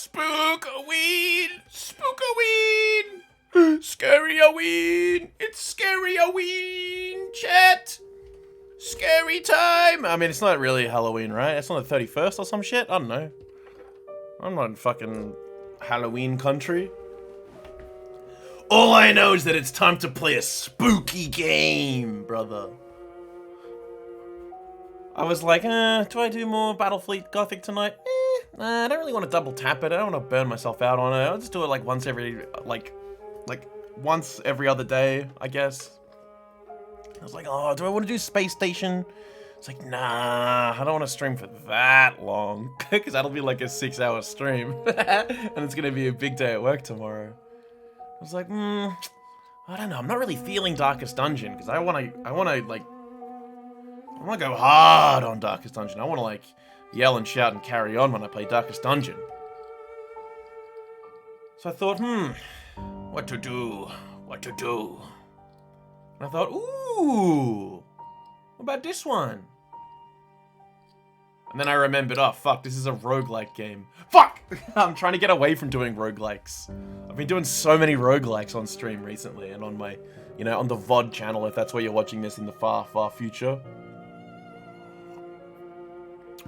Spook-a-ween! Spook-a-ween! Scary-a-ween! It's scary-a-ween, chat! Scary time! I mean, it's not really Halloween, right? It's not the 31st or some shit? I don't know. I'm not in fucking Halloween country. All I know is that it's time to play a spooky game, brother. I was like, do I do more Battlefleet Gothic tonight? Nah, I don't really want to double tap it. I don't want to burn myself out on it. I'll just do it like once every, like once every other day, I guess. I was like, oh, do I want to do Space Station? It's like, nah, I don't want to stream for that long. Because that'll be like a 6-hour stream. And it's going to be a big day at work tomorrow. I was like, I don't know. I'm not really feeling Darkest Dungeon. Because I want to go hard on Darkest Dungeon. I want to, like, yell and shout and carry on when I play Darkest Dungeon. So I thought, what to do? And I thought, ooh, what about this one? And then I remembered, oh fuck, this is a roguelike game. Fuck! I'm trying to get away from doing roguelikes. I've been doing so many roguelikes on stream recently and on my, on the VOD channel, if that's where you're watching this in the far, far future.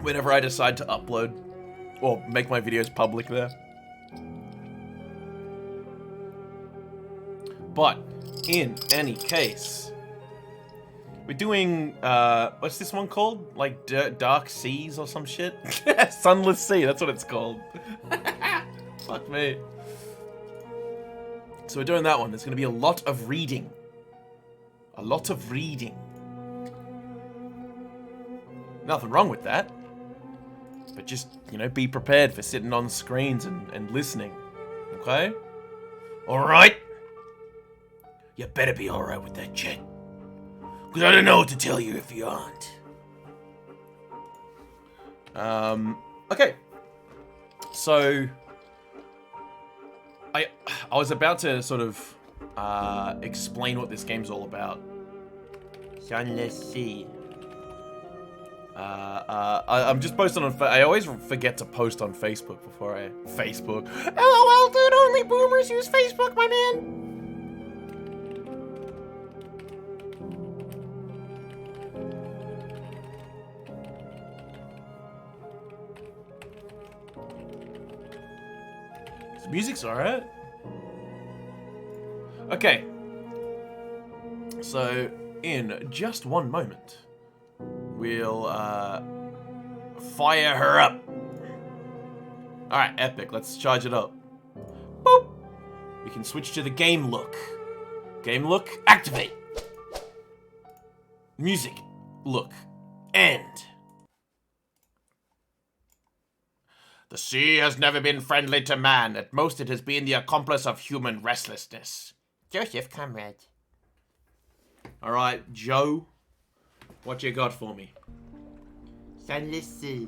Whenever I decide to upload or make my videos public there. But, in any case, we're doing, what's this one called? Like, Dark Seas or some shit? Sunless Sea, that's what it's called. Fuck me. So we're doing that one. There's going to be a lot of reading. A lot of reading. Nothing wrong with that. But just, be prepared for sitting on screens and listening. Okay? Alright? You better be alright with that, Jen. Because I don't know what to tell you if you aren't. Okay. So, I was about to sort of explain what this game's all about. Sunless Sea. I'm just posting on. I always forget to post on Facebook before I Facebook. LOL, dude. Only boomers use Facebook, my man. This music's alright. Okay. So, in just one moment, we'll fire her up. Alright, epic. Let's charge it up. Boop. We can switch to the game look. Game look, activate. Music, look, end. The sea has never been friendly to man. At most, it has been the accomplice of human restlessness. Joseph, comrade. Alright, Joe. What you got for me? Sunless Sea.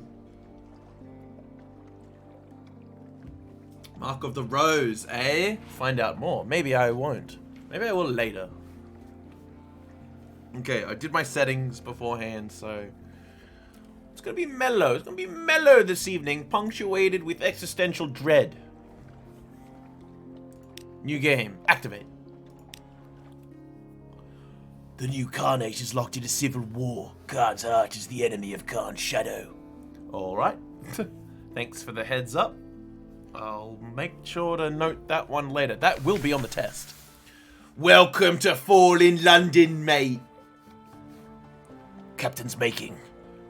Mark of the Rose, eh? Find out more. Maybe I won't. Maybe I will later. Okay, I did my settings beforehand, so it's gonna be mellow. It's gonna be mellow this evening, punctuated with existential dread. New game. Activate. The new Khanate is locked into civil war. Khan's heart is the enemy of Khan's shadow. Alright. Thanks for the heads up. I'll make sure to note that one later. That will be on the test. Welcome to Fallen London, mate. Captain's making.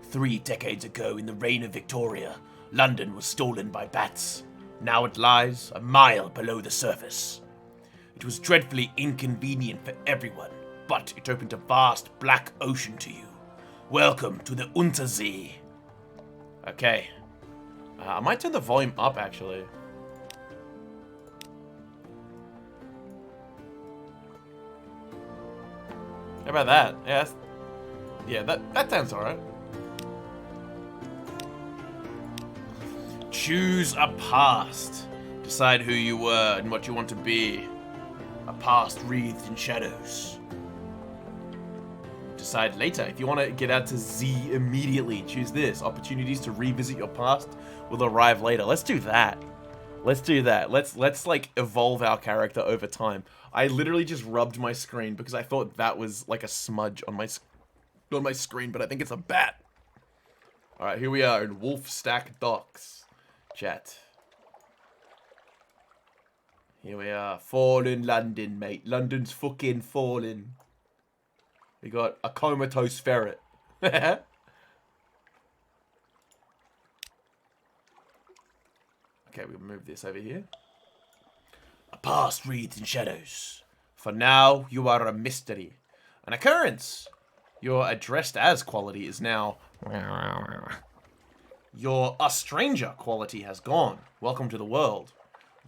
3 decades ago, in the reign of Victoria, London was stolen by bats. Now it lies a mile below the surface. It was dreadfully inconvenient for everyone, but it opened a vast black ocean to you. Welcome to the Untersee. Okay. I might turn the volume up, actually. How about that? Yeah, that sounds alright. Choose a past. Decide who you were and what you want to be. A past wreathed in shadows. Decide later. If you want to get out to Z immediately, choose this. Opportunities to revisit your past will arrive later. Let's do that. Let's do that. Let's like evolve our character over time. I literally just rubbed my screen because I thought that was like a smudge on my screen, but I think it's a bat. All right, here we are in Wolfstack Docks, chat. Here we are, fallen London, mate. London's fucking fallen. We got a comatose ferret. Okay, we'll move this over here. A past wreathed in shadows. For now, you are a mystery. An occurrence. Your addressed as quality is now... Your a stranger quality has gone. Welcome to the world.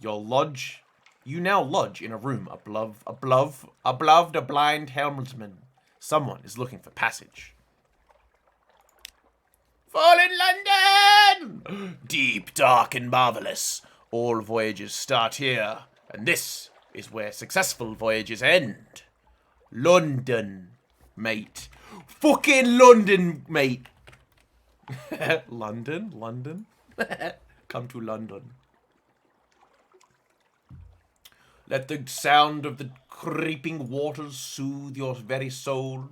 Your lodge... You now lodge in a room above the blind helmsman. Someone is looking for passage. Fallen London! Deep, dark, and marvelous. All voyages start here, and this is where successful voyages end. London, mate. Fucking London, mate. London? Come to London. Let the sound of the creeping waters soothe your very soul.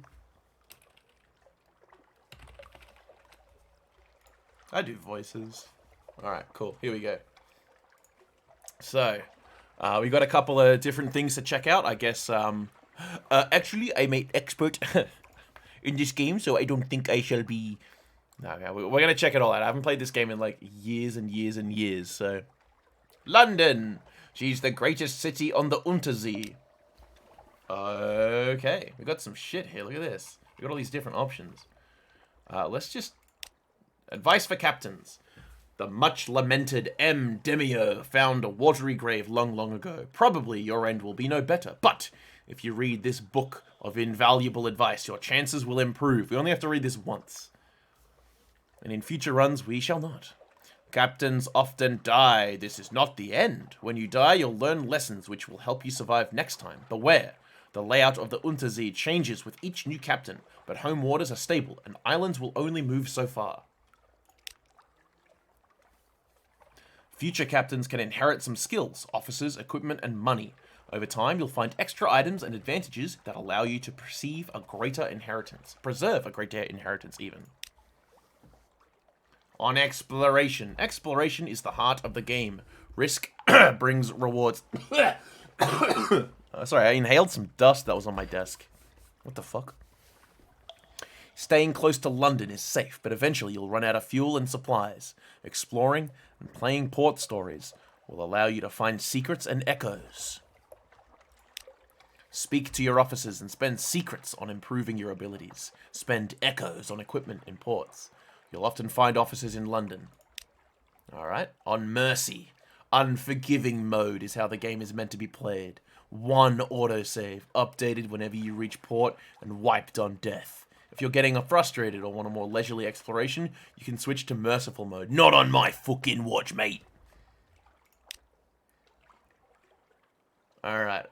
I do voices. Alright, cool. Here we go. So, we got a couple of different things to check out. I guess, actually, I'm an expert in this game, so I don't think I shall be... No, we're going to check it all out. I haven't played this game in, like, years and years and years, so... London! She's the greatest city on the Untersee. Okay, we got some shit here. Look at this. We got all these different options. Let's just... Advice for captains. The much-lamented M. Demio found a watery grave long, long ago. Probably your end will be no better. But if you read this book of invaluable advice, your chances will improve. We only have to read this once. And in future runs, we shall not. Captains often die. This is not the end. When you die, you'll learn lessons which will help you survive next time. Beware. The layout of the Untersee changes with each new captain, but home waters are stable, and islands will only move so far. Future captains can inherit some skills, officers, equipment, and money. Over time, you'll find extra items and advantages that allow you to preserve a greater inheritance, even. On exploration. Exploration is the heart of the game. Risk brings rewards. Sorry, I inhaled some dust that was on my desk. What the fuck? Staying close to London is safe, but eventually you'll run out of fuel and supplies. Exploring and playing port stories will allow you to find secrets and echoes. Speak to your officers and spend secrets on improving your abilities. Spend echoes on equipment in ports. You'll often find officers in London. Alright, on Mercy. Unforgiving mode is how the game is meant to be played. One autosave, updated whenever you reach port, and wiped on death. If you're getting frustrated or want a more leisurely exploration, you can switch to Merciful mode. Not on my fucking watch, mate! Alright.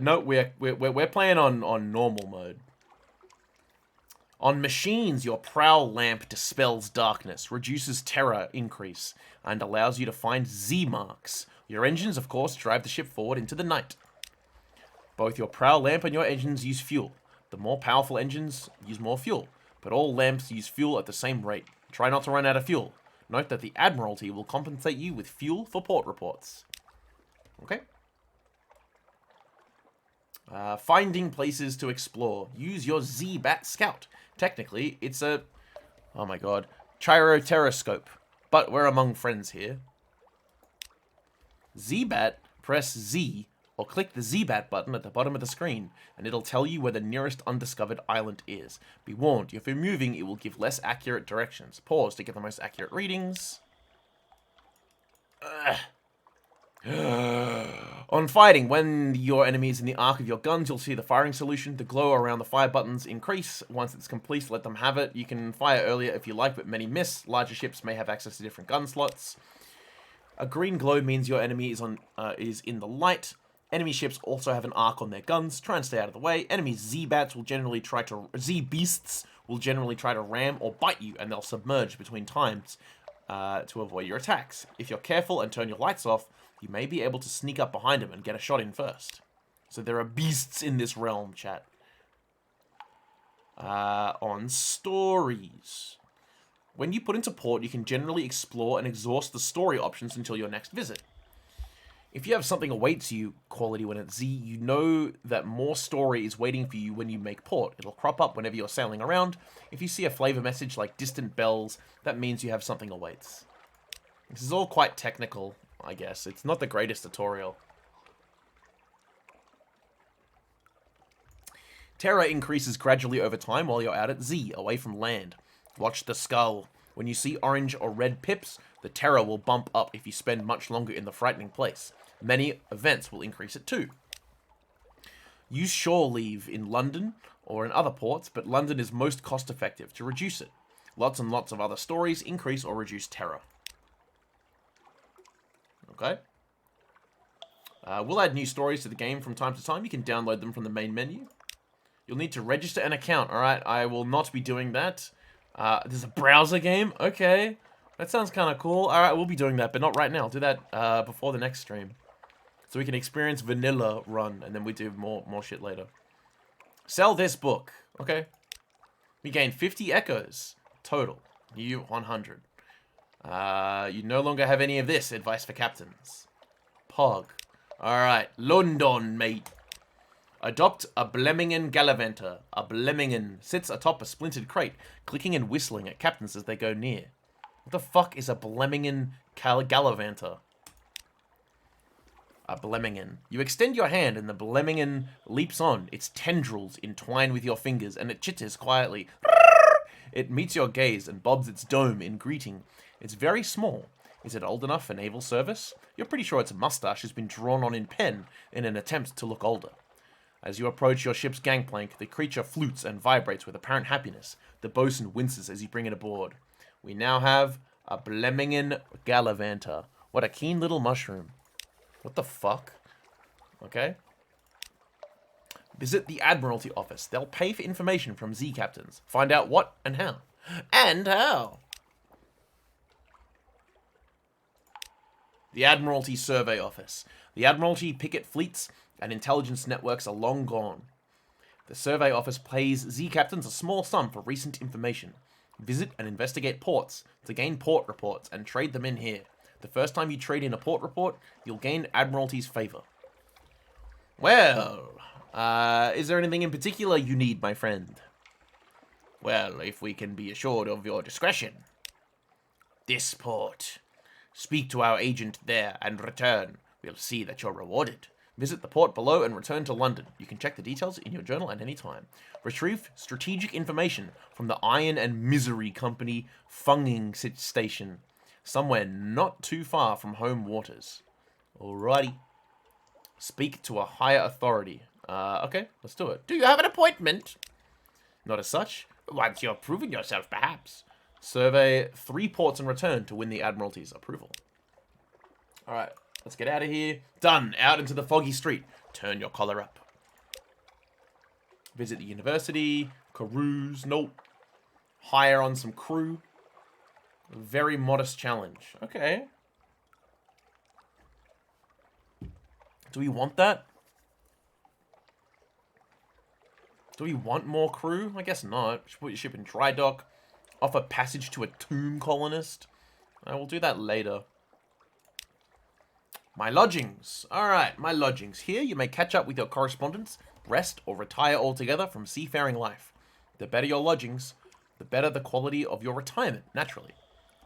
No, we're playing on normal mode. On machines, your prowl lamp dispels darkness, reduces terror increase, and allows you to find Z marks. Your engines, of course, drive the ship forward into the night. Both your prowl lamp and your engines use fuel. The more powerful engines use more fuel, but all lamps use fuel at the same rate. Try not to run out of fuel. Note that the Admiralty will compensate you with fuel for port reports. Okay? Finding places to explore. Use your Z-Bat Scout. Technically, it's a... Oh my god. Gyroteroscope. But we're among friends here. Z-Bat, press Z, or click the Z-Bat button at the bottom of the screen, and it'll tell you where the nearest undiscovered island is. Be warned, if you're moving, it will give less accurate directions. Pause to get the most accurate readings. On fighting, when your enemy is in the arc of your guns, you'll see the firing solution. The glow around the fire buttons increase. Once it's complete, let them have it. You can fire earlier if you like, but many miss. Larger ships may have access to different gun slots. A green glow means your enemy is in the light. Enemy ships also have an arc on their guns. Try and stay out of the way. Enemy Z-Beasts will generally try to ram or bite you, and they'll submerge between times. to avoid your attacks. If you're careful and turn your lights off, you may be able to sneak up behind him and get a shot in first. So there are beasts in this realm, chat. On stories. When you put into port, you can generally explore and exhaust the story options until your next visit. If you have something awaits you, quality when at Z, you know that more story is waiting for you when you make port. It'll crop up whenever you're sailing around. If you see a flavor message like distant bells, that means you have something awaits. This is all quite technical, I guess. It's not the greatest tutorial. Terror increases gradually over time while you're out at Z, away from land. Watch the skull. When you see orange or red pips, the terror will bump up if you spend much longer in the frightening place. Many events will increase it too. Use shore leave in London or in other ports, but London is most cost effective to reduce it. Lots and lots of other stories increase or reduce terror. Okay. We'll add new stories to the game from time to time. You can download them from the main menu. You'll need to register an account. Alright, I will not be doing that. There's a browser game? Okay. That sounds kind of cool. Alright, we'll be doing that, but not right now. I'll do that before the next stream. So we can experience vanilla run, and then we do more shit later. Sell this book. Okay. We gain 50 echoes. Total. You 100. You no longer have any of this. Advice for captains. Pog. Alright. London, mate. Adopt a Blemmingen Gallivanter. A Blemmingen sits atop a splintered crate, clicking and whistling at captains as they go near. What the fuck is a Blemmingen Gallivanter? A Blemmingen. You extend your hand and the Blemmingen leaps on. Its tendrils entwine with your fingers and it chitters quietly. It meets your gaze and bobs its dome in greeting. It's very small. Is it old enough for naval service? You're pretty sure its mustache has been drawn on in pen in an attempt to look older. As you approach your ship's gangplank, the creature flutes and vibrates with apparent happiness. The bosun winces as you bring it aboard. We now have a Blemmingen Gallivanter. What a keen little mushroom. What the fuck? Okay. Visit the Admiralty office. They'll pay for information from Z captains. Find out what and how. And how. The Admiralty Survey Office. The Admiralty picket fleets and intelligence networks are long gone. The Survey Office pays Z captains a small sum for recent information. Visit and investigate ports to gain port reports and trade them in here. The first time you trade in a port report, you'll gain Admiralty's favor. Well, is there anything in particular you need, my friend? Well, if we can be assured of your discretion. This port. Speak to our agent there and return. We'll see that you're rewarded. Visit the port below and return to London. You can check the details in your journal at any time. Retrieve strategic information from the Iron and Misery Company Funging Station, somewhere not too far from home waters. Alrighty. Speak to a higher authority. Okay, let's do it. Do you have an appointment? Not as such. Once you've proven yourself, perhaps. Survey 3 ports and return to win the Admiralty's approval. Alright. Let's get out of here. Done. Out into the foggy street. Turn your collar up. Visit the university. Carouse. Nope. Hire on some crew. Very modest challenge. Okay. Do we want that? Do we want more crew? I guess not. Should put your ship in dry dock. Offer passage to a tomb colonist. I will do that later. My lodgings. Alright, my lodgings. Here you may catch up with your correspondence, rest, or retire altogether from seafaring life. The better your lodgings, the better the quality of your retirement, naturally.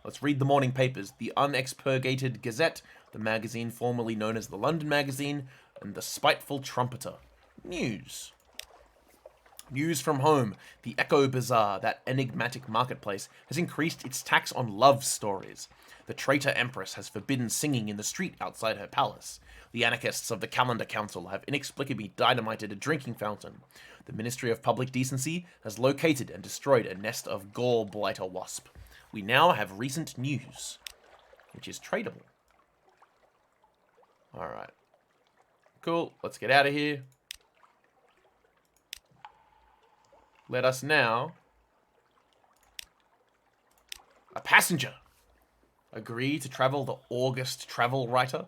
Let's read the morning papers. The Unexpurgated Gazette, the magazine formerly known as the London Magazine, and the Spiteful Trumpeter. News. News from home. The Echo Bazaar, that enigmatic marketplace, has increased its tax on love stories. The traitor empress has forbidden singing in the street outside her palace. The anarchists of the Calendar Council have inexplicably dynamited a drinking fountain. The Ministry of Public Decency has located and destroyed a nest of gall blighter wasp. We now have recent news, which is tradable. Alright. Cool. Let's get out of here. Let us now... A passenger! Agree to travel the August travel writer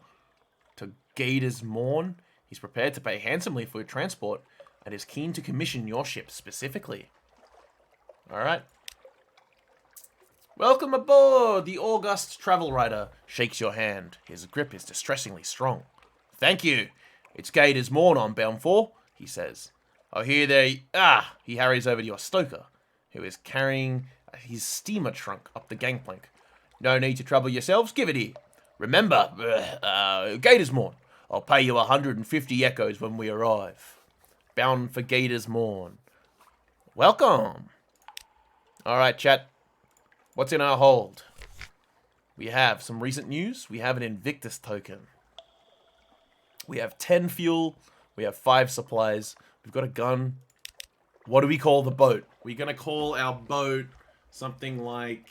to Gator's Morn. He's prepared to pay handsomely for your transport and is keen to commission your ship specifically. Alright. Welcome aboard! The August travel writer shakes your hand. His grip is distressingly strong. Thank you. It's Gator's Morn I'm bound for, he says. I hear they... He hurries over to your stoker, who is carrying his steamer trunk up the gangplank. No need to trouble yourselves, give it here. Remember, Gator's Morn. I'll pay you 150 echoes when we arrive. Bound for Gator's Morn. Welcome. Alright, chat. What's in our hold? We have some recent news. We have an Invictus token. We have 10 fuel. We have 5 supplies. We've got a gun. What do we call the boat? We're going to call our boat something like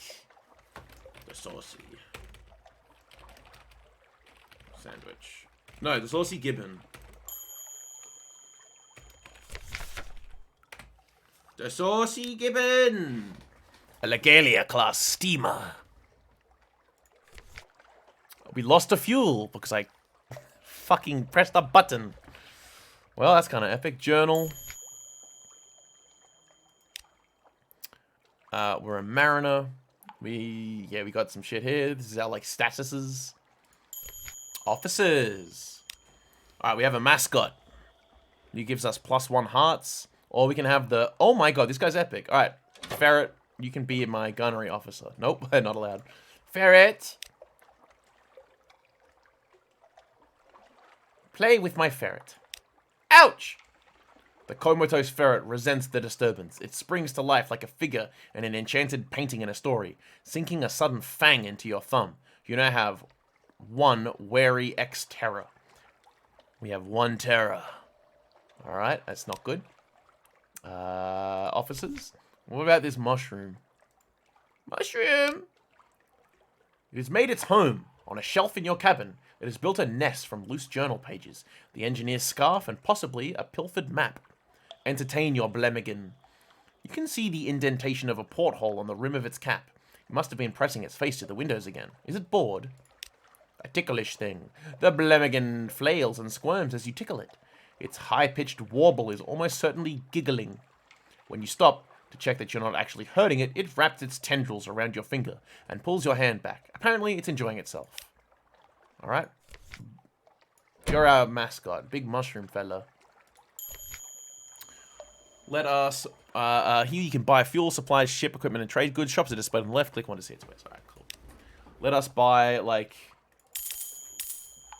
the Saucy Sandwich. No, the Saucy Gibbon. The Saucy Gibbon! A Legalia class steamer. We lost a fuel because I fucking pressed a button. Well, that's kind of epic. Journal. We're a mariner. We got some shit here. This is our, like, statuses. Officers. Alright, we have a mascot. He gives us +1 hearts. Or we can have the... Oh my god, this guy's epic. Alright, Ferret, you can be my gunnery officer. Nope, not allowed. Ferret. Play with my ferret. Ouch! The comatose ferret resents the disturbance. It springs to life like a figure in an enchanted painting in a story, sinking a sudden fang into your thumb. You now have 1 wary X-terror. We have 1 terror. Alright, that's not good. Officers? What about this mushroom? Mushroom! It has made its home on a shelf in your cabin. It has built a nest from loose journal pages, the engineer's scarf, and possibly a pilfered map. Entertain your Blemigan. You can see the indentation of a porthole on the rim of its cap. It must have been pressing its face to the windows again. Is it bored? A ticklish thing. The Blemigan flails and squirms as you tickle it. Its high-pitched warble is almost certainly giggling. When you stop to check that you're not actually hurting it, it wraps its tendrils around your finger and pulls your hand back. Apparently, it's enjoying itself. Alright. You're our mascot. Big mushroom fella. Let us... here you can buy fuel, supplies, ship, equipment, and trade goods. Shops are displayed on the left. Click one to see its ways. Alright, cool. Let us buy, like...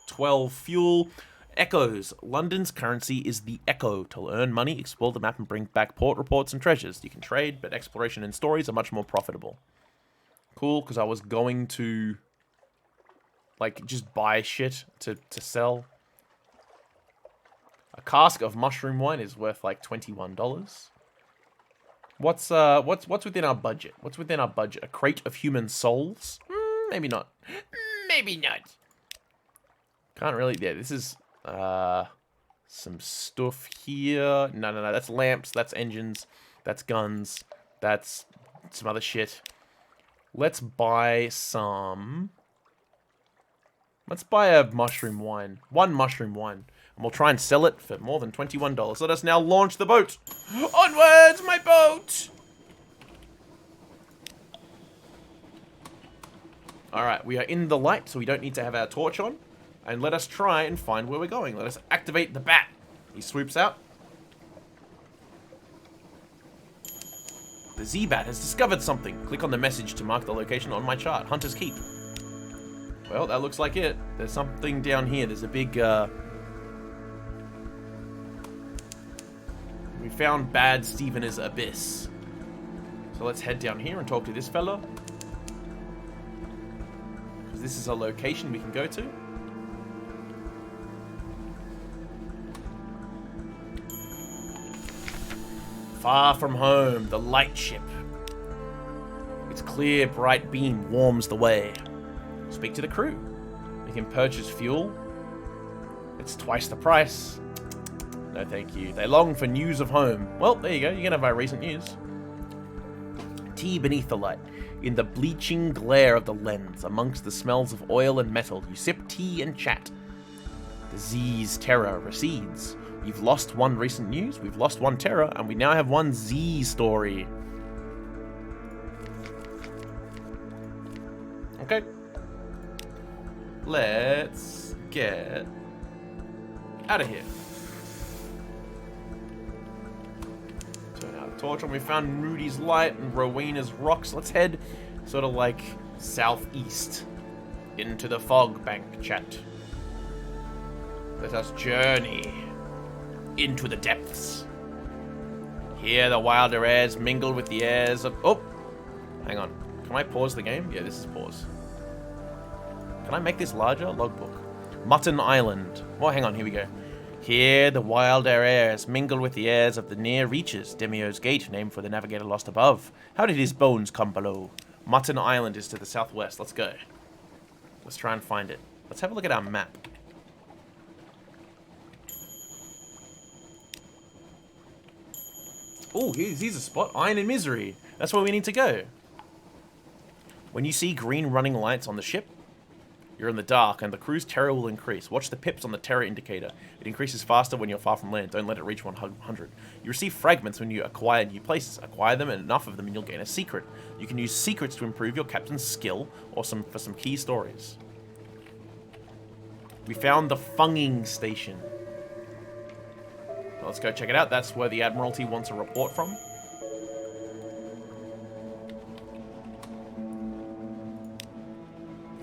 12 fuel. Echoes. London's currency is the echo. To earn money, explore the map and bring back port reports and treasures. You can trade, but exploration and stories are much more profitable. Cool, because I was going to... like, just buy shit to sell. A cask of mushroom wine is worth, like, $21. What's within our budget? What's within our budget? A crate of human souls? Maybe not. Maybe not. Can't really... yeah, this is... some stuff here. No, that's lamps, that's engines, that's guns, that's some other shit. Let's buy some... let's buy a mushroom wine. 1 mushroom wine. And we'll try and sell it for more than $21. Let us now launch the boat. Onwards, my boat! Alright, we are in the light, so we don't need to have our torch on. And let us try and find where we're going. Let us activate the bat. He swoops out. The Z-Bat has discovered something. Click on the message to mark the location on my chart. Hunter's Keep. Well, that looks like it. There's something down here. There's a big, we found Bad Stevener's Abyss. So let's head down here and talk to this fella. Because this is a location we can go to. Far from home, the light ship. Its clear, bright beam warms the way. Speak to the crew. You can purchase fuel. It's twice the price. No, thank you. They long for news of home. Well, there you go. You can have our recent news. tea beneath the light. In the bleaching glare of the lens, amongst the smells of oil and metal, you sip tea and chat. The Z's terror recedes. You've lost one recent news, we've lost one terror, and we now have one Z story. Okay. Let's get out of here. Turn out a torch when we found Rudy's light and Rowena's rocks. Let's head sort of like southeast into the fog bank, chat. Let us journey into the depths. Here the wilder airs mingle with the airs of... Oh! Hang on. Can I pause the game? Yeah, this is pause. Can I make this larger? Logbook. Mutton Island. Oh, hang on. Here we go. Here the wilder airs mingle with the airs of the near reaches. Demio's Gate, named for the navigator lost above. How did his bones come below? Mutton Island is to the southwest. Let's go. Let's try and find it. Let's have a look at our map. Oh, here's a spot. Iron and Misery. That's where we need to go. When you see green running lights on the ship, you're in the dark, and the crew's terror will increase. Watch the pips on the terror indicator. It increases faster when you're far from land. Don't let it reach 100. You receive fragments when you acquire new places. Acquire them, and enough of them, and you'll gain a secret. You can use secrets to improve your captain's skill, or for some key stories. We found the Funging Station. Let's go check it out. That's where the Admiralty wants a report from.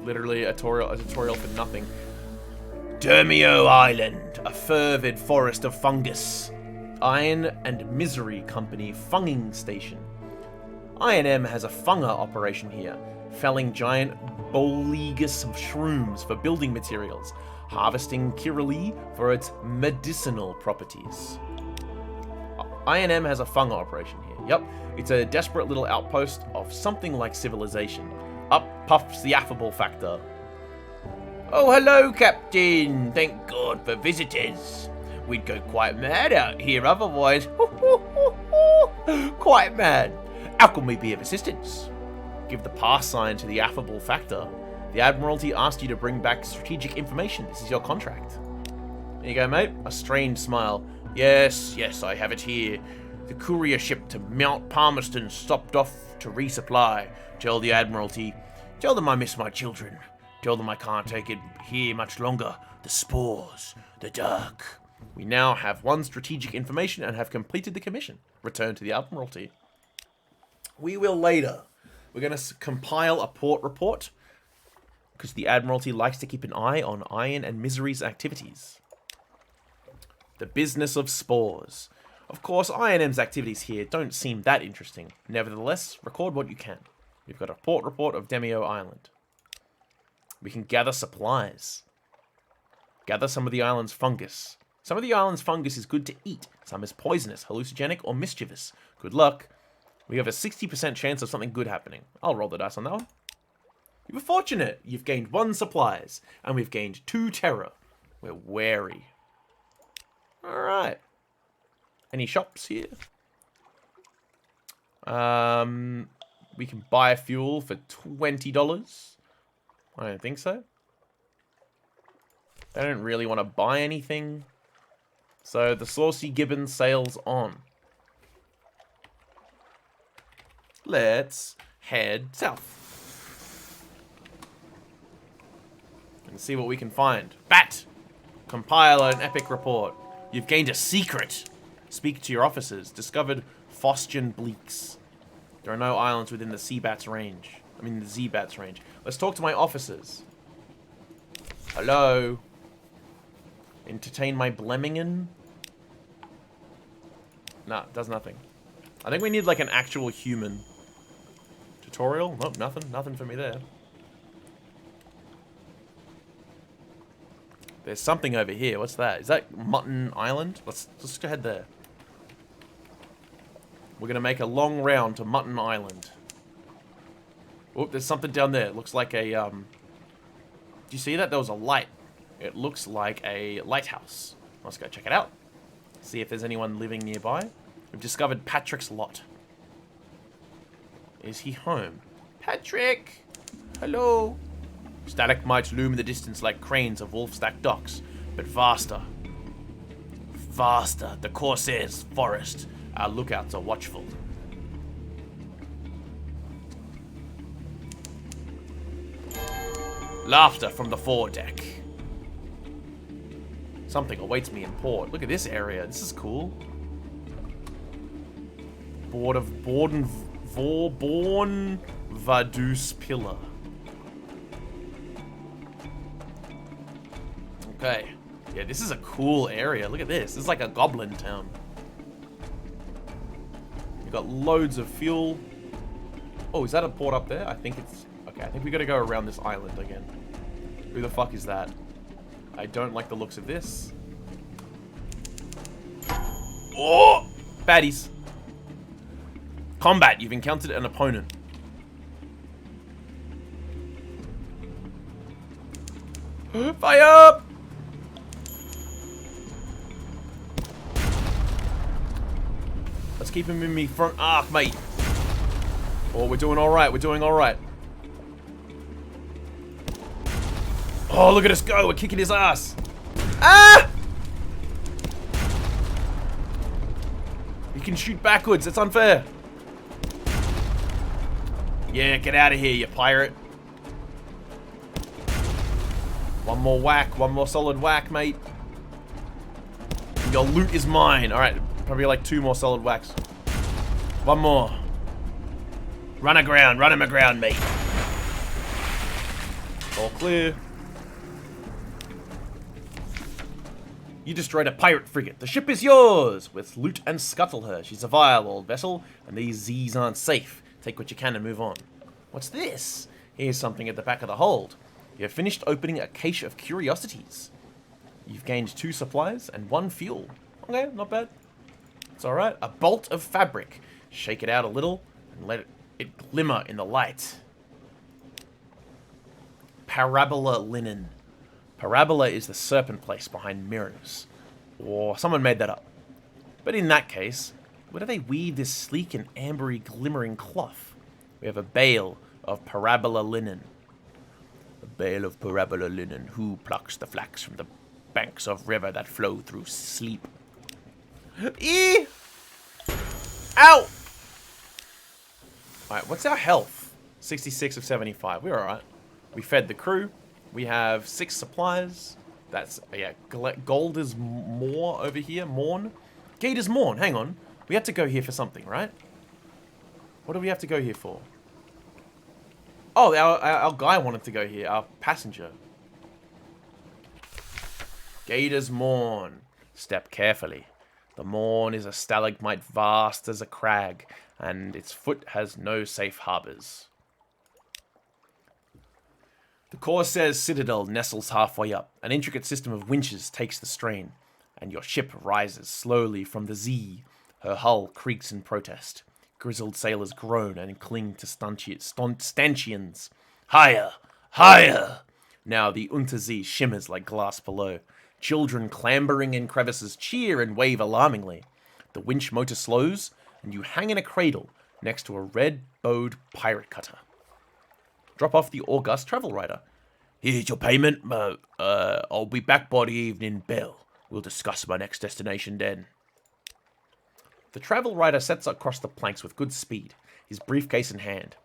Literally a tutorial for nothing. Dermio Island, a fervid forest of fungus. Iron and Misery Company Funging Station. I&M has a funger operation here, felling giant bolegus shrooms for building materials, harvesting Kirili for its medicinal properties. I&M has a funger operation here. Yep, it's a desperate little outpost of something like civilization. Up puffs the affable factor. Oh, hello, Captain. Thank God for visitors. We'd go quite mad out here otherwise. Quite mad. How can we be of assistance? Give the pass sign to the affable factor. The Admiralty asked you to bring back strategic information. This is your contract. There you go, mate. A strange smile. Yes, I have it here. The courier ship to Mount Palmerston stopped off to resupply. Tell the Admiralty. Tell them I miss my children. Tell them I can't take it here much longer. The spores. The dark. We now have one strategic information and have completed the commission. Return to the Admiralty. We will later. We're going to compile a port report, because the Admiralty likes to keep an eye on Iron and Misery's activities. The business of spores. Of course, I&M's activities here don't seem that interesting. Nevertheless, record what you can. We've got a port report of Demio Island. We can gather supplies. Gather some of the island's fungus. Some of the island's fungus is good to eat. Some is poisonous, hallucinogenic, or mischievous. Good luck. We have a 60% chance of something good happening. I'll roll the dice on that one. You were fortunate. You've gained 1 supplies, and we've gained 2 terror. We're wary. Alright. Any shops here? We can buy fuel for $20. I don't think so. I don't really want to buy anything. So the Saucy Gibbon sails on. Let's head south. And see what we can find. Bat! Compile an epic report. You've gained a secret. Speak to your officers. Discovered Fosgen Bleaks. There are no islands within the Seabat's range. I mean the Z-Bat's range. Let's talk to my officers. Hello? Entertain my Blemmingen? Nah, does nothing. I think we need like an actual human. Tutorial? Nope, nothing. Nothing for me there. There's something over here. What's that? Is that Mutton Island? Let's go ahead there. We're going to make a long round to Mutton Island. Oh, there's something down there. It looks like a, Do you see that? There was a light. It looks like a lighthouse. Let's go check it out. See if there's anyone living nearby. We've discovered Patrick's Lot. Is he home? Patrick! Hello? Stalagmites loom in the distance like cranes of wolf-stacked docks, but vaster. Vaster, the Corsair's forest. Our lookouts are watchful. Laughter from the foredeck. Something awaits me in port. Look at this area. This is cool. Born Vadus Pillar. Okay. Yeah, this is a cool area. Look at this. This is like a goblin town. You've got loads of fuel. Oh, is that a port up there? I think it's... Okay, I think we gotta go around this island again. Who the fuck is that? I don't like the looks of this. Oh! Baddies. Combat. You've encountered an opponent. Fire up! Let's keep him in me front arc, mate. Oh, we're doing alright. We're doing alright. Oh, look at us go. We're kicking his ass. Ah! You can shoot backwards. That's unfair. Yeah, get out of here, you pirate. One more whack. One more solid whack, mate. Your loot is mine. Alright, probably like 2 more solid whacks. One more. Run aground. Run him aground, mate. All clear. You destroyed a pirate frigate. The ship is yours! Let's loot and scuttle her. She's a vile old vessel, and these Z's aren't safe. Take what you can and move on. What's this? Here's something at the back of the hold. You have finished opening a cache of curiosities. You've gained 2 supplies and 1 fuel. Okay, not bad. It's alright. A bolt of fabric. Shake it out a little and let it glimmer in the light. Parabola linen. Parabola is the serpent place behind mirrors. Or someone made that up. But in that case, where do they weave this sleek and ambery glimmering cloth? We have a bale of parabola linen. A bale of parabola linen. Who plucks the flax from the banks of river that flow through sleep? Eee! Ow! Alright, what's our health? 66 of 75. We're alright. We fed the crew. We have 6 supplies. That's, yeah, gold is more over here. Morn. Gate is Morn. Hang on. We had to go here for something, right? What do we have to go here for? Oh, our guy wanted to go here. Our passenger. Gator's Morn. Step carefully. The Morn is a stalagmite vast as a crag, and its foot has no safe harbors. The Corsair's citadel nestles halfway up. An intricate system of winches takes the strain, and your ship rises slowly from the Z. Her hull creaks in protest. Grizzled sailors groan and cling to stanchions. Higher! Higher! Now the Untersee shimmers like glass below. Children clambering in crevices cheer and wave alarmingly. The winch motor slows, and you hang in a cradle next to a red-bowed pirate cutter. Drop off the august travel rider. Here's your payment. I'll be back by the evening bell. We'll discuss my next destination then. The travel rider sets across the planks with good speed, his briefcase in hand.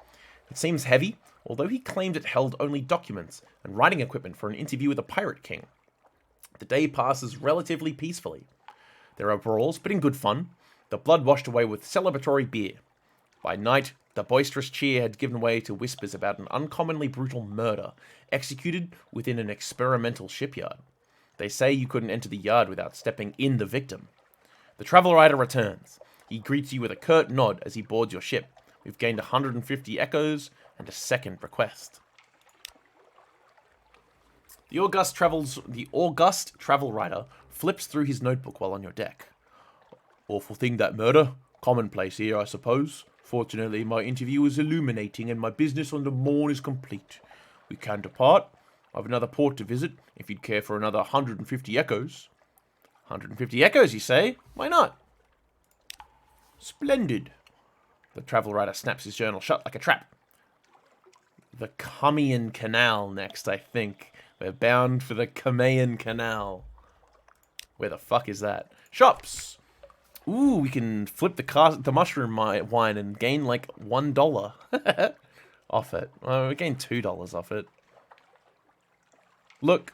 It seems heavy, although he claimed it held only documents and writing equipment for an interview with a pirate king. The day passes relatively peacefully. There are brawls, but in good fun, the blood washed away with celebratory beer. By night, the boisterous cheer had given way to whispers about an uncommonly brutal murder executed within an experimental shipyard. They say you couldn't enter the yard without stepping in the victim. The travel rider returns. He greets you with a curt nod as he boards your ship. We've gained 150 echoes and a second request. The august travel rider flips through his notebook while on your deck. Awful thing, that murder. Commonplace here, I suppose. Fortunately, my interview is illuminating and my business on the Morn is complete. We can depart. I've another port to visit, if you'd care for another 150 echoes. 150 echoes, you say? Why not? Splendid. The travel writer snaps his journal shut like a trap. The Kamian Canal next, I think. We're bound for the Kamian Canal. Where the fuck is that? Shops! Ooh, we can flip the mushroom wine and gain like $1 off it. Oh, we gained $2 off it. Look.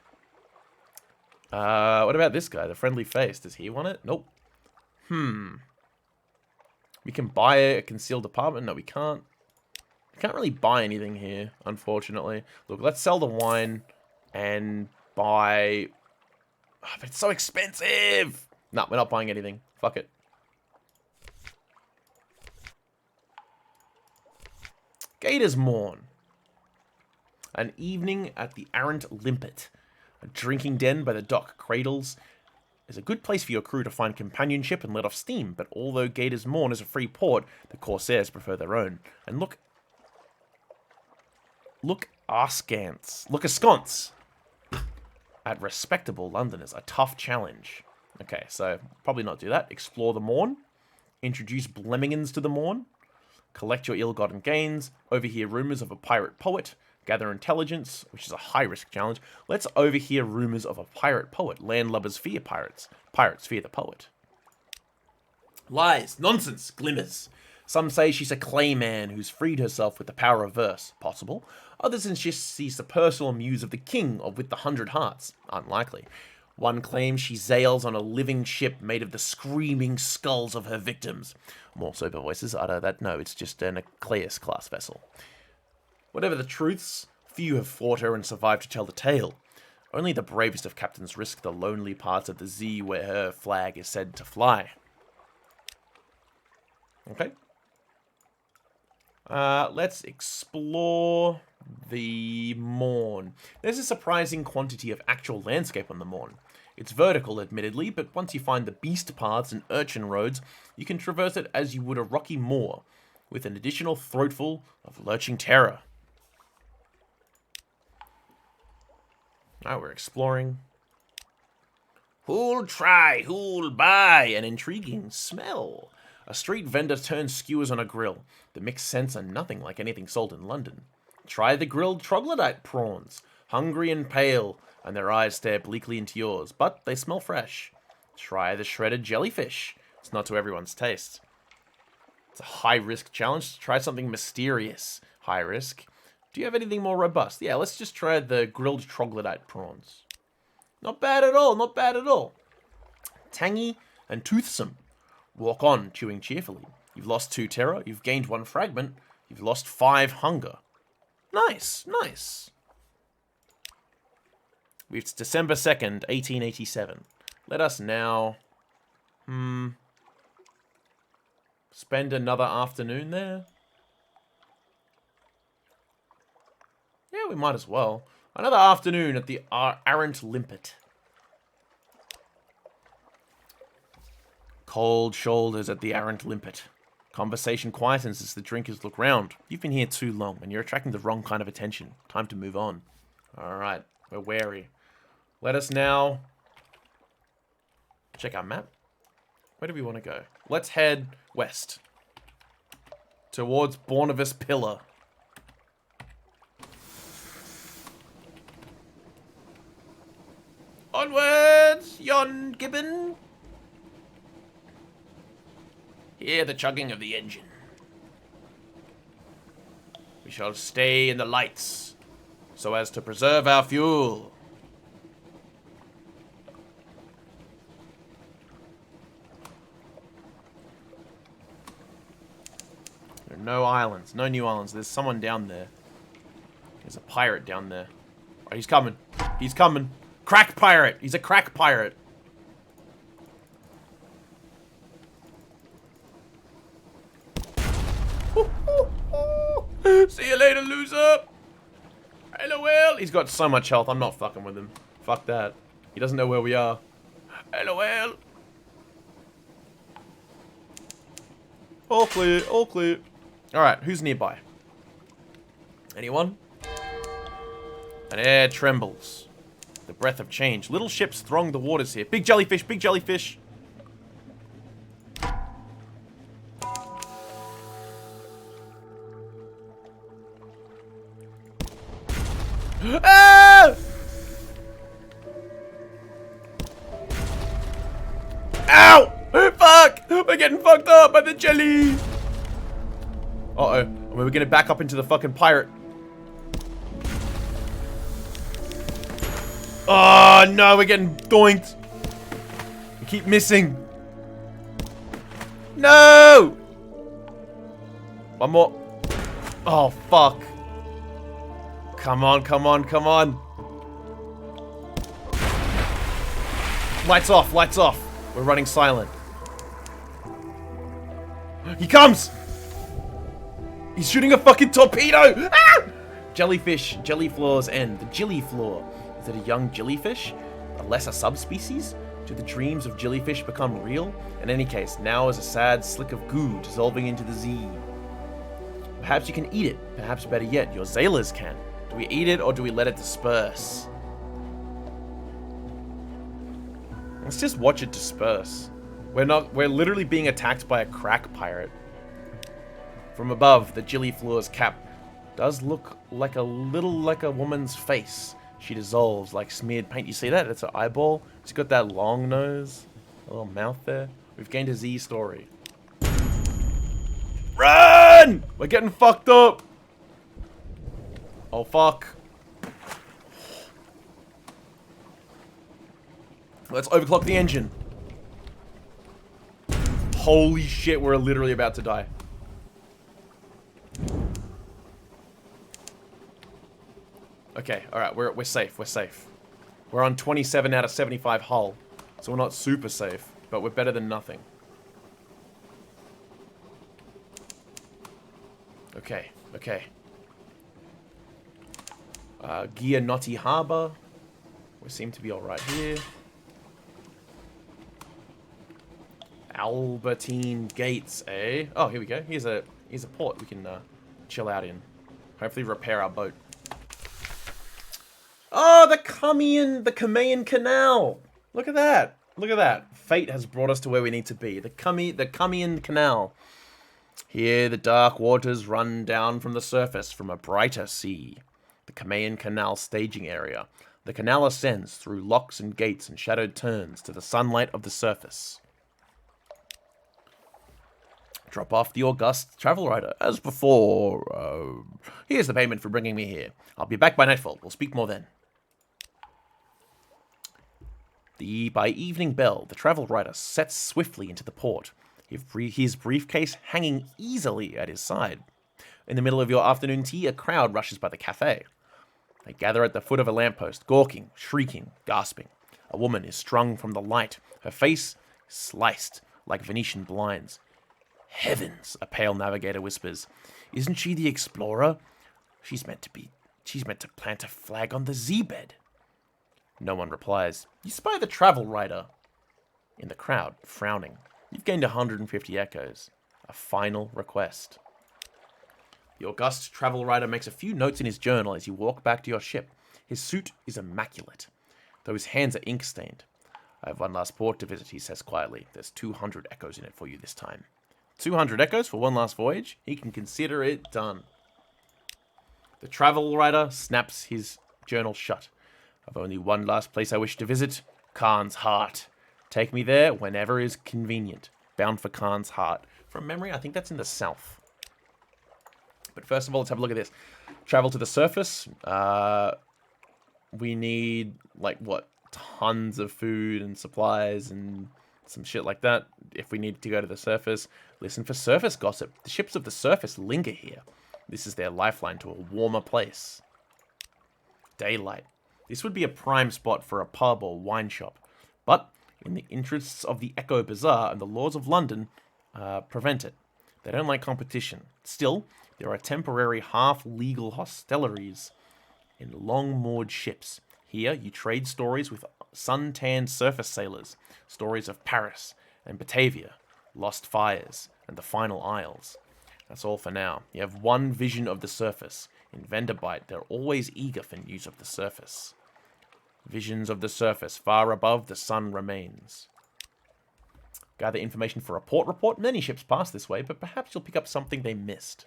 What about this guy? The friendly face. Does he want it? Nope. We can buy a concealed apartment. No, we can't. We can't really buy anything here, unfortunately. Look, let's sell the wine and buy... Oh, but it's so expensive! No, we're not buying anything. Fuck it. Gator's Morn. An evening at the Arrant Limpet. A drinking den by the dock cradles is a good place for your crew to find companionship and let off steam, but although Gator's Morn is a free port, the Corsairs prefer their own. And look askance at respectable Londoners. A tough challenge. Okay, so probably not do that. Explore the Morn. Introduce Blemmingans to the Morn. Collect your ill-gotten gains. Overhear rumors of a pirate poet. Gather intelligence, which is a high-risk challenge. Let's overhear rumors of a pirate poet. Landlubbers fear pirates. Pirates fear the poet. Lies. Nonsense. Glimmers. Some say she's a clayman who's freed herself with the power of verse. Possible. Others insist she's the personal muse of the king of with the 100 hearts. Unlikely. One claims she sails on a living ship made of the screaming skulls of her victims. More sober voices utter that no, it's just an Ecleus-class vessel. Whatever the truths, few have fought her and survived to tell the tale. Only the bravest of captains risk the lonely parts of the sea where her flag is said to fly. Okay. Let's explore the Morn. There's a surprising quantity of actual landscape on the Morn. It's vertical, admittedly, but once you find the beast paths and urchin roads, you can traverse it as you would a rocky moor, with an additional throatful of lurching terror. Alright, we're exploring. Who'll try, who'll buy? An intriguing smell. A street vendor turns skewers on a grill. The mixed scents are nothing like anything sold in London. Try the grilled troglodyte prawns. Hungry and pale, and their eyes stare bleakly into yours, but they smell fresh. Try the shredded jellyfish. It's not to everyone's taste. It's a high-risk challenge. Try something mysterious. High risk. Do you have anything more robust? Yeah, let's just try the grilled troglodyte prawns. Not bad at all, not bad at all. Tangy and toothsome. Walk on, chewing cheerfully. You've lost 2 terror, you've gained 1 fragment, you've lost 5 hunger. Nice, nice. It's December 2nd, 1887. Let us now... spend another afternoon there? Yeah, we might as well. Another afternoon at the Arrant Limpet. Cold shoulders at the Arrant Limpet. Conversation quietens as the drinkers look round. You've been here too long, and you're attracting the wrong kind of attention. Time to move on. Alright, we're wary. Let us now... check our map. Where do we want to go? Let's head west. Towards Bournemouth Pillar. Onwards, yon Gibbon! Hear the chugging of the engine. We shall stay in the lights, so as to preserve our fuel. There are no islands, no new islands. There's someone down there. There's a pirate down there. Oh, he's coming. He's coming. Crack pirate! He's a crack pirate. See you later, loser! LOL! He's got so much health, I'm not fucking with him. Fuck that. He doesn't know where we are. LOL! All clear, all clear. Alright, who's nearby? Anyone? An air trembles. The breath of change. Little ships throng the waters here. Big jellyfish, big jellyfish. Ah! Ow! Fuck! We're getting fucked up by the jelly! Uh-oh. We're gonna back up into the fucking pirate. Oh, no, we're getting doinked. We keep missing. No! One more. Oh, fuck. Come on, come on, come on. Lights off, lights off. We're running silent. He comes! He's shooting a fucking torpedo! Ah! Jellyfish, Jellyflaw's end. The Jillyflaw. Is it a young jellyfish? A lesser subspecies? Do the dreams of jellyfish become real? In any case, now is a sad slick of goo dissolving into the Z. Perhaps you can eat it. Perhaps better yet, your sailors can. Do we eat it or do we let it disperse? Let's just watch it disperse. We're literally being attacked by a crack pirate. From above, the Jillyflaw's cap does look like a woman's face. She dissolves like smeared paint. You see that? It's an eyeball. She's got that long nose. A little mouth there. We've gained a Z story. Run! We're getting fucked up. Oh, fuck. Let's overclock the engine. Holy shit, we're literally about to die. Okay, alright, we're safe, we're safe. We're on 27 out of 75 hull, so we're not super safe, but we're better than nothing. Okay, okay. Gianotti Harbor. We seem to be alright here. Albertine Gates, eh? Oh, here we go. Here's a port we can chill out in. Hopefully repair our boat. Oh, the Kamian Canal. Look at that. Look at that. Fate has brought us to where we need to be. The Kamian Canal. Here, the dark waters run down from the surface from a brighter sea. The Kamian Canal staging area. The canal ascends through locks and gates and shadowed turns to the sunlight of the surface. Drop off the august travel rider, as before. Here's the payment for bringing me here. I'll be back by nightfall. We'll speak more then. By evening bell, the travel rider sets swiftly into the port, his briefcase hanging easily at his side. In the middle of your afternoon tea, a crowd rushes by the cafe. They gather at the foot of a lamppost, gawking, shrieking, gasping. A woman is strung from the light, her face sliced like Venetian blinds. Heavens, a pale navigator whispers. Isn't she the explorer? She's meant to plant a flag on the Z-bed. No one replies. You spy the travel rider. In the crowd, frowning. You've gained 150 echoes. A final request. The august travel rider makes a few notes in his journal as you walk back to your ship. His suit is immaculate, though his hands are ink-stained. I have one last port to visit, he says quietly. There's 200 echoes in it for you this time. 200 echoes for one last voyage? He can consider it done. The travel writer snaps his journal shut. I've only one last place I wish to visit. Khan's Heart. Take me there whenever is convenient. Bound for Khan's Heart. From memory, I think that's in the south. But first of all, let's have a look at this. Travel to the surface. We need, like, what? Tons of food and supplies and some shit like that. If we need to go to the surface, listen for surface gossip. The ships of the surface linger here. This is their lifeline to a warmer place. Daylight. This would be a prime spot for a pub or wine shop. But, in the interests of the Echo Bazaar and the laws of London, prevent it. They don't like competition. Still, there are temporary half-legal hostelries in long-moored ships. Here, you trade stories with sun-tanned surface sailors, stories of Paris and Batavia, lost fires, and the final isles. That's all for now. You have one vision of the surface. In Vanderbilt, they're always eager for news of the surface. Visions of the surface, far above the sun remains. Gather information for a port report. Many ships pass this way, but perhaps you'll pick up something they missed.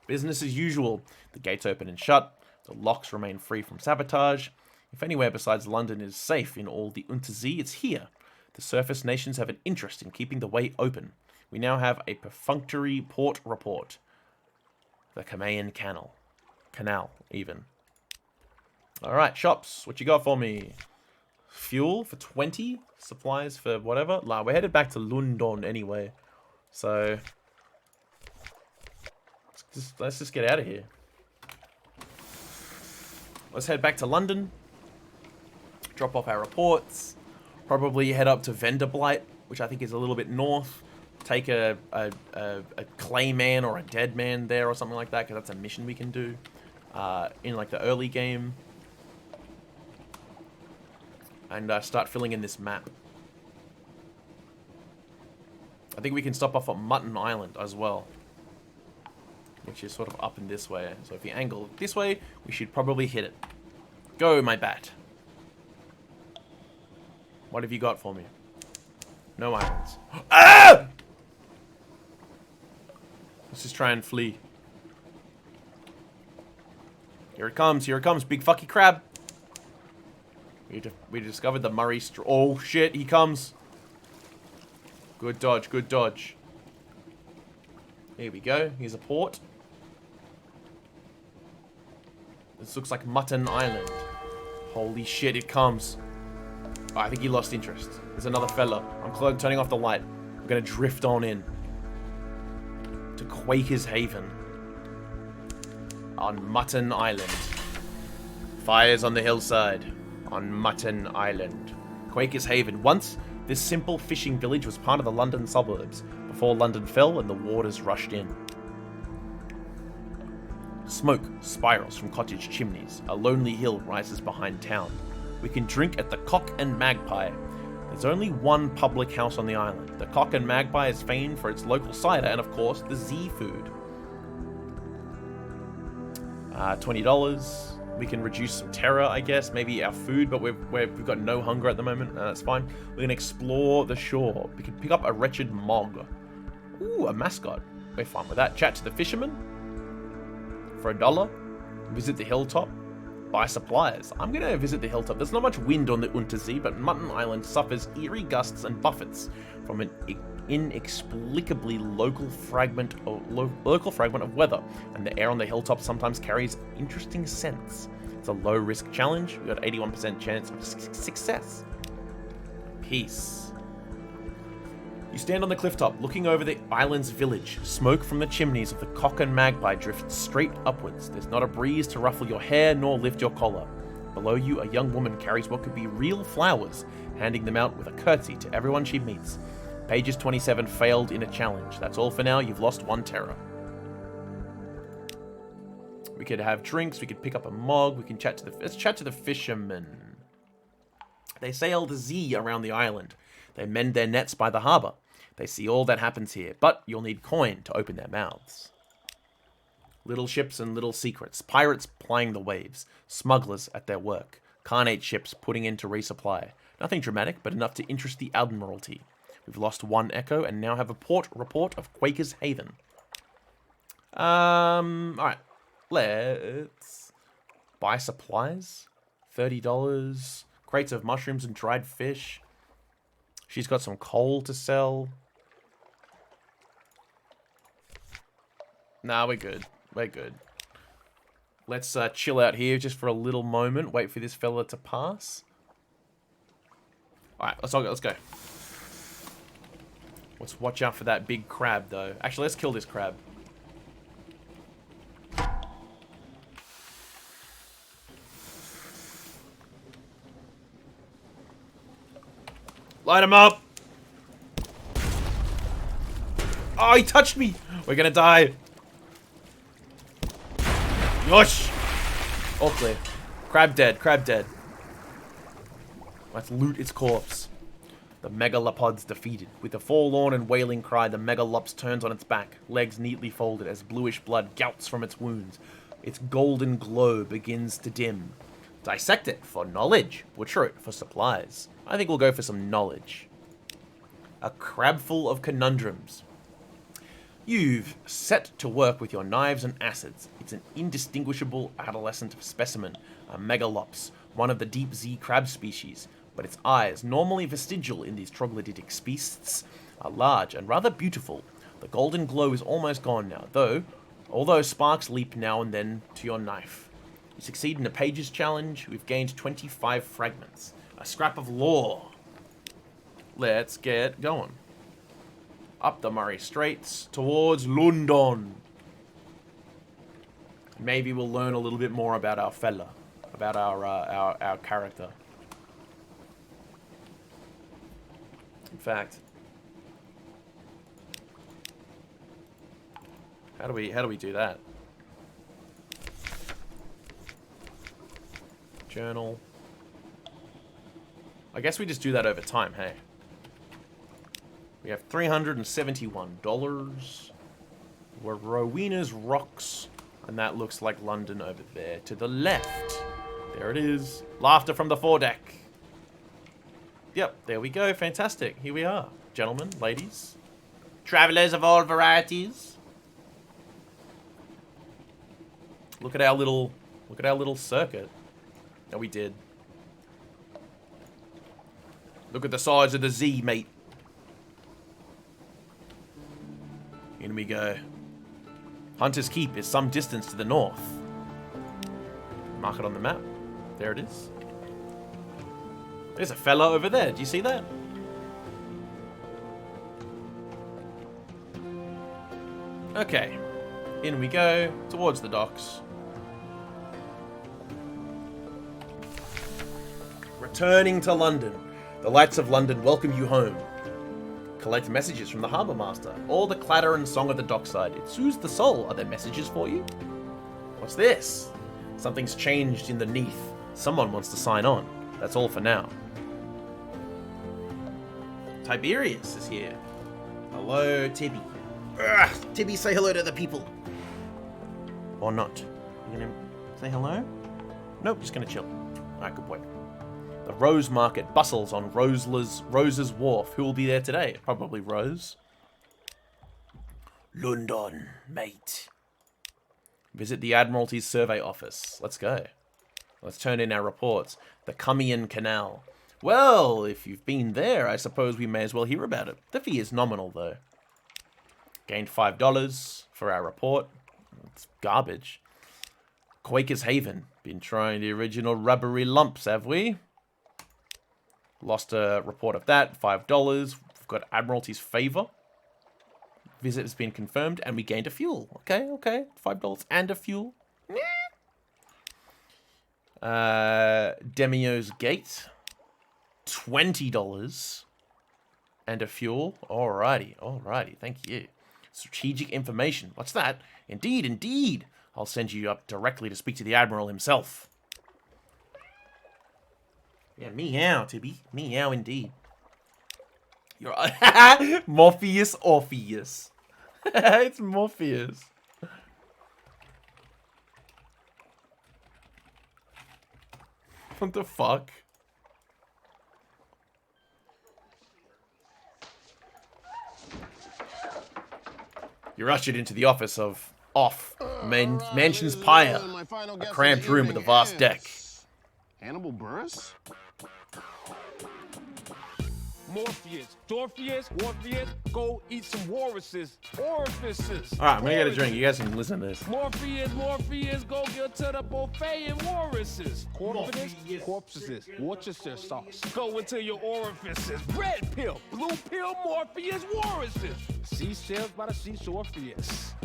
Business as usual. The gates open and shut. The locks remain free from sabotage. If anywhere besides London is safe in all the Untersee, it's here. The surface nations have an interest in keeping the way open. We now have a perfunctory port report. The Kamian Canal. Canal, even. Alright, shops. What you got for me? Fuel for 20. Supplies for whatever. Nah, we're headed back to London anyway. So, let's just get out of here. Let's head back to London. Drop off our reports. Probably head up to Venderblight, which I think is a little bit north. Take a clay man or a dead man there or something like that, because that's a mission we can do in like the early game. And start filling in this map. I think we can stop off at Mutton Island as well, which is sort of up in this way. So if you angle it this way, we should probably hit it. Go, my bat. What have you got for me? No islands. Ah! Let's just try and flee. Here it comes, big fucky crab. We discovered the Murray Straw. Oh shit, he comes. Good dodge, good dodge. Here we go, here's a port. This looks like Mutton Island. Holy shit, it comes. Oh, I think he lost interest. There's another fella. I'm turning off the light. We're gonna drift on in to Quaker's Haven on Mutton Island. Fires on the hillside on Mutton Island. Quaker's Haven. Once, this simple fishing village was part of the London suburbs before London fell and the waters rushed in. Smoke spirals from cottage chimneys. A lonely hill rises behind town. We can drink at the Cock and Magpie. There's only one public house on the island. The Cock and Magpie is famed for its local cider and, of course, the Z food. $20. We can reduce some terror, I guess. Maybe our food, but we've got no hunger at the moment. That's fine. We're going to explore the shore. We can pick up a wretched mog. Ooh, a mascot. We're fine with that. Chat to the fisherman for $1. Visit the hilltop. Buy supplies. I'm going to visit the hilltop. There's not much wind on the Untersee, but Mutton Island suffers eerie gusts and buffets from an inexplicably local fragment of weather, and the air on the hilltop sometimes carries interesting scents. It's a low-risk challenge. We've got 81% chance of success. Peace. You stand on the clifftop, looking over the island's village. Smoke from the chimneys of the Cock and Magpie drifts straight upwards. There's not a breeze to ruffle your hair nor lift your collar. Below you, a young woman carries what could be real flowers, handing them out with a curtsy to everyone she meets. Pages 27 failed in a challenge. That's all for now. You've lost 1 terror. We could have drinks. We could pick up a mug. We can chat to let's chat to the fishermen. They sail the Z around the island. They mend their nets by the harbour. They see all that happens here, but you'll need coin to open their mouths. Little ships and little secrets. Pirates plying the waves. Smugglers at their work. Carnate ships putting in to resupply. Nothing dramatic, but enough to interest the Admiralty. We've lost 1 echo and now have a port report of Quaker's Haven. Alright. Let's buy supplies. $30. Crates of mushrooms and dried fish. She's got some coal to sell. Nah, we're good. We're good. Let's chill out here just for a little moment. Wait for this fella to pass. Alright, let's go. Let's watch out for that big crab, though. Actually, let's kill this crab. Light him up! Oh, he touched me! We're gonna die. Yosh! All clear. Crab dead, crab dead. Let's loot its corpse. The megalopod's defeated. With a forlorn and wailing cry, the megalops turns on its back, legs neatly folded as bluish blood gouts from its wounds. Its golden glow begins to dim. Dissect it for knowledge. Butcher it for supplies. I think we'll go for some knowledge. A crab full of conundrums. You've set to work with your knives and acids. It's an indistinguishable adolescent specimen, a megalops, one of the deep sea crab species, but its eyes, normally vestigial in these troglodytic species, are large and rather beautiful. The golden glow is almost gone now, although sparks leap now and then to your knife. You succeed in a pages challenge. We've gained 25 fragments. A scrap of lore. Let's get going. Up the Murray Straits towards London. Maybe we'll learn a little bit more about our fella, about our character. In fact, how do we do that? Journal. I guess we just do that over time, hey. We have $371. We're Rowena's Rocks, and that looks like London over there to the left. There it is. Laughter from the foredeck. Yep, there we go. Fantastic. Here we are, gentlemen, ladies, travelers of all varieties. Look at our little circuit. No, we did. Look at the size of the Z, mate. In we go. Hunter's Keep is some distance to the north. Mark it on the map. There it is. There's a fella over there. Do you see that? Okay. In we go. Towards the docks. Returning to London. The lights of London welcome you home. Collect messages from the harbour master. All the clatter and song of the dockside. It soothes the soul. Are there messages for you? What's this? Something's changed in the neath. Someone wants to sign on. That's all for now. Tiberius is here. Hello, Tibby. Ugh, Tibby, say hello to the people. Or not. You gonna say hello? Nope, just gonna chill. Alright, good boy. The Rose Market bustles on Rose's Wharf. Who will be there today? Probably Rose. London, mate. Visit the Admiralty's survey office. Let's go. Let's turn in our reports. The Kamian Canal. Well, if you've been there, I suppose we may as well hear about it. The fee is nominal, though. Gained $5 for our report. It's garbage. Quaker's Haven. Been trying the original rubbery lumps, have we? Lost a report of that. $5. We've got Admiralty's Favour. Visit has been confirmed, and we gained a fuel. Okay. $5 and a fuel. Demio's Gate. $20 and a fuel. Alrighty. Thank you. Strategic information. What's that? Indeed. I'll send you up directly to speak to the Admiral himself. Yeah, meow, Tibby. Meow indeed. You're Morpheus Orpheus. It's Morpheus. What the fuck? You're ushered into the office of Mansion's Pyre, a cramped room with a vast deck. Hannibal Buress? Morpheus, Dorpheus, Morpheus, go eat some orifices. Alright, I'm gonna get a drink. You guys can listen to this. Morpheus, go get to the buffet and orifices. Corpses, Worcester sauce. Go into your orifices. Red pill, blue pill, Morpheus, orifices. Seashells by the seashore, Orpheus.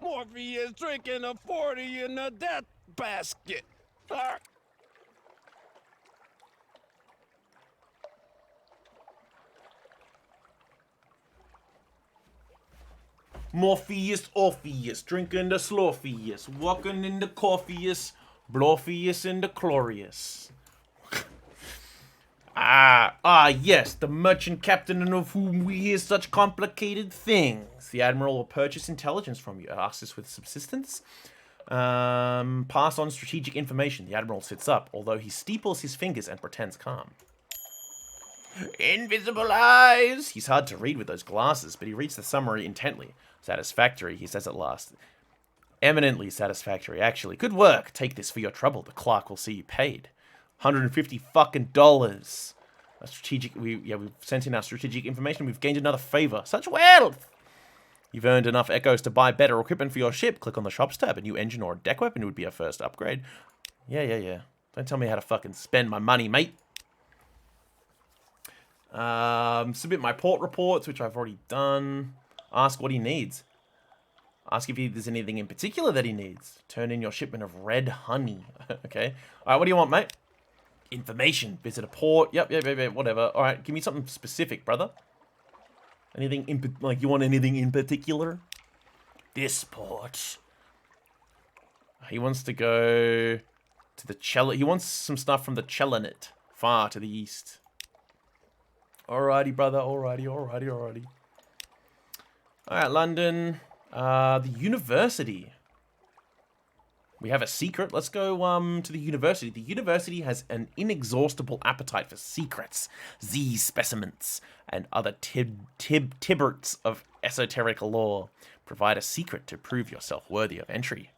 Morpheus drinking a 40 in a death basket. Morpheus, Orpheus, drinking the Slorpheus, walking in the Corpheus, Blorpheus in the Chlorious. Yes, the merchant captain of whom we hear such complicated things. The Admiral will purchase intelligence from you. Ask this with subsistence. Pass on strategic information. The Admiral sits up, although he steeples his fingers and pretends calm. Invisible eyes! He's hard to read with those glasses, but he reads the summary intently. Satisfactory, he says at last. Eminently satisfactory, actually. Good work. Take this for your trouble. The clerk will see you paid. $150 fucking dollars. A strategic. We've sent in our strategic information. We've gained another favor. Such wealth! You've earned enough echoes to buy better equipment for your ship. Click on the shops tab. A new engine or a deck weapon would be a first upgrade. Yeah. Don't tell me how to fucking spend my money, mate. Submit my port reports, which I've already done. Ask what he needs. Ask if there's anything in particular that he needs. Turn in your shipment of red honey. Okay. Alright, what do you want, mate? Information. Visit a port. Yep, whatever. Alright, give me something specific, brother. Anything you want anything in particular? This port. He wants to go to the he wants some stuff from the Chelanet, far to the east. Alrighty, brother. Alrighty. Alright, London. The university. We have a secret. Let's go to the university. The university has an inexhaustible appetite for secrets, Z specimens, and other tiberts of esoteric lore. Provide a secret to prove yourself worthy of entry.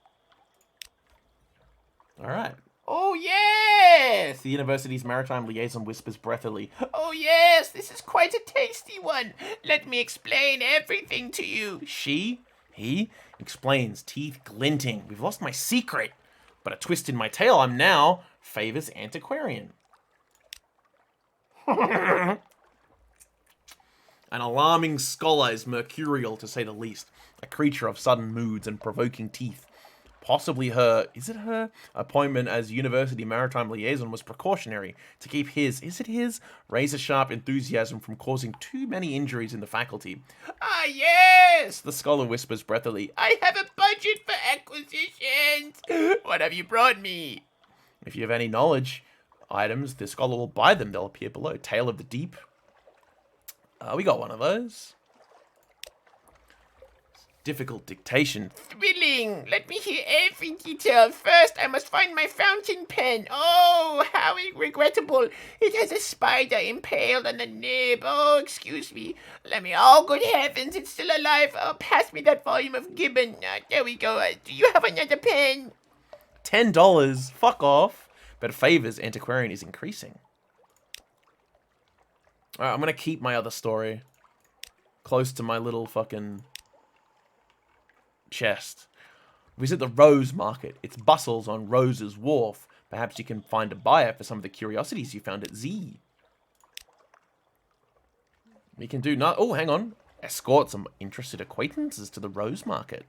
Alright. Oh, yes! The university's maritime liaison whispers breathily. Oh, yes, this is quite a tasty one. Let me explain everything to you. He explains, teeth glinting. We've lost my secret, but a twist in my tail. I'm now Favor's antiquarian. An alarming scholar is mercurial, to say the least. A creature of sudden moods and provoking teeth. Possibly her appointment as University Maritime Liaison was precautionary to keep his razor-sharp enthusiasm from causing too many injuries in the faculty. Ah, yes, the scholar whispers breathily. I have a budget for acquisitions. What have you brought me? If you have any knowledge items, the scholar will buy them. They'll appear below. Tale of the Deep. We got one of those. Difficult dictation. Thrilling! Let me hear every detail. First, I must find my fountain pen. Oh, how regrettable. It has a spider impaled on the nib. Oh, excuse me. Oh, good heavens, it's still alive. Oh, pass me that volume of Gibbon. There we go. Do you have another pen? $10. Fuck off. But Favor's antiquarian is increasing. Alright, I'm gonna keep my other story close to my little fucking chest. Visit the Rose Market. It's bustles on Rose's Wharf. Perhaps you can find a buyer for some of the curiosities you found at Z. We can do not. Oh, hang on. Escort some interested acquaintances to the Rose Market.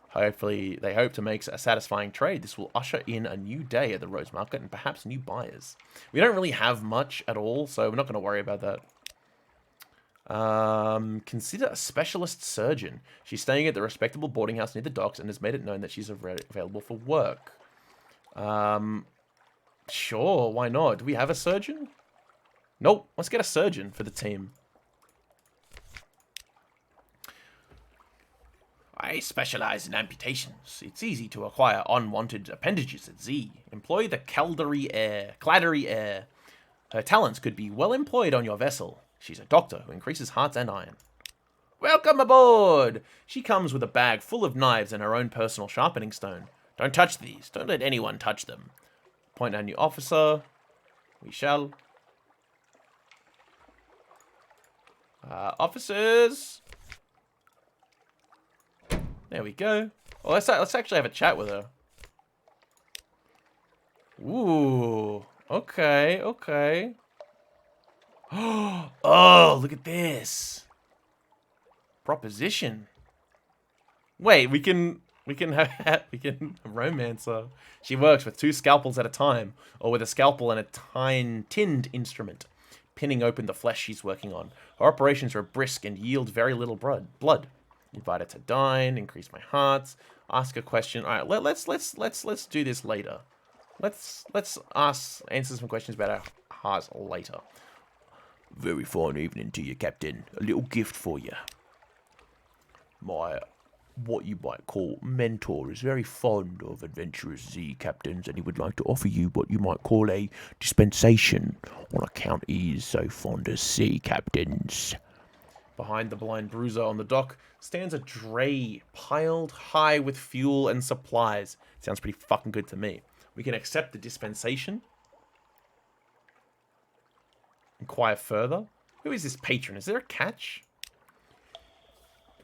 Hopefully, they hope to make a satisfying trade. This will usher in a new day at the Rose Market and perhaps new buyers. We don't really have much at all, so we're not going to worry about that. Consider a specialist surgeon. She's staying at the respectable boarding house near the docks and has made it known that she's available for work. Sure, why not? Do we have a surgeon? Nope. Let's get a surgeon for the team. I specialize in amputations. It's easy to acquire unwanted appendages at Z. Employ the claddery heir. Her talents could be well employed on your vessel. She's a doctor who increases hearts and iron. Welcome aboard! She comes with a bag full of knives and her own personal sharpening stone. Don't touch these. Don't let anyone touch them. Appoint our new officer. We shall. Officers! There we go. Well, let's actually have a chat with her. Ooh. Okay. Oh, look at this. Proposition. Wait, we can romance her. She works with 2 scalpels at a time, or with a scalpel and a tinned instrument, pinning open the flesh she's working on. Her operations are brisk and yield very little blood. Invite her to dine, increase my hearts, ask a question. All right, let's do this later. Let's answer some questions about our hearts later. Very fine evening to you, Captain. A little gift for you. My what you might call mentor is very fond of adventurous sea captains, and he would like to offer you what you might call a dispensation on account he is so fond of sea captains. Behind the blind bruiser on the dock stands a dray piled high with fuel and supplies. Sounds pretty fucking good to me. We can accept the dispensation. Inquire further. Who is this patron? Is there a catch?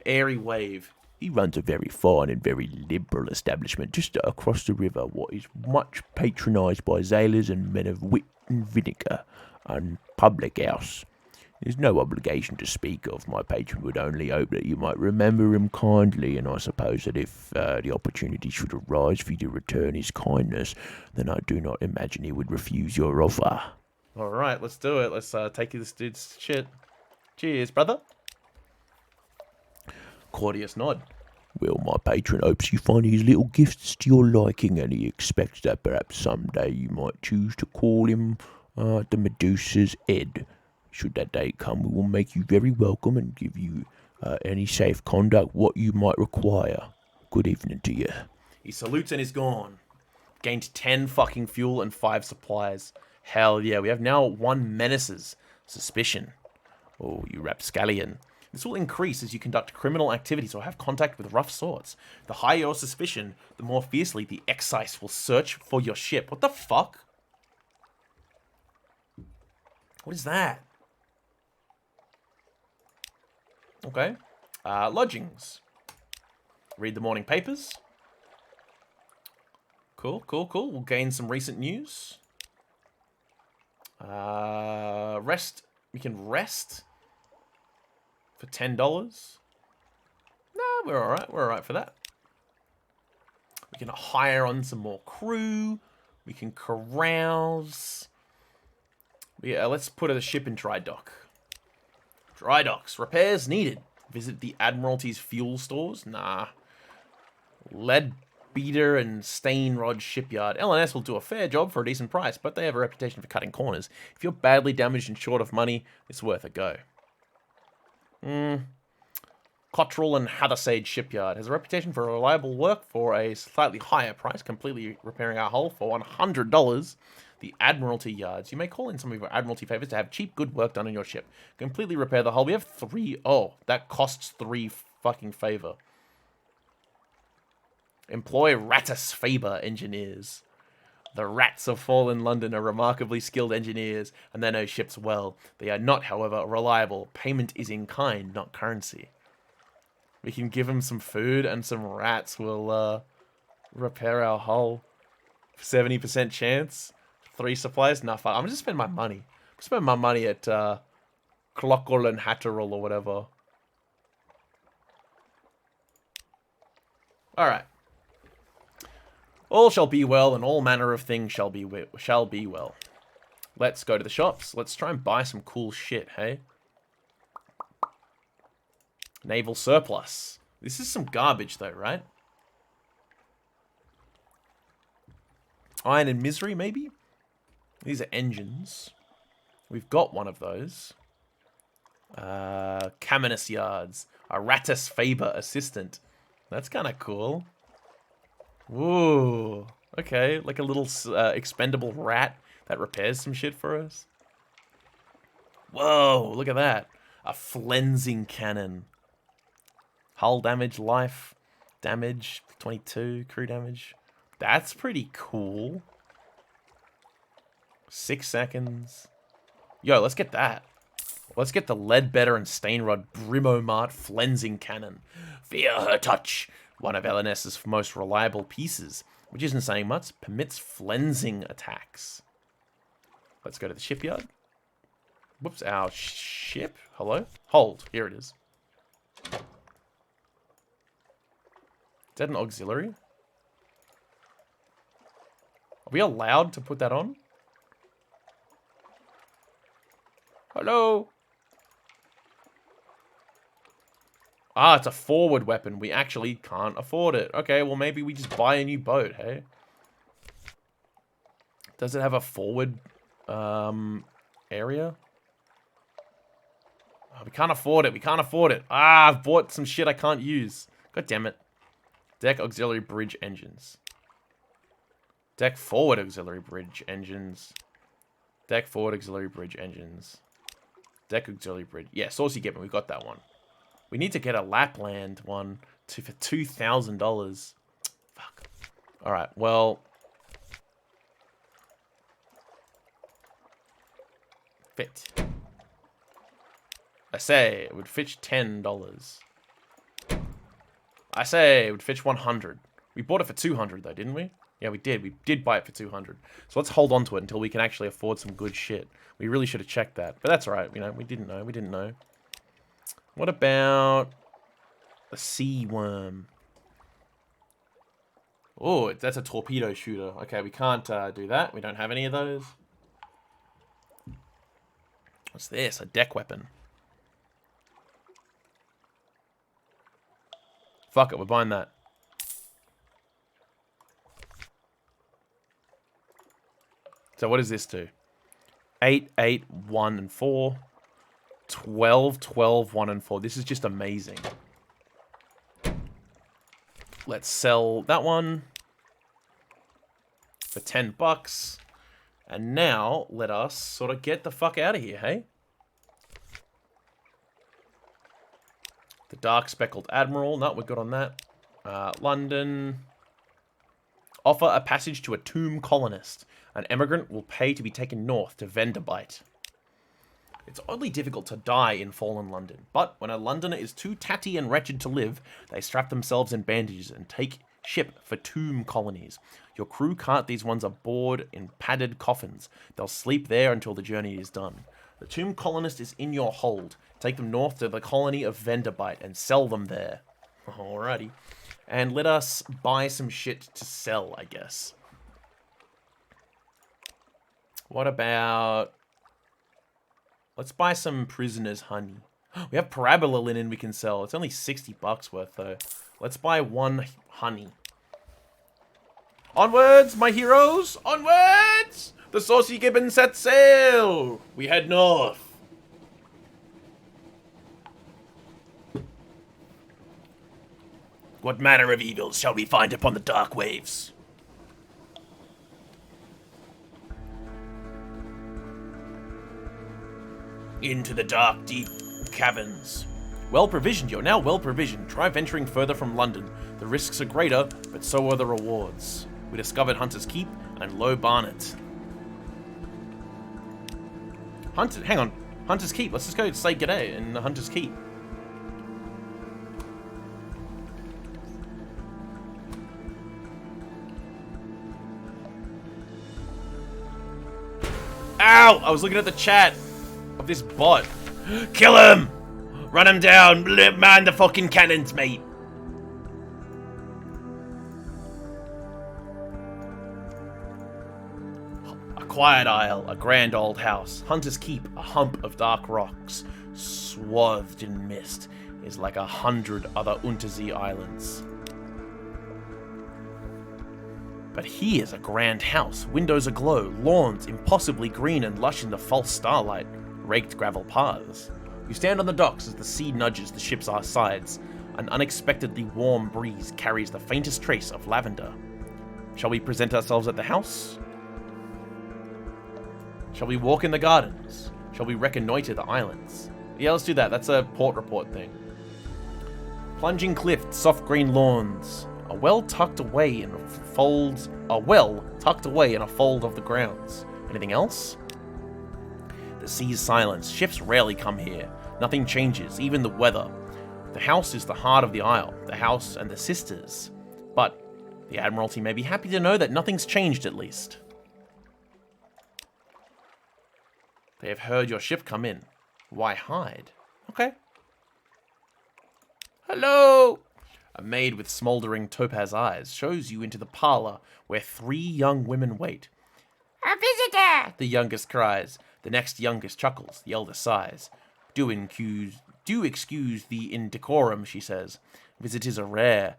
Airy wave. He runs a very fine and very liberal establishment just across the river, what is much patronised by sailors and men of wit and vinegar, and public house. There's no obligation to speak of. My patron would only hope that you might remember him kindly, and I suppose that if the opportunity should arise for you to return his kindness, then I do not imagine he would refuse your offer. Alright, let's do it. Let's take this dude's shit. Cheers, brother. Courteous nod. Well, my patron hopes you find his little gifts to your liking, and he expects that perhaps someday you might choose to call him the Medusa's head. Should that day come, we will make you very welcome and give you any safe conduct what you might require. Good evening to you. He salutes and is gone. Gained 10 fucking fuel and 5 supplies. Hell yeah, we have now 1 menace's suspicion. Oh, you rapscallion. This will increase as you conduct criminal activities or have contact with rough sorts. The higher your suspicion, the more fiercely the excise will search for your ship. What the fuck? What is that? Okay. Lodgings. Read the morning papers. Cool. We'll gain some recent news. Rest. We can rest for $10. Nah, we're alright. We're alright for that. We can hire on some more crew. We can carouse. Yeah, let's put a ship in dry dock. Dry docks. Repairs needed. Visit the Admiralty's fuel stores? Nah. Leadbeater and Stainrod Shipyard. L&S will do a fair job for a decent price, but they have a reputation for cutting corners. If you're badly damaged and short of money, it's worth a go. Cottrell and Hathersage Shipyard has a reputation for reliable work for a slightly higher price, completely repairing our hull for $100. The Admiralty yards. You may call in some of your Admiralty favors to have cheap, good work done on your ship. Completely repair the hull. We have 3. Oh, that costs 3 fucking favor. Employ Rattus Faber engineers. The rats of fallen London are remarkably skilled engineers, and they know ships well. They are not, however, reliable. Payment is in kind, not currency. We can give them some food, and some rats will repair our hull. 70% chance. 3 supplies? Nah, fuck. I'm just spend my money. Spend my money at Clockle and Hatterall or whatever. Alright. All shall be well, and all manner of things shall be well. Let's go to the shops. Let's try and buy some cool shit, hey? Naval surplus. This is some garbage, though, right? Iron and Misery, maybe? These are engines. We've got one of those. Caminus yards. A Rattus Faber assistant. That's kind of cool. Ooh. Okay, like a little expendable rat that repairs some shit for us. Whoa, look at that. A flensing cannon. Hull damage, life damage, 22, crew damage. That's pretty cool. 6 seconds. Yo, let's get that. Let's get the Leadbetter and Stainrod Brimomart Flensing Cannon. Fear her touch. One of L&S's most reliable pieces, which isn't saying much, permits flensing attacks. Let's go to the shipyard. Whoops, our ship? Hello? Hold. Here it is. Is that an auxiliary? Are we allowed to put that on? Hello? Ah, it's a forward weapon. We actually can't afford it. Okay, well maybe we just buy a new boat, hey? Does it have a forward area? Oh, we can't afford it. We can't afford it. Ah, I've bought some shit I can't use. God damn it. Deck auxiliary bridge engines. Deck forward auxiliary bridge engines. Deck forward auxiliary bridge engines. Deck auxiliary bridge. Yeah, Saucy Gibbon, we got that one. We need to get a Lapland one for $2,000. Fuck. Alright, well. Fit. I say it would fetch $10. I say it would fetch 100. We bought it for 200 though, didn't we? Yeah, we did. We did buy it for 200. So let's hold on to it until we can actually afford some good shit. We really should have checked that. But that's alright, you know, we didn't know. We didn't know. What about a sea worm? Oh, that's a torpedo shooter. Okay, we can't do that. We don't have any of those. What's this? A deck weapon. Fuck it, we're buying that. So what does this do? 8, 8, 1, and 4. 12, 12, 1, and 4. This is just amazing. Let's sell that one for $10. And now, let us sort of get the fuck out of here, hey? The Dark Speckled Admiral. No, we're good on that. London. Offer a passage to a Tomb Colonist. An emigrant will pay to be taken north to Vanderbite. It's oddly difficult to die in fallen London, but when a Londoner is too tatty and wretched to live, they strap themselves in bandages and take ship for tomb colonies. Your crew cart these ones aboard in padded coffins. They'll sleep there until the journey is done. The Tomb Colonist is in your hold. Take them north to the colony of Vanderbite and sell them there. Alrighty. And let us buy some shit to sell, I guess. What about... Let's buy some prisoners' honey. We have parabola linen we can sell. It's only $60 worth, though. Let's buy one honey. Onwards, my heroes! Onwards! The Saucy Gibbon set sail! We head north. What manner of evils shall we find upon the dark waves? Into the dark, deep caverns. Well provisioned, you're now well provisioned. Try venturing further from London. The risks are greater, but so are the rewards. We discovered Hunter's Keep and Low Barnet. Hang on. Hunter's Keep. Let's just go say g'day in the Hunter's Keep. Ow! I was looking at the chat of this bot. Kill him! Run him down! Man the fucking cannons, mate! A quiet isle, a grand old house. Hunter's Keep, a hump of dark rocks, swathed in mist, is like 100 other Untersee islands. But here's a grand house, windows aglow, lawns impossibly green and lush in the false starlight, raked gravel paths. You stand on the docks as the sea nudges the ship's sides. An unexpectedly warm breeze carries the faintest trace of lavender. Shall we present ourselves at the house? Shall we walk in the gardens? Shall we reconnoiter the islands? Yeah, let's do that. That's a port report thing. Plunging cliffs, soft green lawns. A well tucked away in a fold of the grounds. Anything else? The sea's silence. Ships rarely come here. Nothing changes, even the weather. The house is the heart of the isle. The house and the sisters. But the Admiralty may be happy to know that nothing's changed, at least. They have heard your ship come in. Why hide? Okay. Hello! A maid with smouldering topaz eyes shows you into the parlor where 3 young women wait. A visitor! The youngest cries. The next youngest chuckles. The eldest sighs. Do excuse the indecorum, she says. Visitors are rare.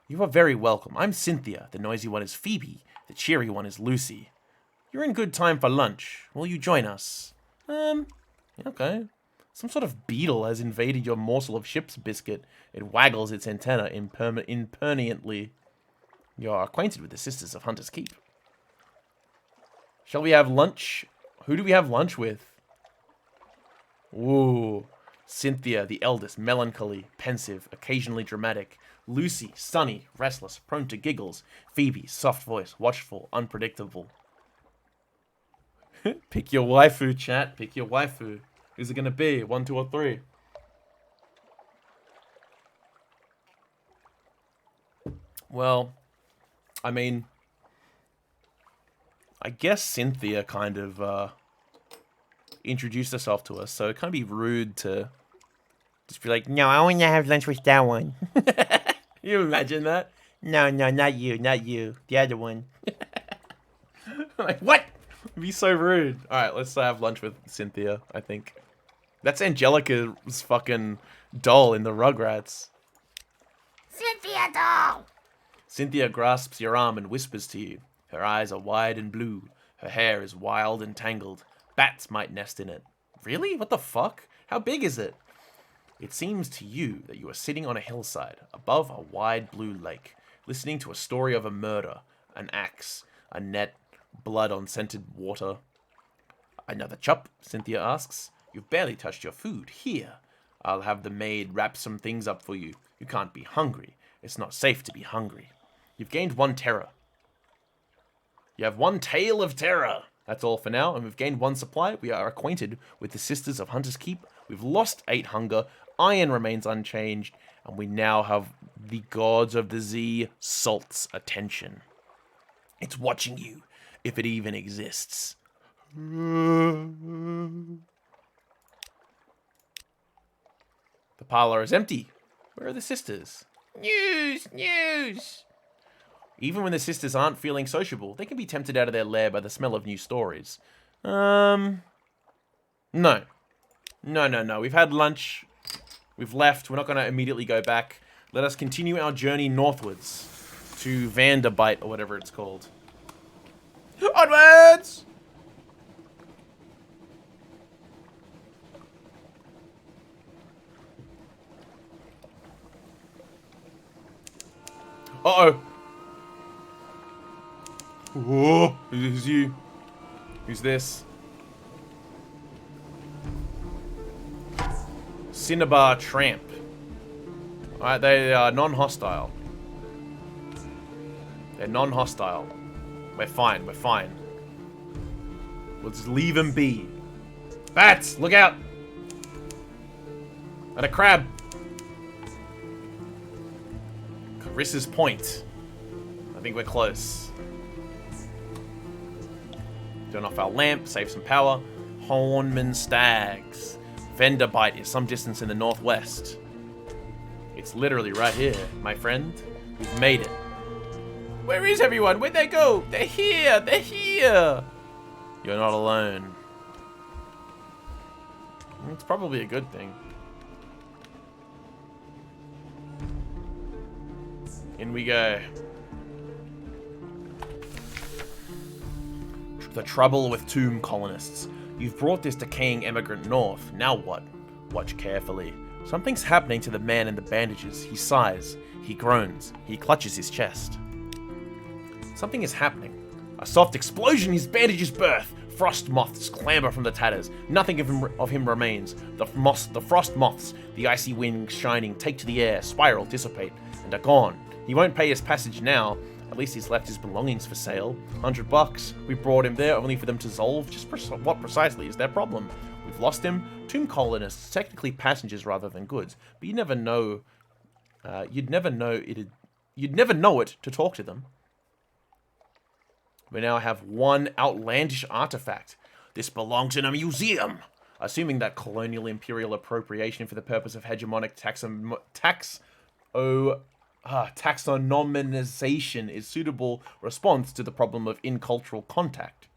You are very welcome. I'm Cynthia. The noisy one is Phoebe. The cheery one is Lucy. You're in good time for lunch. Will you join us? Okay. Some sort of beetle has invaded your morsel of ship's biscuit. It waggles its antenna impertinently. You are acquainted with the Sisters of Hunter's Keep. Shall we have lunch? Who do we have lunch with? Ooh. Cynthia, the eldest, melancholy, pensive, occasionally dramatic. Lucy, sunny, restless, prone to giggles. Phoebe, soft voice, watchful, unpredictable. Pick your waifu, chat. Pick your waifu. Who's it gonna be? 1, 2, or 3? Well, I mean, I guess Cynthia kind of introduced herself to us, so it kind of be rude to just be like, no, I want to have lunch with that one. You imagine that? No, not you, the other one. Like, what? It'd be so rude. Alright, let's have lunch with Cynthia, I think. That's Angelica's fucking doll in the Rugrats. Cynthia doll! Cynthia grasps your arm and whispers to you. Her eyes are wide and blue. Her hair is wild and tangled. Bats might nest in it. Really? What the fuck? How big is it? It seems to you that you are sitting on a hillside, above a wide blue lake, listening to a story of a murder, an axe, a net, blood on scented water. Another chop? Cynthia asks. You've barely touched your food. Here. I'll have the maid wrap some things up for you. You can't be hungry. It's not safe to be hungry. You've gained 1 terror. You have 1 tale of terror. That's all for now, and we've gained 1 supply. We are acquainted with the Sisters of Hunter's Keep. We've lost 8 hunger. Iron remains unchanged, and we now have the Gods of the Z Salt's attention. It's watching you, if it even exists. The parlor is empty. Where are the sisters? News! Even when the sisters aren't feeling sociable, they can be tempted out of their lair by the smell of new stories. No. We've had lunch. We've left. We're not going to immediately go back. Let us continue our journey northwards to Vanderbite, or whatever it's called. Onwards! Uh-oh. Whoa. Who's you? Who's this? Cinnabar Tramp. Alright, they are non-hostile. They're non-hostile. We're fine. We'll just leave them be. Bats! Look out! And a crab. Carissa's Point. I think we're close. Turn off our lamp, save some power. Hornman Stags. Vanderbite is some distance in the northwest. It's literally right here, my friend. We've made it. Where is everyone? Where'd they go? They're here! You're not alone. It's probably a good thing. In we go. The trouble with Tomb Colonists. You've brought this decaying emigrant north. Now what? Watch carefully. Something's happening to the man in the bandages. He sighs. He groans. He clutches his chest. Something is happening. A soft explosion. His bandages burst. Frost moths clamber from the tatters. Nothing of him remains. The frost moths, the icy wings shining, take to the air, spiral, dissipate, and are gone. He won't pay his passage now. At least he's left his belongings for sale. $100. We brought him there only for them to solve. Just what precisely is their problem? We've lost him. Tomb Colonists, technically passengers rather than goods, but you never know. You'd never know it to talk to them. We now have 1 outlandish artifact. This belongs in a museum. Assuming that colonial imperial appropriation for the purpose of hegemonic taxonomization is suitable response to the problem of incultural contact.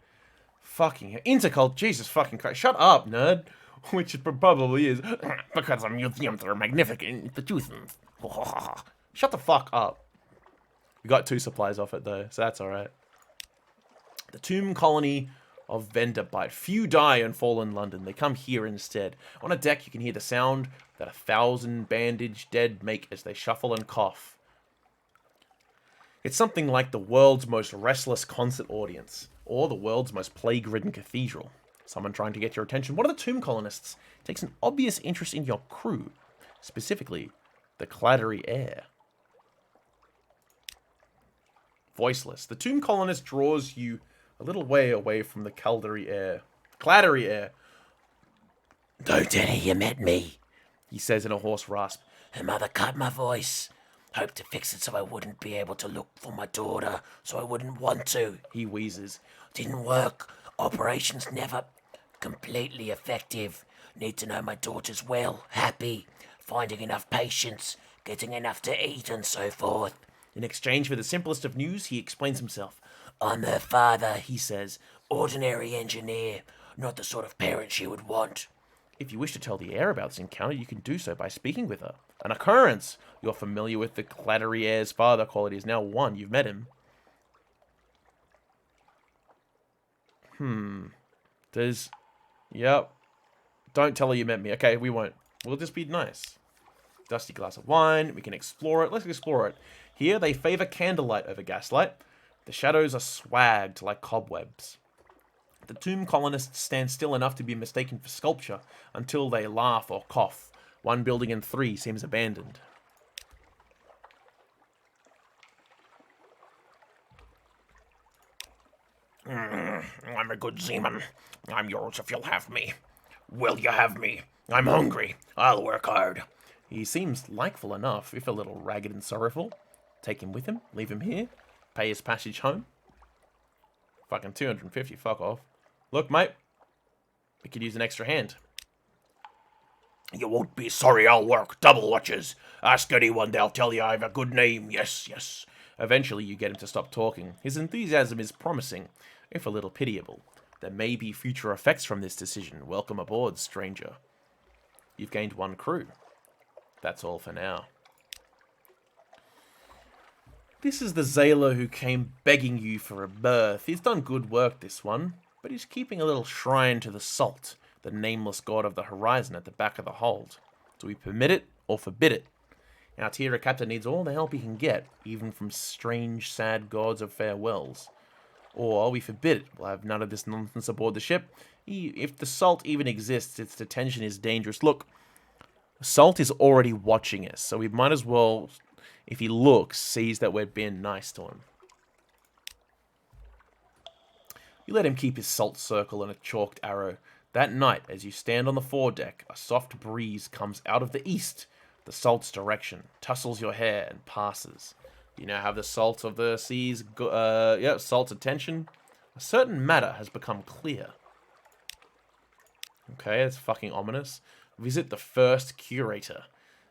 Fucking intercult, Jesus fucking Christ. Shut up, nerd. Which it probably is. Because museums are magnificent institutions. Shut the fuck up. We got 2 supplies off it though, so that's alright. The Tomb Colony of vendor bite. Few die and fall in London. They come here instead. On a deck, you can hear the sound that 1,000 bandaged dead make as they shuffle and cough. It's something like the world's most restless concert audience, or the world's most plague-ridden cathedral. Someone trying to get your attention. One of the Tomb Colonists takes an obvious interest in your crew, specifically the clattery air. Voiceless. The Tomb Colonist draws you a little way away from the clattery air. Clattery air. Don't tell her you met me, He says in a hoarse rasp. her mother cut my voice. Hoped to fix it so I wouldn't be able to look for my daughter, so I wouldn't want to. He wheezes. Didn't work. Operation's never completely effective. Need to know my daughter's well, happy, finding enough patients, getting enough to eat and so forth. In exchange for the simplest of news, he explains himself. I'm her father, he says. Ordinary engineer. Not the sort of parent she would want. If you wish to tell the heir about this encounter, you can do so by speaking with her. An occurrence! You're familiar with the clattery heir's father. Quality is now 1. You've met him. Yep. Don't tell her you met me. Okay, we won't. We'll just be nice. Dusty glass of wine. We can explore it. Let's explore it. Here, they favor candlelight over gaslight. The shadows are swagged like cobwebs. The Tomb Colonists stand still enough to be mistaken for sculpture until they laugh or cough. One building in 3 seems abandoned. I'm a good seaman. I'm yours if you'll have me. Will you have me? I'm hungry. I'll work hard. He seems likeful enough, if a little ragged and sorrowful. Take him with him, leave him here, pay his passage home. Fucking 250, fuck off. Look, mate, we could use an extra hand. You won't be sorry I'll work double watches. Ask anyone, they'll tell you I've a good name. Yes, yes. Eventually, you get him to stop talking. His enthusiasm is promising, if a little pitiable. There may be future effects from this decision. Welcome aboard, stranger. You've gained 1 crew. That's all for now. This is the Zayler who came begging you for a berth. He's done good work, this one, but he's keeping a little shrine to the salt, the nameless god of the horizon at the back of the hold. Do we permit it or forbid it? Our tier captain needs all the help he can get, even from strange, sad gods of farewells. Or we forbid it. We'll have none of this nonsense aboard the ship. If the salt even exists, its detention is dangerous. Look, Salt is already watching us, so we might as well, if he looks, sees that we're being nice to him. You let him keep his salt circle and a chalked arrow. That night, as you stand on the foredeck, a soft breeze comes out of the east, the salt's direction, tussles your hair, and passes. You now have the salt of the seas, salt's attention. A certain matter has become clear. Okay, that's fucking ominous. Visit the first curator.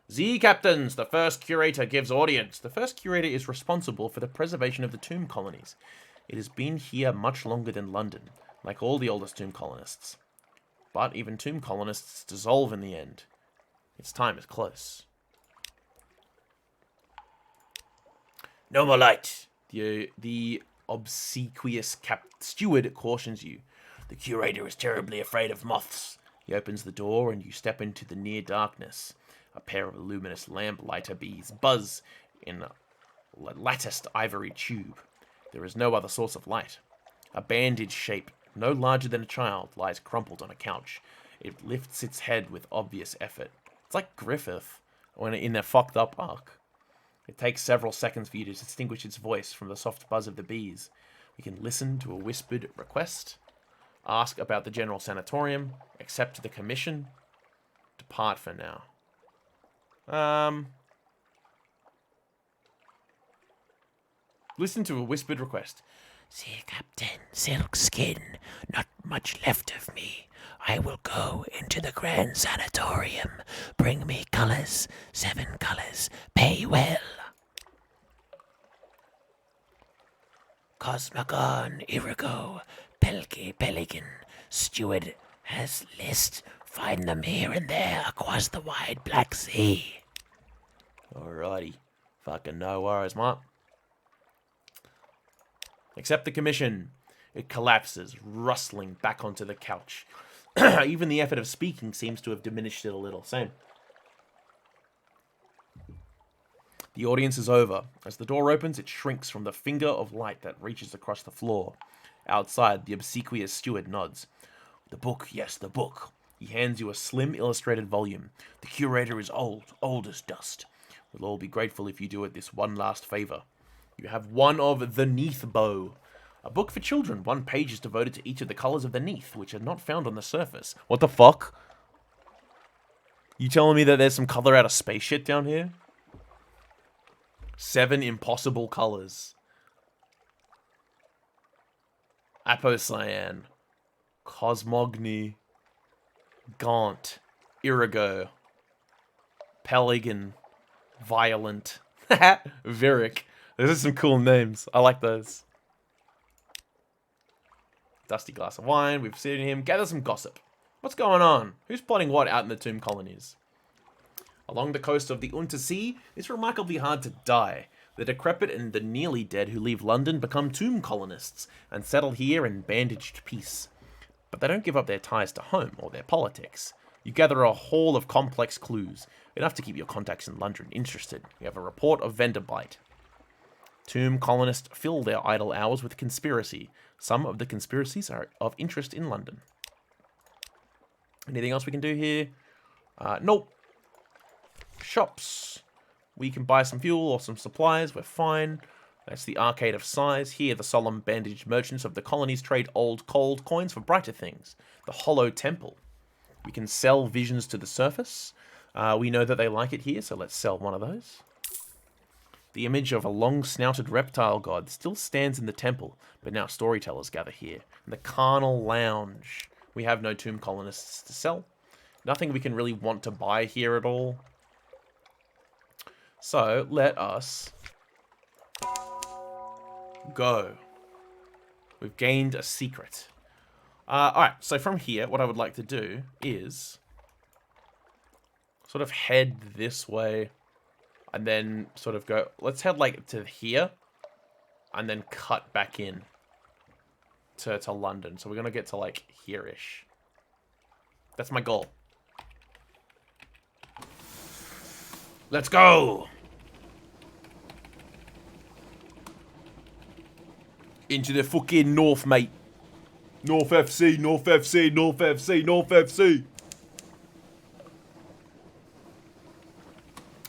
Z captains, the first curator gives audience. The first curator is responsible for the preservation of the tomb colonies. It has been here much longer than London, like all the oldest tomb colonists. But even tomb colonists dissolve in the end. Its time is close. No more light. The obsequious steward cautions you. The curator is terribly afraid of moths. He opens the door and you step into the near darkness. A pair of luminous lamplighter bees buzz in a latticed ivory tube. There is no other source of light. A bandaged shape, no larger than a child, lies crumpled on a couch. It lifts its head with obvious effort. It's like Griffith when in their fucked up arc. It takes several seconds for you to distinguish its voice from the soft buzz of the bees. You can listen to a whispered request, ask about the general sanatorium, accept the commission, depart for now. Listen to a whispered request. See, Captain, silk skin, not much left of me. I will go into the grand sanatorium. Bring me colours, 7 colours, pay well. Cosmogon, Irigo, Pelke, Pelican, Steward has list. Find them here and there across the wide Black Sea. Alrighty. Fucking no worries, mate. Accept the commission. It collapses, rustling back onto the couch. Even the effort of speaking seems to have diminished it a little. Same. The audience is over. As the door opens, it shrinks from the finger of light that reaches across the floor. Outside, the obsequious steward nods. The book, yes, the book. He hands you a slim illustrated volume. The curator is old as dust. We'll all be grateful if you do it this one last favor. You have one of The Neath Bow. A book for children. 1 page is devoted to each of the colors of the Neath, which are not found on the surface. What the fuck? You telling me that there's some color out of space shit down here? 7 impossible colors. Apocyan. Cosmogny. Gaunt. Irigo. Peligan. Violent. Viric. Those are some cool names. I like those. Dusty glass of wine. We've seen him. Gather some gossip. What's going on? Who's plotting what out in the Tomb Colonies? Along the coast of the Untersee, it's remarkably hard to die. The decrepit and the nearly dead who leave London become Tomb Colonists and settle here in bandaged peace. But they don't give up their ties to home or their politics. You gather a haul of complex clues, enough to keep your contacts in London interested. You have a report of vendor bite. Tomb Colonists fill their idle hours with conspiracy. Some of the conspiracies are of interest in London. Anything else we can do here? Nope. Shops. We can buy some fuel or some supplies. We're fine. That's the Arcade of Sighs. Here, the solemn bandaged merchants of the colonies trade old cold coins for brighter things. The Hollow Temple. We can sell visions to the surface. We know that they like it here, so let's sell one of those. The image of a long-snouted reptile god still stands in the temple, but now storytellers gather here. And the Carnal Lounge. We have no Tomb Colonists to sell. Nothing we can really want to buy here at all. So, let us go. We've gained a secret. Alright, so from here, what I would like to do is sort of head this way. And then sort of go, let's head like to here. And then cut back in to London. So we're going to get to like here-ish. That's my goal. Let's go! Into the fucking north, mate. North FC, North FC, North FC, North FC.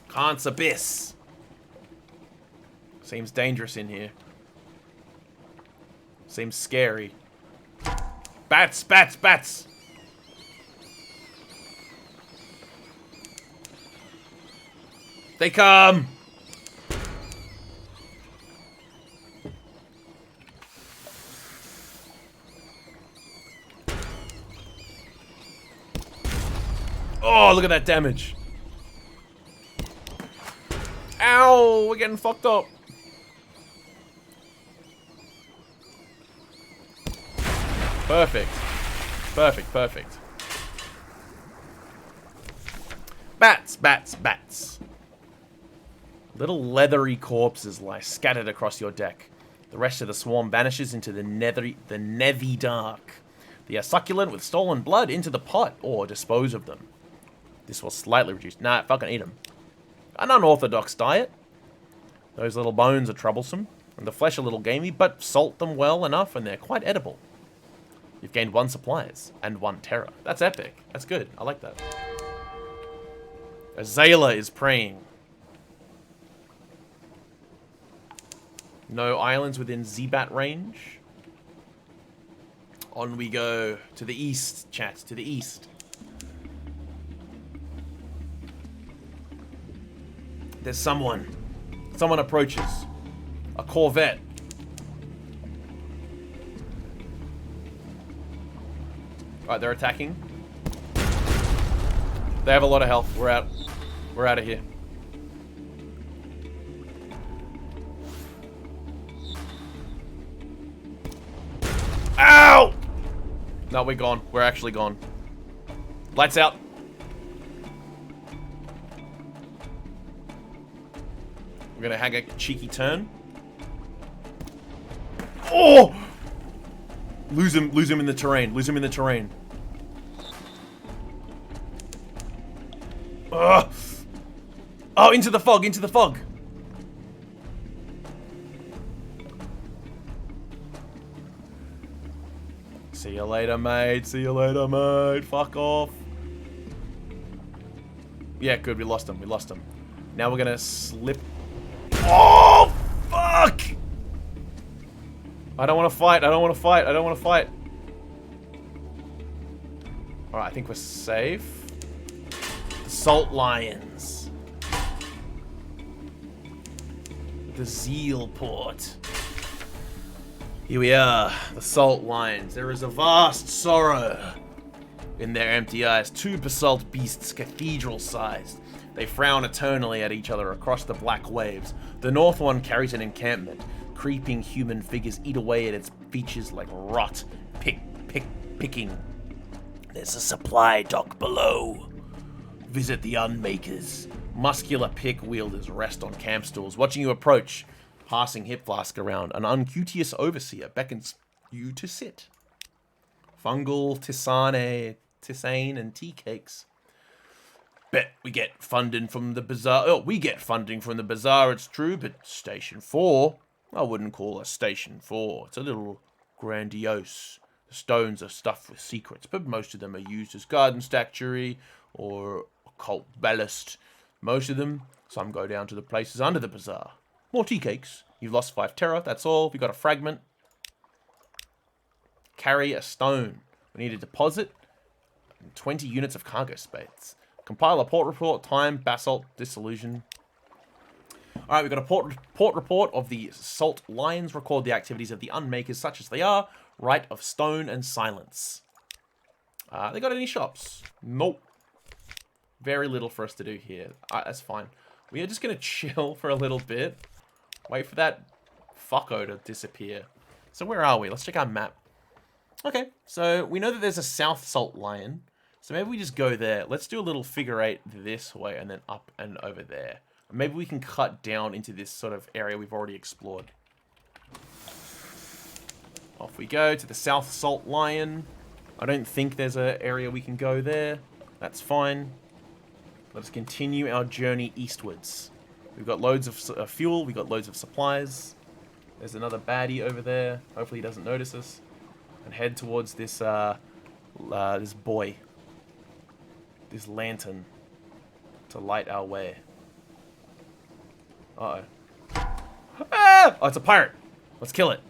Khan's Abyss. Seems dangerous in here. Seems scary. Bats, bats, bats! They come! Oh, look at that damage. Ow, we're getting fucked up. Perfect. Perfect, perfect. Bats, bats, bats. Little leathery corpses lie scattered across your deck. The rest of the swarm vanishes into the nethy dark. They are succulent with stolen blood into the pot, or dispose of them. This will slightly reduce... Nah, fucking eat them. An unorthodox diet. Those little bones are troublesome, and the flesh a little gamey, but salt them well enough and they're quite edible. You've gained 1 supplies and 1 terror. That's epic. That's good. I like that. Azala is praying. No islands within Zebat range. On we go. To the east, chat. To the east. There's someone. Someone approaches. A Corvette. Alright, they're attacking. They have a lot of health. We're out. We're out of here. Ow! No, we're gone. We're actually gone. Lights out. We're gonna have a cheeky turn. Oh! Lose him in the terrain. Lose him in the terrain. Ugh. Oh, into the fog, into the fog. See you later, mate. See you later, mate. Fuck off. Yeah, good. We lost him. We lost him. Now we're gonna slip. Oh, fuck! I don't want to fight. I don't want to fight. I don't want to fight. Alright, I think we're safe. The Salt Lions. The Zeal Port. Here we are, the Salt Lions. There is a vast sorrow in their empty eyes. Two basalt beasts, cathedral-sized. They frown eternally at each other across the black waves. The north one carries an encampment. Creeping human figures eat away at its features like rot, picking. There's a supply dock below. Visit the Unmakers. Muscular pick wielders rest on camp stools, watching you approach. Passing hip flask around, an uncourteous overseer beckons you to sit. Fungal, tisane, and tea cakes. Bet we get funding from the bazaar. Oh, we get funding from the bazaar, it's true, but Station 4, I wouldn't call us Station 4. It's a little grandiose. The stones are stuffed with secrets, but most of them are used as garden statuary or occult ballast. Most of them, some go down to the places under the bazaar. More tea cakes. You've lost 5 terror, that's all. We got a fragment. Carry a stone. We need a deposit. And 20 units of cargo space. Compile a port report. Time, basalt, dissolution. Alright, we've got a port report of the Salt Lions. Record the activities of the Unmakers such as they are. Rite of Stone and Silence. They got any shops? Nope. Very little for us to do here. That's fine. We are just going to chill for a little bit. Wait for that fucko to disappear. So where are we? Let's check our map. Okay, so we know that there's a South Salt Lion. So maybe we just go there. Let's do a little figure 8 this way and then up and over there. Maybe we can cut down into this sort of area we've already explored. Off we go to the South Salt Lion. I don't think there's an area we can go there. That's fine. Let us continue our journey eastwards. We've got loads of fuel. We've got loads of supplies. There's another baddie over there. Hopefully he doesn't notice us. And head towards this this boy. This lantern. To light our way. Uh-oh. Ah! Oh, it's a pirate. Let's kill it.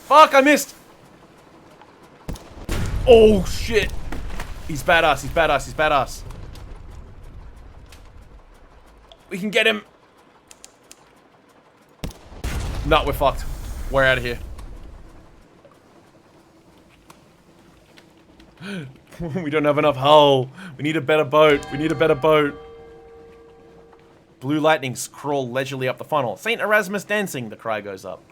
Fuck, I missed! Oh, shit. He's badass, he's badass, he's badass. We can get him. No, we're fucked. We're out of here. We don't have enough hull. We need a better boat. We need a better boat. Blue lightnings crawl leisurely up the funnel. St. Erasmus dancing, the cry goes up.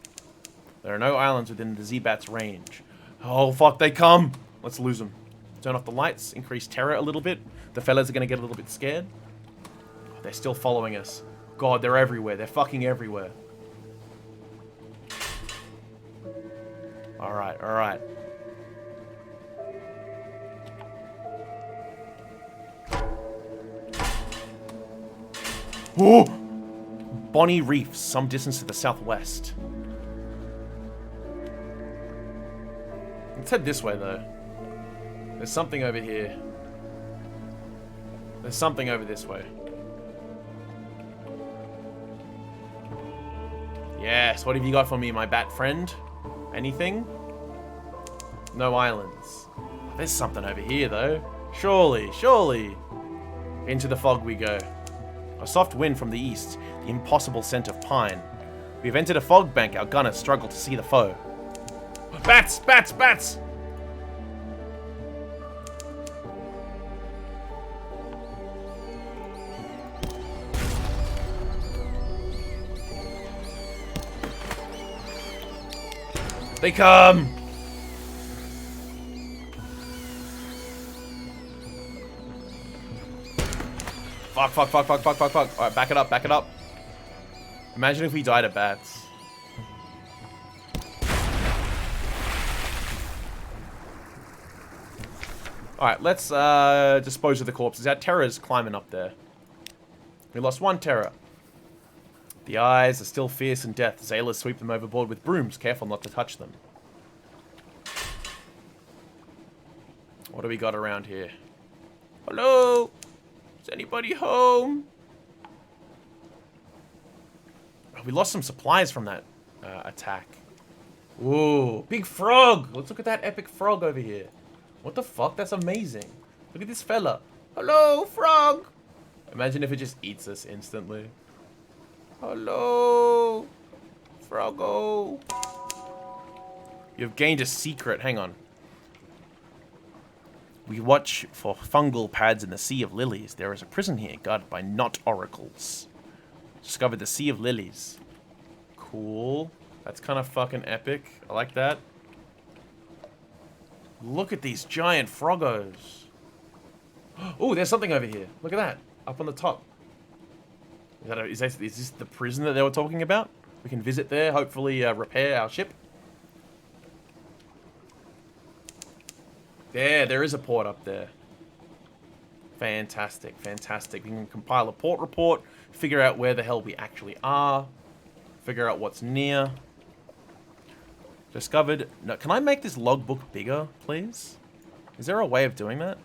There are no islands within the Z-Bat's range. Oh, fuck, they come. Let's lose them. Turn off the lights, increase terror a little bit. The fellas are going to get a little bit scared. Oh, they're still following us. God, they're everywhere. They're fucking everywhere. Alright, alright. Oh! Bonnie Reefs, some distance to the southwest. Let's head this way, though. There's something over here. There's something over this way. Yes, what have you got for me, my bat friend? Anything? No islands. There's something over here, though. Surely, surely. Into the fog we go. A soft wind from the east, the impossible scent of pine. We've entered a fog bank. Our gunners struggle to see the foe. Bats! Bats! Bats! They come! Fuck. Alright, back it up. Imagine if we died of bats. Alright, let's dispose of the corpses. Our terror's climbing up there. We lost one terror. The eyes are still fierce in death. Sailors sweep them overboard with brooms, careful not to touch them. What do we got around here? Hello? Is anybody home? Oh, we lost some supplies from that attack. Ooh, big frog! Let's look at that epic frog over here. What the fuck? That's amazing. Look at this fella. Hello, frog! Imagine if it just eats us instantly. Hello, froggo. You've gained a secret. Hang on. We watch for fungal pads in the Sea of Lilies. There is a prison here guarded by knot oracles. Discovered the Sea of Lilies. Cool. That's kind of fucking epic. I like that. Look at these giant froggos. Oh, there's something over here. Look at that. Up on the top. Is this the prison that they were talking about? We can visit there, hopefully repair our ship. There is a port up there. Fantastic. We can compile a port report, figure out where the hell we actually are, figure out what's near. Discovered... No, can I make this logbook bigger, please? Is there a way of doing that?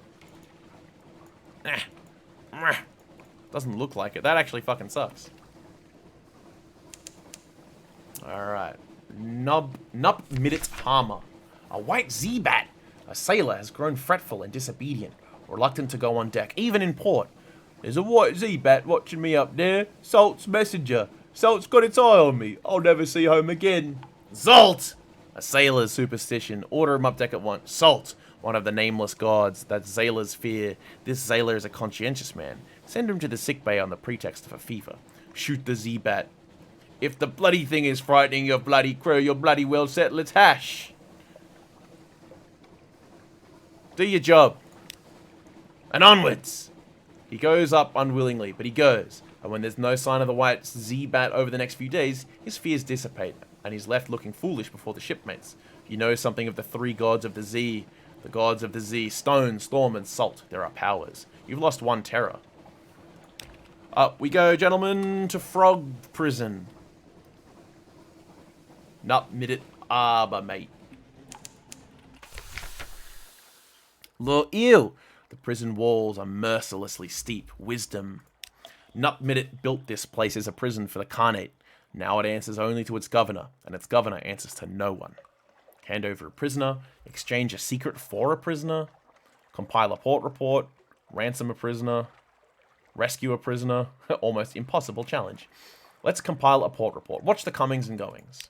Doesn't look like it. That actually fucking sucks. Alright. Nup-Midit Harmer. A white Z-Bat. A sailor has grown fretful and disobedient, reluctant to go on deck, even in port. There's a white Z-Bat watching me up there. Salt's messenger. Salt's got its eye on me. I'll never see home again. Salt! A sailor's superstition. Order him up deck at once. Salt! One of the nameless gods that sailors fear. This sailor is a conscientious man. Send him to the sick bay on the pretext of a fever. Shoot the Z-Bat. If the bloody thing is frightening your bloody crew, you're bloody well set. Let's hash. Do your job. And onwards. He goes up unwillingly, but he goes. And when there's no sign of the white Z-Bat over the next few days, his fears dissipate, and he's left looking foolish before the shipmates. You know something of the three gods of the Z. The gods of the Z, stone, storm, and salt. There are powers. You've lost one terror. Up we go, gentlemen, to Frog Prison. Nup-Midit Arbor, mate. Look, ew! The prison walls are mercilessly steep. Wisdom. Nup-Midit built this place as a prison for the Khanate. Now it answers only to its governor, and its governor answers to no one. Hand over a prisoner, exchange a secret for a prisoner, compile a port report, ransom a prisoner, rescue a prisoner. Almost impossible challenge. Let's compile a port report. Watch the comings and goings.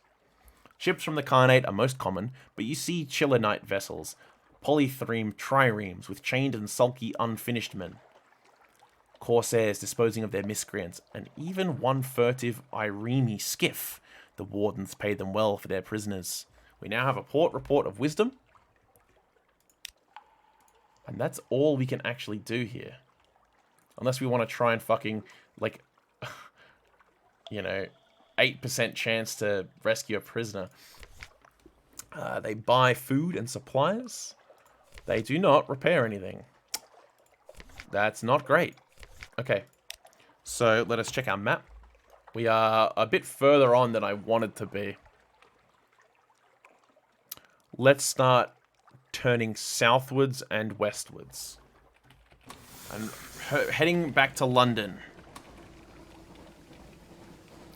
Ships from the Khanate are most common, but you see Chilenite vessels, polythreme triremes with chained and sulky unfinished men. Corsairs disposing of their miscreants, and even one furtive Irene skiff. The wardens pay them well for their prisoners. We now have a port report of wisdom. And that's all we can actually do here. Unless we want to try and fucking, like, you know, 8% chance to rescue a prisoner. They buy food and supplies. They do not repair anything. That's not great. Okay, so let us check our map. We are a bit further on than I wanted to be. Let's start turning southwards and westwards. And heading back to London.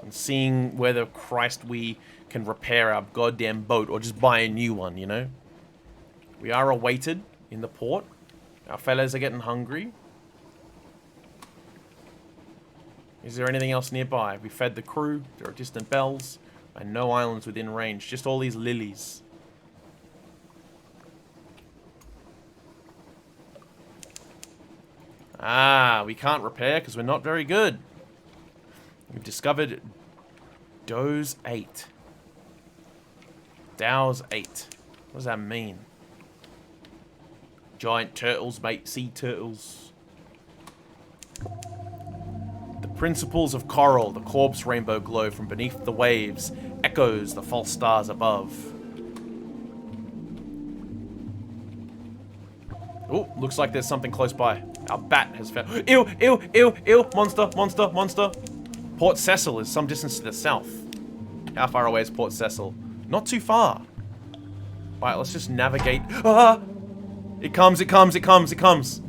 And seeing whether, Christ, we can repair our goddamn boat or just buy a new one, you know? We are awaited in the port. Our fellows are getting hungry. Is there anything else nearby? We fed the crew. There are distant bells. And no islands within range. Just all these lilies. Ah, we can't repair because we're not very good. We've discovered Doe's 8. Dow's 8. What does that mean? Giant turtles, mate. Sea turtles. Principles of coral, the corpse rainbow glow from beneath the waves, echoes the false stars above. Oh, looks like there's something close by. Our bat has found. Ew, ew, ew, ew! Monster, monster, monster! Port Cecil is some distance to the south. How far away is Port Cecil? Not too far. Alright, let's just navigate. Ah! It comes, it comes, it comes, it comes.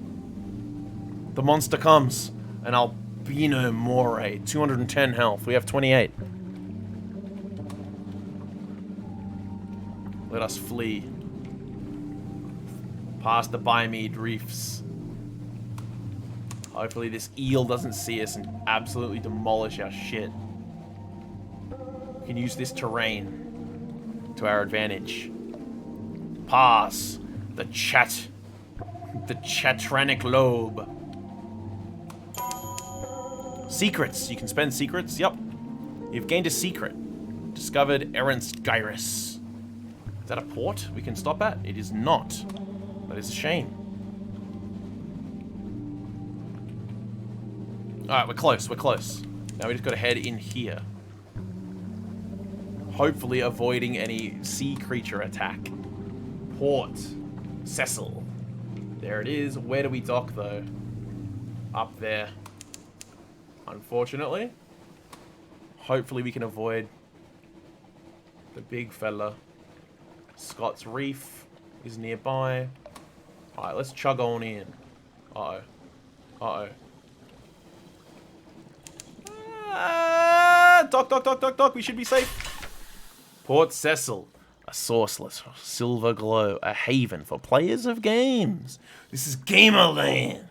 The monster comes. An albino moray. 210 health. We have 28. Let us flee. Past the Biomede reefs. Hopefully this eel doesn't see us and absolutely demolish our shit. We can use this terrain to our advantage. Pass the chatranic lobe. Secrets. You can spend secrets. Yep. You've gained a secret. Discovered Errant's Gyrus. Is that a port we can stop at? It is not. That is a shame. Alright, we're close, we're close. Now we just gotta head in here. Hopefully avoiding any sea creature attack. Port Cecil. There it is. Where do we dock, though? Up there. Unfortunately. Hopefully we can avoid the big fella. Scott's Reef is nearby. Alright, let's chug on in. Uh-oh. Uh-oh. Dock, dock, dock, dock, dock. We should be safe. Port Cecil. A sourceless silver glow. A haven for players of games. This is Gamerland.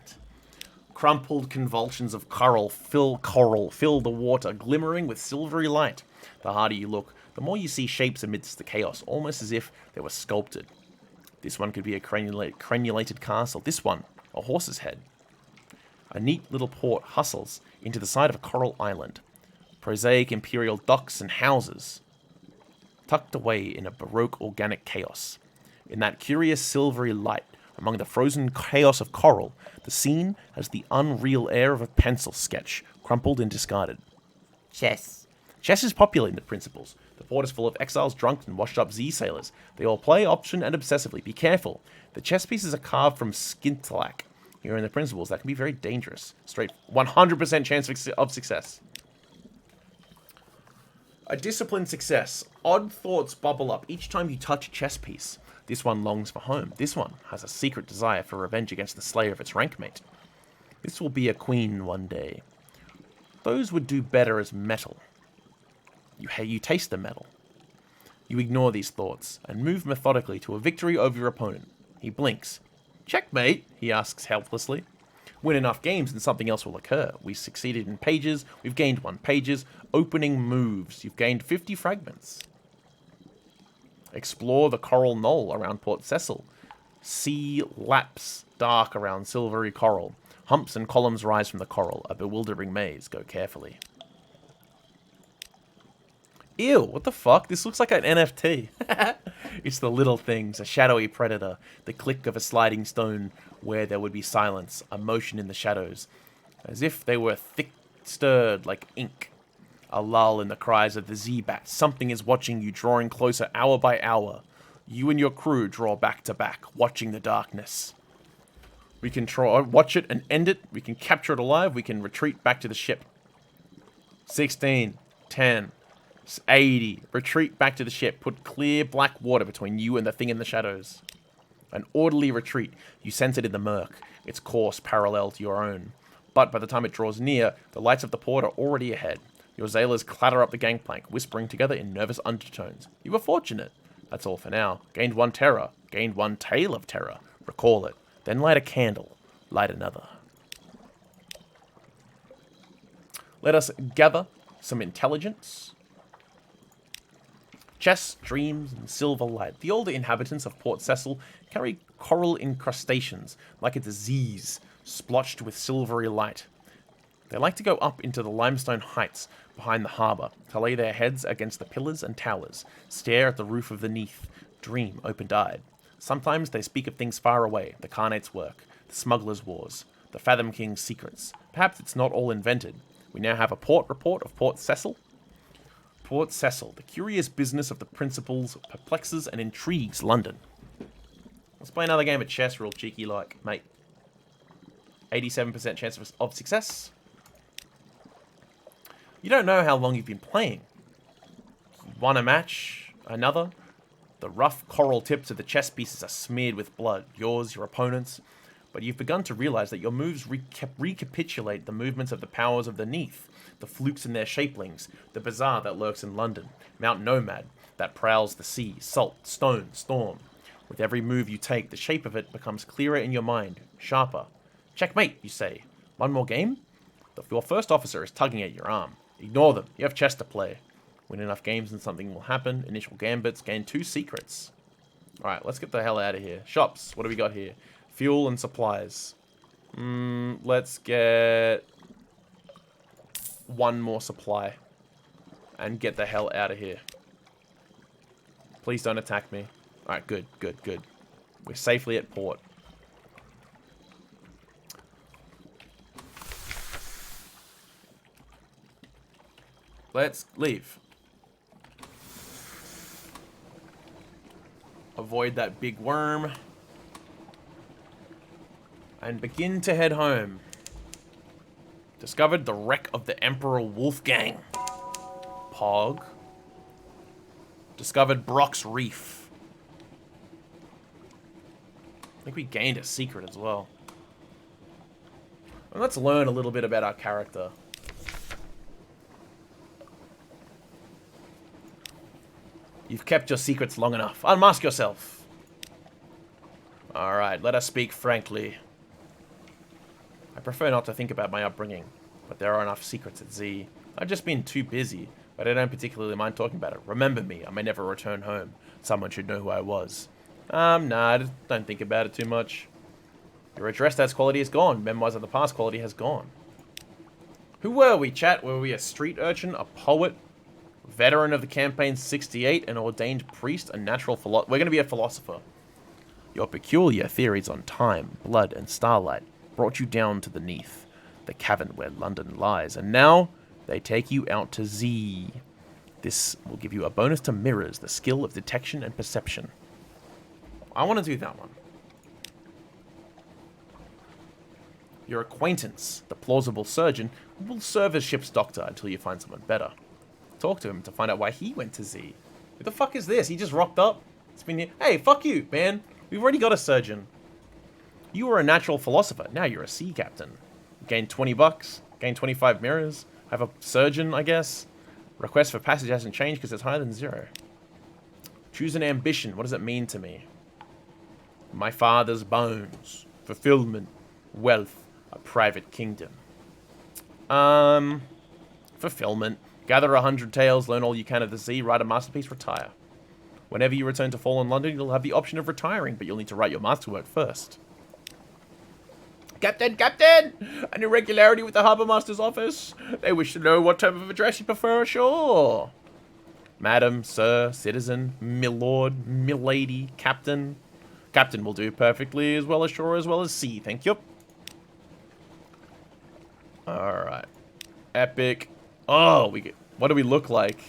Crumpled convulsions of coral fill the water, glimmering with silvery light. The harder you look, the more you see shapes amidst the chaos, almost as if they were sculpted. This one could be a crenulated castle. This one, a horse's head. A neat little port hustles into the side of a coral island. Prosaic imperial docks and houses, tucked away in a baroque organic chaos. In that curious silvery light, among the frozen chaos of coral, the scene has the unreal air of a pencil sketch, crumpled and discarded. Chess. Chess is popular in the Principles. The port is full of exiles, drunk, and washed-up Z-sailors. They all play, option, and obsessively. Be careful. The chess pieces are carved from skintalak. Here in the Principles, that can be very dangerous. Straight 100% chance of success. A disciplined success. Odd thoughts bubble up each time you touch a chess piece. This one longs for home. This one has a secret desire for revenge against the slayer of its rankmate. This will be a queen one day. Those would do better as metal. You taste the metal. You ignore these thoughts and move methodically to a victory over your opponent. He blinks. Checkmate, he asks helplessly. Win enough games and something else will occur. We succeeded in pages. We've gained 1 pages. Opening moves. You've gained 50 fragments. Explore the coral knoll around Port Cecil. Sea laps dark around silvery coral. Humps and columns rise from the coral. A bewildering maze. Go carefully. Ew, what the fuck? This looks like an NFT. It's the little things, a shadowy predator, the click of a sliding stone where there would be silence, a motion in the shadows, as if they were thick stirred like ink. A lull in the cries of the Z-Bat. Something is watching you, drawing closer hour by hour. You and your crew draw back to back, watching the darkness. We can watch it and end it. We can capture it alive. We can retreat back to the ship. 16, 10, 80. Retreat back to the ship. Put clear black water between you and the thing in the shadows. An orderly retreat. You sense it in the murk, its course parallel to your own. But by the time it draws near, the lights of the port are already ahead. Your sailors clatter up the gangplank, whispering together in nervous undertones. You were fortunate. That's all for now. Gained 1 terror. Gained 1 tale of terror. Recall it. Then light a candle. Light another. Let us gather some intelligence. Chess, dreams, and silver light. The older inhabitants of Port Cecil carry coral incrustations, like a disease, splotched with silvery light. They like to go up into the limestone heights behind the harbour, to lay their heads against the pillars and towers, stare at the roof of the Neath, dream open-eyed. Sometimes they speak of things far away, the Carnate's work, the smuggler's wars, the Fathom King's secrets. Perhaps it's not all invented. We now have a port report of Port Cecil. Port Cecil, the curious business of the principles perplexes and intrigues London. Let's play another game of chess real cheeky like, mate. 87% chance of success. You don't know how long you've been playing. Won a match, another. The rough coral tips of the chess pieces are smeared with blood, yours, your opponent's. But you've begun to realize that your moves recapitulate the movements of the powers of the Neath, the flukes in their shapelings, the bazaar that lurks in London, Mount Nomad that prowls the sea, salt, stone, storm. With every move you take, the shape of it becomes clearer in your mind, sharper. Checkmate, you say. One more game? Your first officer is tugging at your arm. Ignore them. You have chess to play. Win enough games and something will happen. Initial gambits gain 2 secrets. Alright, let's get the hell out of here. Shops. What do we got here? Fuel and supplies. Let's get 1 more supply. And get the hell out of here. Please don't attack me. Alright, good, good, good. We're safely at port. Let's leave. Avoid that big worm. And begin to head home. Discovered the wreck of the Emperor Wolfgang. Pog. Discovered Brock's Reef. I think we gained a secret as well. And let's learn a little bit about our character. You've kept your secrets long enough. Unmask yourself. Alright, let us speak frankly. I prefer not to think about my upbringing, but there are enough secrets at Z. I've just been too busy, but I don't particularly mind talking about it. Remember me, I may never return home. Someone should know who I was. Nah, I don't think about it too much. Your address stats quality is gone. Memoirs of the past quality has gone. Who were we, chat? Were we a street urchin, a poet, veteran of the campaign 68, an ordained priest, a natural philosopher? We're going to be a philosopher. Your peculiar theories on time, blood, and starlight brought you down to the Neath, the cavern where London lies, and now they take you out to Z. This will give you a bonus to mirrors, the skill of detection and perception. I want to do that one. Your acquaintance, the plausible surgeon, will serve as ship's doctor until you find someone better. Talk to him to find out why he went to Z. Who the fuck is this? He just rocked up? It's been here. Hey, fuck you, man. We've already got a surgeon. You were a natural philosopher. Now you're a sea captain. Gain 20 bucks. Gain 25 mirrors. Have a surgeon, I guess. Request for passage hasn't changed because it's higher than 0. Choose an ambition. What does it mean to me? My father's bones. Fulfillment. Wealth. A private kingdom. Fulfillment. Gather 100 tales, learn all you can of the sea, write a masterpiece, retire. Whenever you return to Fallen London, you'll have the option of retiring, but you'll need to write your masterwork first. Captain! Captain! An irregularity with the Harbour Master's office. They wish to know what type of address you prefer ashore. Madam, sir, citizen, milord, milady, captain. Captain will do perfectly as well ashore as well as sea, thank you. Alright. Epic. Oh, what do we look like?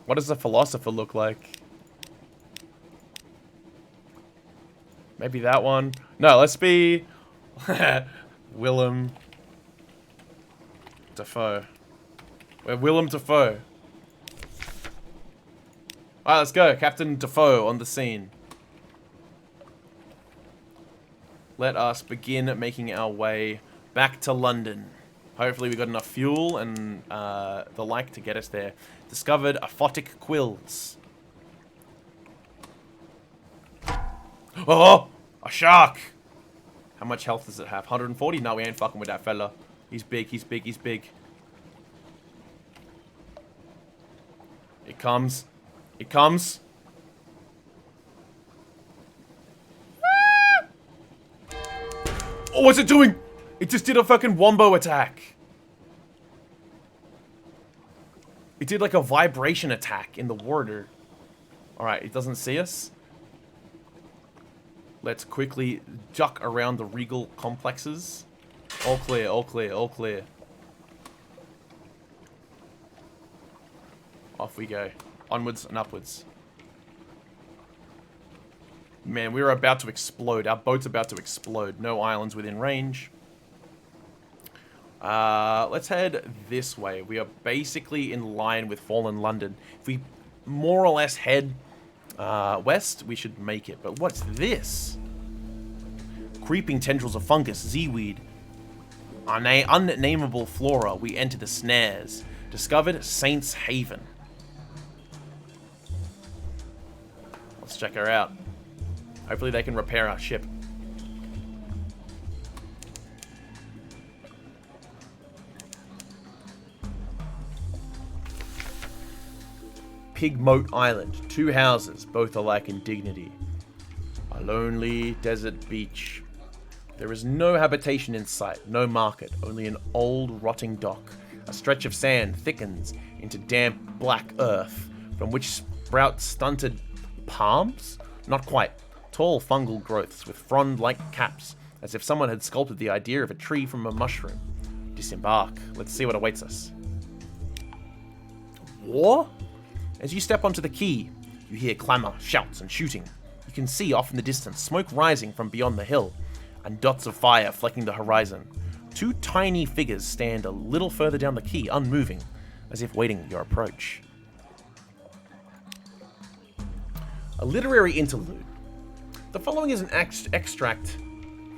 What does a philosopher look like? Maybe that one? No, let's be... Willem Dafoe. We're Willem Dafoe. Alright, let's go. Captain Dafoe on the scene. Let us begin making our way back to London. Hopefully we got enough fuel and the like to get us there. Discovered aphotic quills. Oh! A shark! How much health does it have? 140? No, we ain't fucking with that fella. He's big, he's big, he's big. It comes. It comes. Oh, what's it doing? It just did a fucking wombo attack. It did like a vibration attack in the water. Alright, it doesn't see us. Let's quickly duck around the regal complexes. All clear, all clear, all clear. Off we go. Onwards and upwards. Man, we're about to explode. Our boat's about to explode. No islands within range. Let's head this way. We are basically in line with Fallen London. If we more or less head west, we should make it. But what's this? Creeping tendrils of fungus, Z-weed. Unnameable flora. We enter the snares. Discovered Saints Haven. Let's check her out. Hopefully they can repair our ship. Pigmoat Island. 2 houses, both alike in dignity. A lonely desert beach. There is no habitation in sight, no market, only an old rotting dock. A stretch of sand thickens into damp black earth, from which sprout stunted palms? Not quite. Tall fungal growths with frond-like caps, as if someone had sculpted the idea of a tree from a mushroom. Disembark. Let's see what awaits us. War? As you step onto the quay, you hear clamour, shouts, and shooting. You can see off in the distance smoke rising from beyond the hill, and dots of fire flecking the horizon. 2 tiny figures stand a little further down the quay, unmoving, as if waiting your approach. A literary interlude. The following is an extract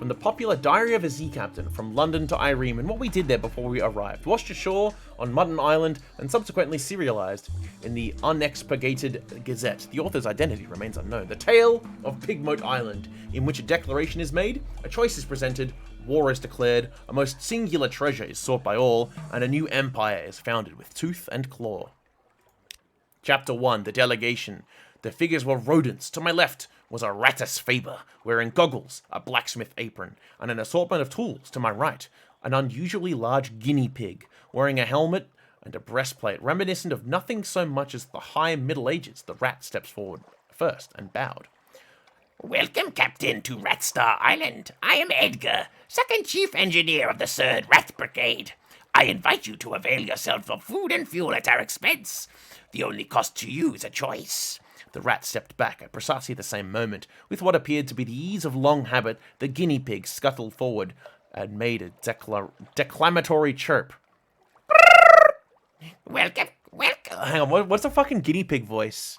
from the popular Diary of a Sea Captain from London to Ireme and what we did there before we arrived. Washed ashore on Mutton Island and subsequently serialized in the unexpurgated Gazette. The author's identity remains unknown. The tale of Pigmoat Island, in which a declaration is made, a choice is presented, war is declared, a most singular treasure is sought by all, and a new empire is founded with tooth and claw. Chapter 1, The Delegation. The figures were rodents. To my left was a Rattus Faber, wearing goggles, a blacksmith apron, and an assortment of tools. To my right, an unusually large guinea pig, wearing a helmet and a breastplate, reminiscent of nothing so much as the high Middle Ages. The rat steps forward first and bowed. Welcome, Captain, to Ratstar Island. I am Edgar, second chief engineer of the 3rd Rat Brigade. I invite you to avail yourself of food and fuel at our expense. The only cost to you is a choice. The rat stepped back at precisely the same moment. With what appeared to be the ease of long habit, the guinea pig scuttled forward and made a declamatory chirp. Welcome. Hang on, what's a fucking guinea pig voice?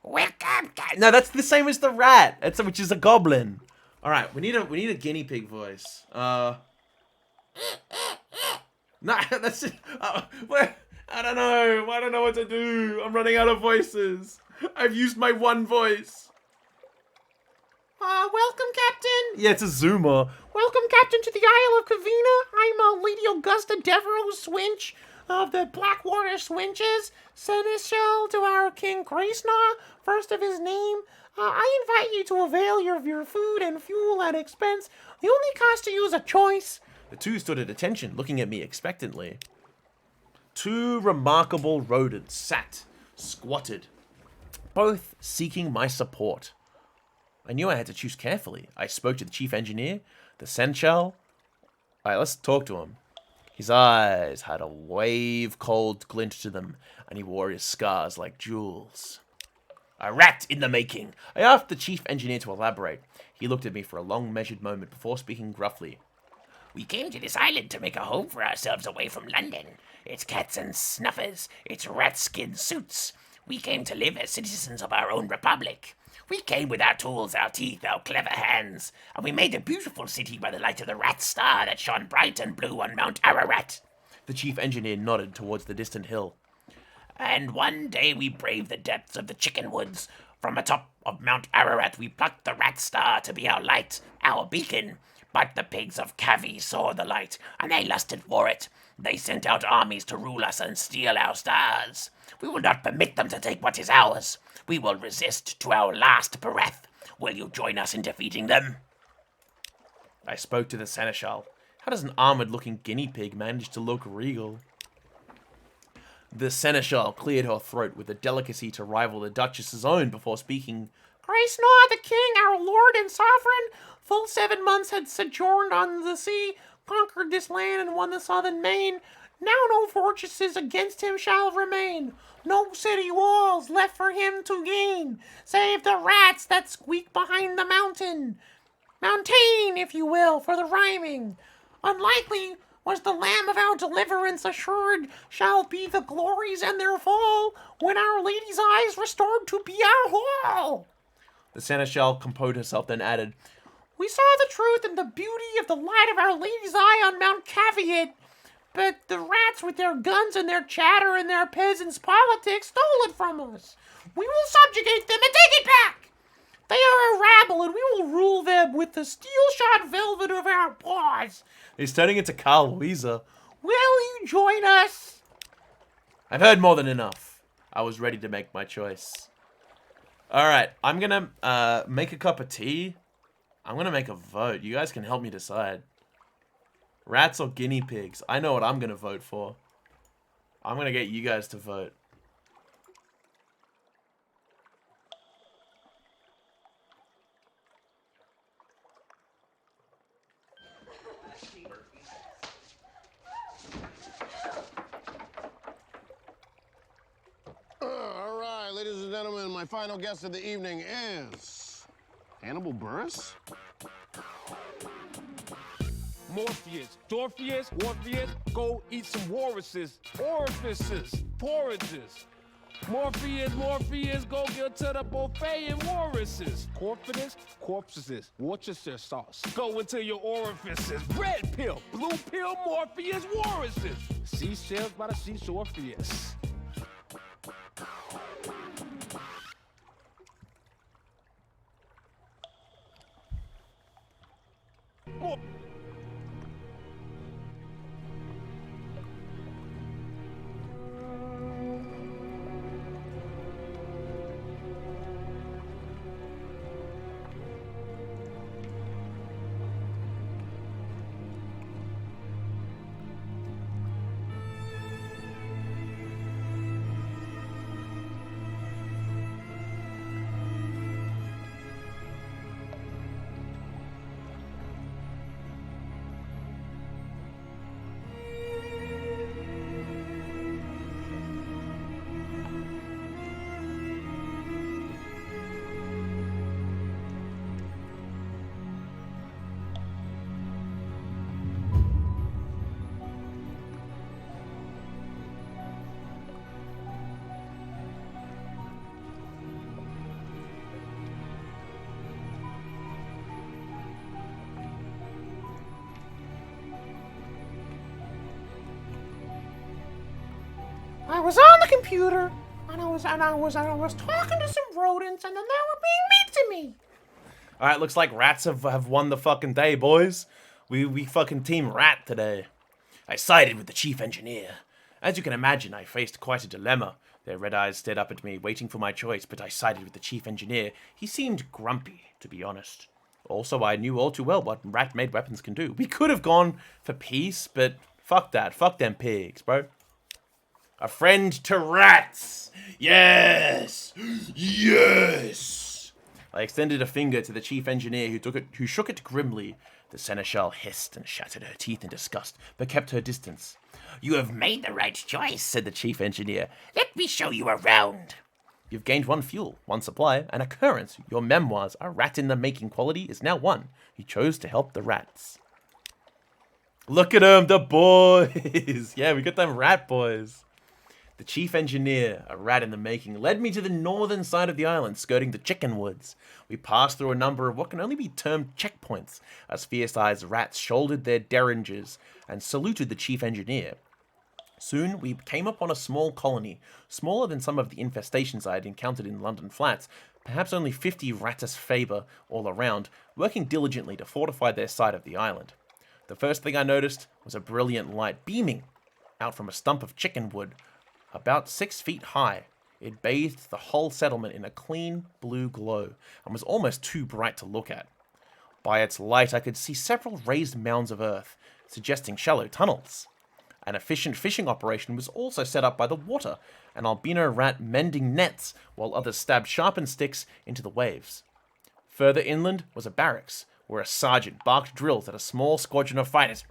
Welcome. No, that's the same as the rat. Which is a goblin. All right, we need a guinea pig voice. No, that's it. I don't know. I don't know what to do. I'm running out of voices. I've used my one voice. Welcome, Captain. Yeah, it's a zoomer. Welcome, Captain, to the Isle of Kavina. I'm Lady Augusta Devereaux Swinch of the Blackwater Swinches, Seneschal to our King Gracenar, first of his name. I invite you to avail of your food and fuel at expense. The only cost to you is a choice. The 2 stood at attention, looking at me expectantly. 2 remarkable rodents sat, squatted, both seeking my support. I knew I had to choose carefully. I spoke to the chief engineer, the Seneschal. Alright, let's talk to him. His eyes had a wave-cold glint to them, and he wore his scars like jewels. A rat in the making. I asked the chief engineer to elaborate. He looked at me for a long, measured moment before speaking gruffly. We came to this island to make a home for ourselves away from London. It's cats and snuffers. It's rat skin suits. We came to live as citizens of our own republic. We came with our tools, our teeth, our clever hands, and we made a beautiful city by the light of the rat star that shone bright and blue on Mount Ararat. The chief engineer nodded towards the distant hill. And one day we braved the depths of the chicken woods. From atop of Mount Ararat we plucked the rat star to be our light, our beacon. But the pigs of Kavi saw the light, and they lusted for it. They sent out armies to rule us and steal our stars. We will not permit them to take what is ours. We will resist to our last breath. Will you join us in defeating them? I spoke to the Seneschal. How does an armored-looking guinea pig manage to look regal? The Seneschal cleared her throat with a delicacy to rival the Duchess's own before speaking. Gracenar, the king, our lord and sovereign, full 7 months had sojourned on the sea, conquered this land and won the southern main. Now no fortresses against him shall remain. No city walls left for him to gain, save the rats that squeak behind the mountain. Mountain, if you will, for the rhyming. Unlikely was the lamb of our deliverance assured shall be the glories and their fall when our lady's eyes restored to be our hall. The seneschal composed herself, then added, We saw the truth and the beauty of the light of our lady's eye on Mount Caveat, but the rats with their guns and their chatter and their peasants' politics stole it from us. We will subjugate them and take it back. They are a rabble, and we will rule them with the steel-shod velvet of our paws. He's turning into Carl Louisa. Will you join us? I've heard more than enough. I was ready to make my choice. Alright, I'm gonna make a cup of tea. I'm gonna make a vote. You guys can help me decide. Rats or guinea pigs? I know what I'm gonna vote for. I'm gonna get you guys to vote. All right, ladies and gentlemen, my final guest of the evening is Hannibal Buress. Morpheus, Dorpheus, Orpheus, go eat some walruses, orifices, porridges. Morpheus, go get to the buffet and walruses. Corpidus, corpses, Worcestershire sauce. Go into your orifices. Red pill, blue pill, Morpheus, walruses. Seashells by the seashore, Orpheus. I was on the computer, and I was talking to some rodents, and then they were being mean to me. Alright, looks like rats have won the fucking day, boys. We fucking team rat today. I sided with the chief engineer. As you can imagine, I faced quite a dilemma. Their red eyes stared up at me, waiting for my choice, but I sided with the chief engineer. He seemed grumpy, to be honest. Also, I knew all too well what rat-made weapons can do. We could have gone for peace, but fuck that. Fuck them pigs, bro. A friend to rats! Yes! Yes! I extended a finger to the chief engineer who shook it grimly. The seneschal hissed and shattered her teeth in disgust, but kept her distance. You have made the right choice, said the chief engineer. Let me show you around. You've gained 1 fuel, 1 supply, an occurrence. Your memoirs, a rat in the making quality, is now 1. You chose to help the rats. Look at them, the boys! Yeah, we got them rat boys. The chief engineer, a rat in the making, led me to the northern side of the island, skirting the chicken woods. We passed through a number of what can only be termed checkpoints, as fierce-eyed rats shouldered their derringers and saluted the chief engineer. Soon, we came upon a small colony, smaller than some of the infestations I had encountered in London flats, perhaps only 50 ratus faber all around, working diligently to fortify their side of the island. The first thing I noticed was a brilliant light beaming out from a stump of chicken wood, about 6 feet high. It bathed the whole settlement in a clean blue glow and was almost too bright to look at. By its light, I could see several raised mounds of earth, suggesting shallow tunnels. An efficient fishing operation was also set up by the water, an albino rat mending nets while others stabbed sharpened sticks into the waves. Further inland was a barracks, where a sergeant barked drills at a small squadron of fighters.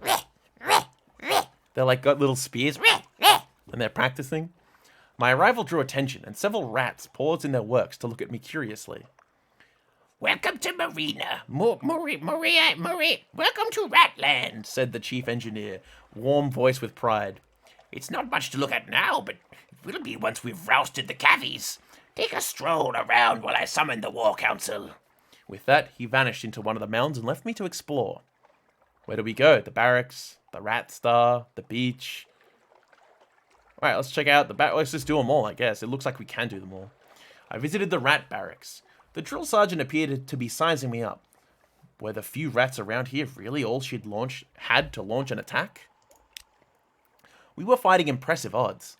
They're like got little spears, and they're practicing. My arrival drew attention, and several rats paused in their works to look at me curiously. Welcome to Marina. Maria. Welcome to Ratland, Said the chief engineer, warm voice with pride. It's not much to look at now, but it will be once we've rousted the cavies. Take a stroll around while I summon the War Council. With that, he vanished into one of the mounds and left me to explore. Where do we go? The barracks, the rat star, the beach. Alright, let's check out the let's just do them all, I guess. It looks like we can do them all. I visited the rat barracks. The drill sergeant appeared to be sizing me up. Were the few rats around here really all she'd had to launch an attack? We were fighting impressive odds.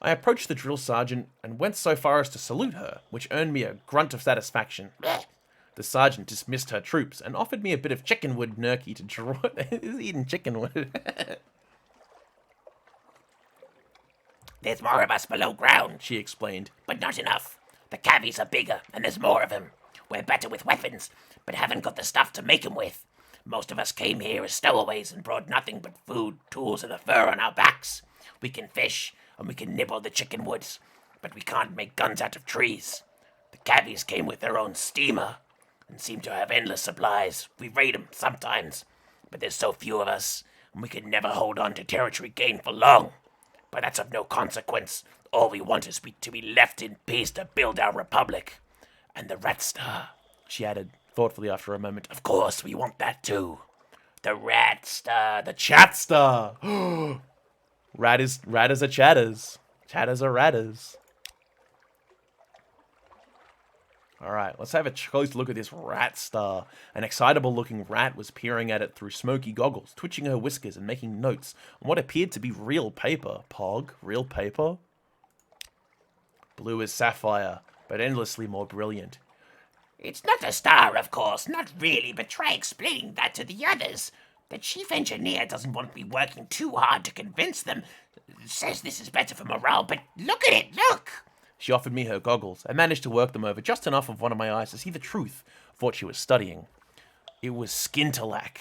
I approached the drill sergeant and went so far as to salute her, which earned me a grunt of satisfaction. The sergeant dismissed her troops and offered me a bit of chickenwood gnocchi to draw. He's eating chickenwood. There's more of us below ground, She explained. but not enough. The cavies are bigger, and there's more of them. We're better with weapons, but haven't got the stuff to make 'em with. Most of us came here as stowaways and brought nothing but food, tools, and the fur on our backs. We can fish, and we can nibble the chicken woods, but we can't make guns out of trees. The cavies came with their own steamer, and seem to have endless supplies. We raid 'em sometimes, but there's so few of us, and we can never hold on to territory gained for long. But that's of no consequence. All we want is to be left in peace to build our republic. And the Rat Star, She added thoughtfully after a moment. of course we want that too. The Rat Star, the Chat star! Ratters are chatters. Chatters are ratters. Alright, let's have a close look at this rat star. An excitable-looking rat was peering at it through smoky goggles, twitching her whiskers and making notes on what appeared to be real paper. Pog? Real paper? Blue as sapphire, but endlessly more brilliant. It's not a star, of course, not really, but try explaining that to the others. The chief engineer doesn't want me working too hard to convince them. Says this is better for morale, but look at it, look! She offered me her goggles. I managed to work them over just enough of one of my eyes to see the truth of what she was studying. It was skintillac,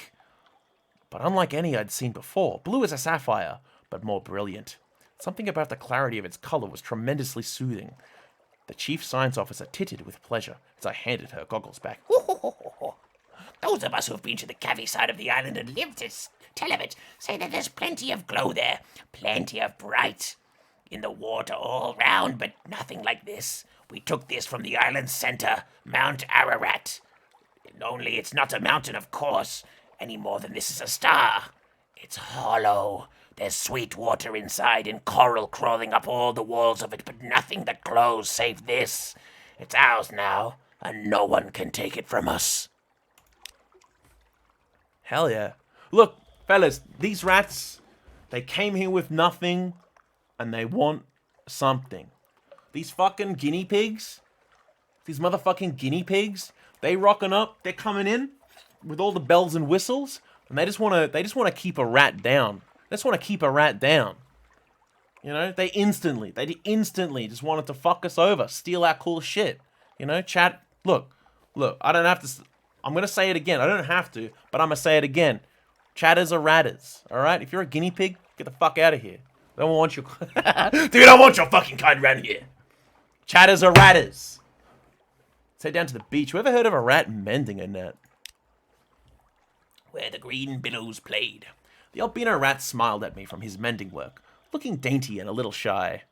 but unlike any I'd seen before. Blue as a sapphire, but more brilliant. Something about the clarity of its color was tremendously soothing. The chief science officer tittered with pleasure as I handed her goggles back. Those of us who've been to the cavy side of the island and lived to tell of it say that there's plenty of glow there, plenty of bright in the water all round, but nothing like this. We took this from the island's center, Mount Ararat. Only it's not a mountain, of course, any more than this is a star. It's hollow. There's sweet water inside and coral crawling up all the walls of it, but nothing that glows save this. It's ours now, and no one can take it from us. Hell yeah. Look, fellas, these rats, they came here with nothing, and they want something. These fucking guinea pigs, these motherfucking guinea pigs, they rocking up, they're coming in with all the bells and whistles, and they just want to keep a rat down. They just want to keep a rat down. You know, they instantly just wanted to fuck us over, steal our cool shit. You know, chat, look, I don't have to, I'm going to say it again. I don't have to, but I'm going to say it again. Chatters are ratters, all right? If you're a guinea pig, get the fuck out of here. I don't want your... Dude, I don't want your fucking kind around here. Chatters are ratters. Let's head down to the beach. Who ever heard of a rat mending a net? Where the green billows played. The albino rat smiled at me from his mending work, looking dainty and a little shy.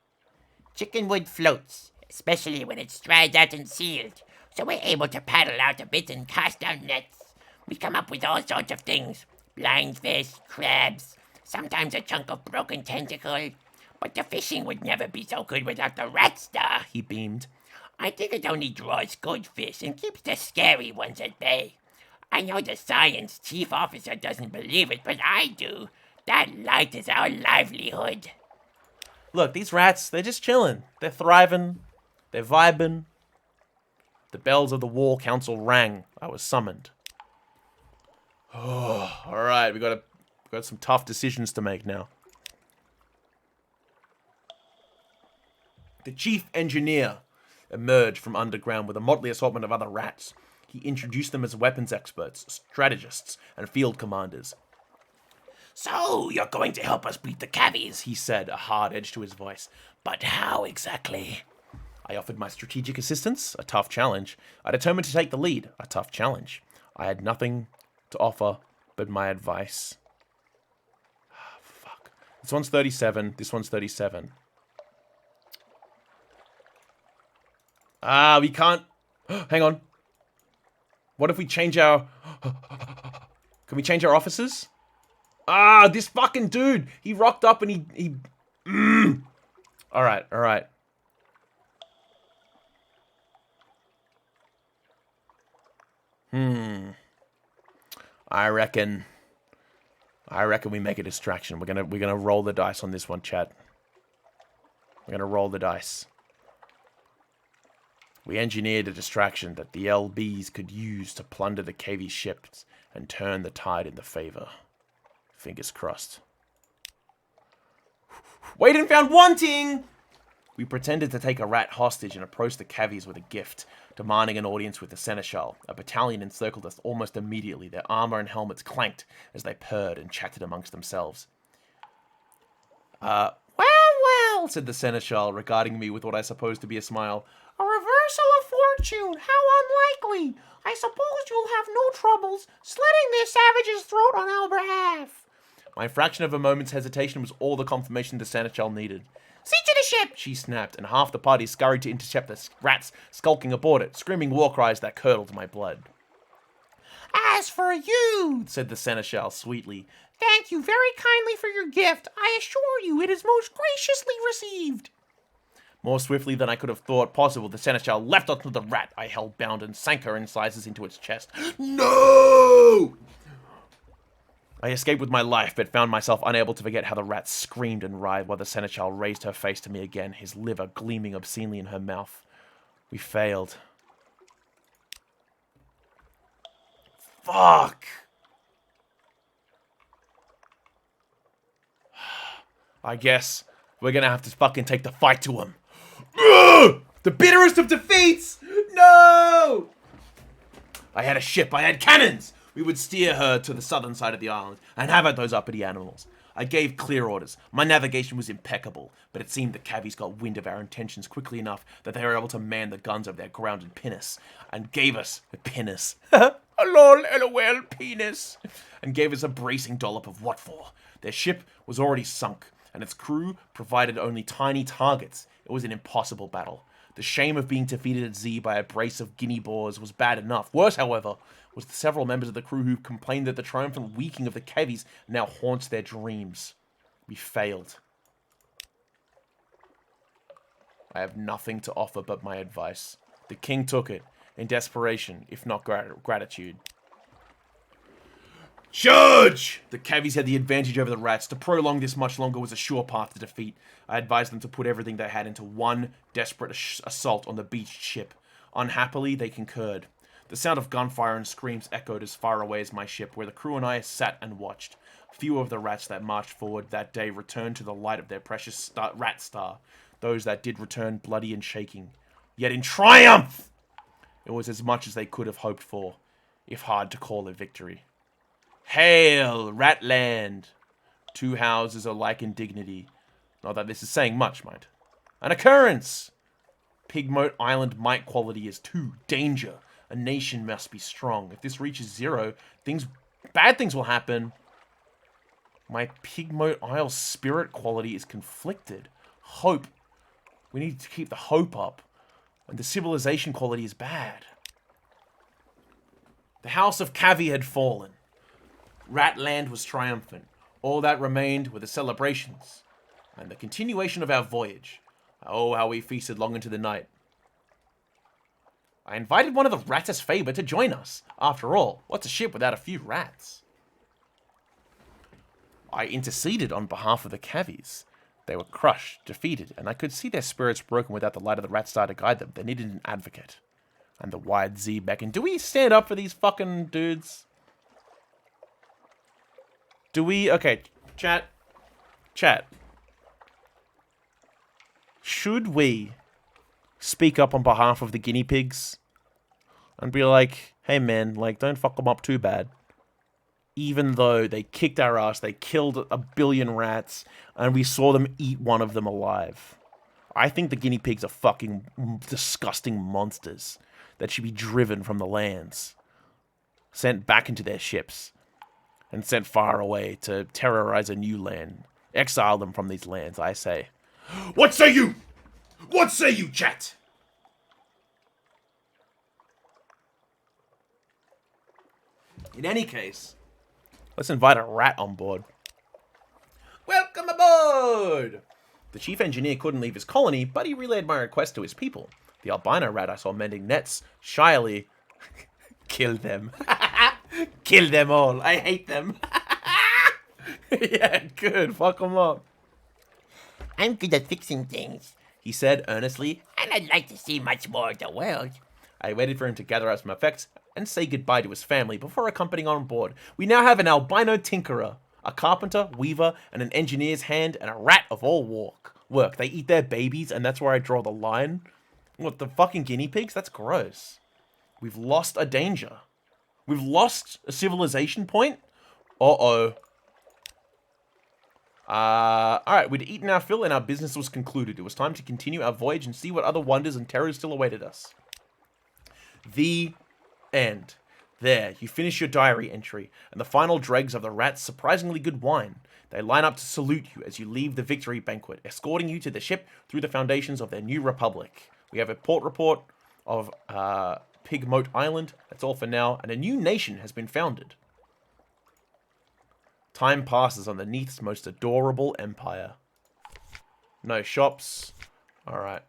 Chickenwood floats, especially when it's dried out and sealed, so we're able to paddle out a bit and cast down nets. We come up with all sorts of things. Blind fish, crabs, sometimes a chunk of broken tentacle. But the fishing would never be so good without the rat star, he beamed. I think it only draws good fish and keeps the scary ones at bay. I know the science chief officer doesn't believe it, but I do. That light is our livelihood. Look, these rats, they're just chilling. They're thriving. They're vibing. The bells of the War Council rang. I was summoned. Oh, all right, we got some tough decisions to make now. The chief engineer emerged from underground with a motley assortment of other rats. He introduced them as weapons experts, strategists, and field commanders. So, you're going to help us beat the cavies, he said, a hard edge to his voice. But how exactly? I offered my strategic assistance, a tough challenge. I determined to take the lead, a tough challenge. I had nothing to offer but my advice. Fuck. This one's 37, this one's 37. We can't... Hang on. What if we change our... Can we change our officers? This fucking dude! He rocked up and he... Alright, alright. I reckon we make a distraction. We're gonna roll the dice on this one, chat. We're gonna roll the dice. We engineered a distraction that the LBs could use to plunder the KV ships and turn the tide in their favor. Fingers crossed. Wait and found wanting! We pretended to take a rat hostage and approached the cavies with a gift, demanding an audience with the seneschal. A battalion encircled us almost immediately. Their armor and helmets clanked as they purred and chatted amongst themselves. Well, said the seneschal, regarding me with what I supposed to be a smile. A reversal of fortune. How unlikely. I suppose you'll have no troubles slitting this savage's throat on our behalf. My fraction of a moment's hesitation was all the confirmation the seneschal needed. See to the ship, she snapped, and half the party scurried to intercept the rats skulking aboard it, screaming war cries that curdled my blood. As for you, said the seneschal sweetly, thank you very kindly for your gift. I assure you it is most graciously received. More swiftly than I could have thought possible, the seneschal leapt onto the rat I held bound and sank her incisors into its chest. No! I escaped with my life, but found myself unable to forget how the rat screamed and writhed while the seneschal raised her face to me again, his liver gleaming obscenely in her mouth. We failed. Fuck! I guess we're gonna have to fucking take the fight to him. Ugh! The bitterest of defeats! No! I had a ship, I had cannons! We would steer her to the southern side of the island and have at those uppity animals. I gave clear orders. My navigation was impeccable, but it seemed the cavies got wind of our intentions quickly enough that they were able to man the guns of their grounded pinnace and gave us a pinnace. Lol, LOL, penis. And gave us a bracing dollop of what for. Their ship was already sunk, and its crew provided only tiny targets. It was an impossible battle. The shame of being defeated at Z by a brace of guinea boars was bad enough. Worse, however, was the several members of the crew who complained that the triumphant weakening of the cavies now haunts their dreams. We failed. I have nothing to offer but my advice. The king took it, in desperation, if not gratitude. Charge! The cavies had the advantage over the rats. To prolong this much longer was a sure path to defeat. I advised them to put everything they had into one desperate assault on the beached ship. Unhappily, they concurred. The sound of gunfire and screams echoed as far away as my ship, where the crew and I sat and watched. Few of the rats that marched forward that day returned to the light of their precious rat star. Those that did return bloody and shaking. Yet in triumph! It was as much as they could have hoped for, if hard to call a victory. Hail, Ratland! Two houses alike in dignity. Not that this is saying much, mind. An occurrence! Pigmote Island might quality is 2. Danger. A nation must be strong. If this reaches 0, bad things will happen. My Pigmote Isle spirit quality is conflicted. Hope. We need to keep the hope up. And the civilization quality is bad. The House of Cavi had fallen. Ratland was triumphant. All that remained were the celebrations and the continuation of our voyage. Oh, how we feasted long into the night. I invited one of the Ratus Faber to join us. After all, what's a ship without a few rats? I interceded on behalf of the cavies. They were crushed, defeated, and I could see their spirits broken without the light of the rat star to guide them. They needed an advocate. And the wide Z beckoned. Do we stand up for these fucking dudes? Do we... Okay, chat. Chat. Should we speak up on behalf of the guinea pigs and be like, hey man, like, don't fuck them up too bad? even though they kicked our ass, they killed a billion rats, and we saw them eat one of them alive. I think the guinea pigs are fucking disgusting monsters that should be driven from the lands, sent back into their ships, and sent far away to terrorize a new land. Exile them from these lands, I say. What say you? What say you, chat? In any case, let's invite a rat on board. Welcome aboard! The chief engineer couldn't leave his colony, but he relayed my request to his people. The albino rat I saw mending nets shyly killed them. Kill them all. I hate them. Yeah, good. Fuck them up. I'm good at fixing things, He said earnestly. and I'd like to see much more of the world. I waited for him to gather up some effects and say goodbye to his family before accompanying on board. We now have an albino tinkerer, a carpenter, weaver, and an engineer's hand, and a rat of all work. They eat their babies, and that's where I draw the line. What, the fucking guinea pigs? That's gross. We've lost a danger. We've lost a civilization point? Uh-oh. Alright, we'd eaten our fill and our business was concluded. It was time to continue our voyage and see what other wonders and terrors still awaited us. The end. There, you finish your diary entry, and the final dregs of the rat's surprisingly good wine. They line up to salute you as you leave the victory banquet, escorting you to the ship through the foundations of their new republic. We have a port report of Pigmote Island. That's all for now, and a new nation has been founded. Time passes on the Neath's most adorable empire. No shops. Alright.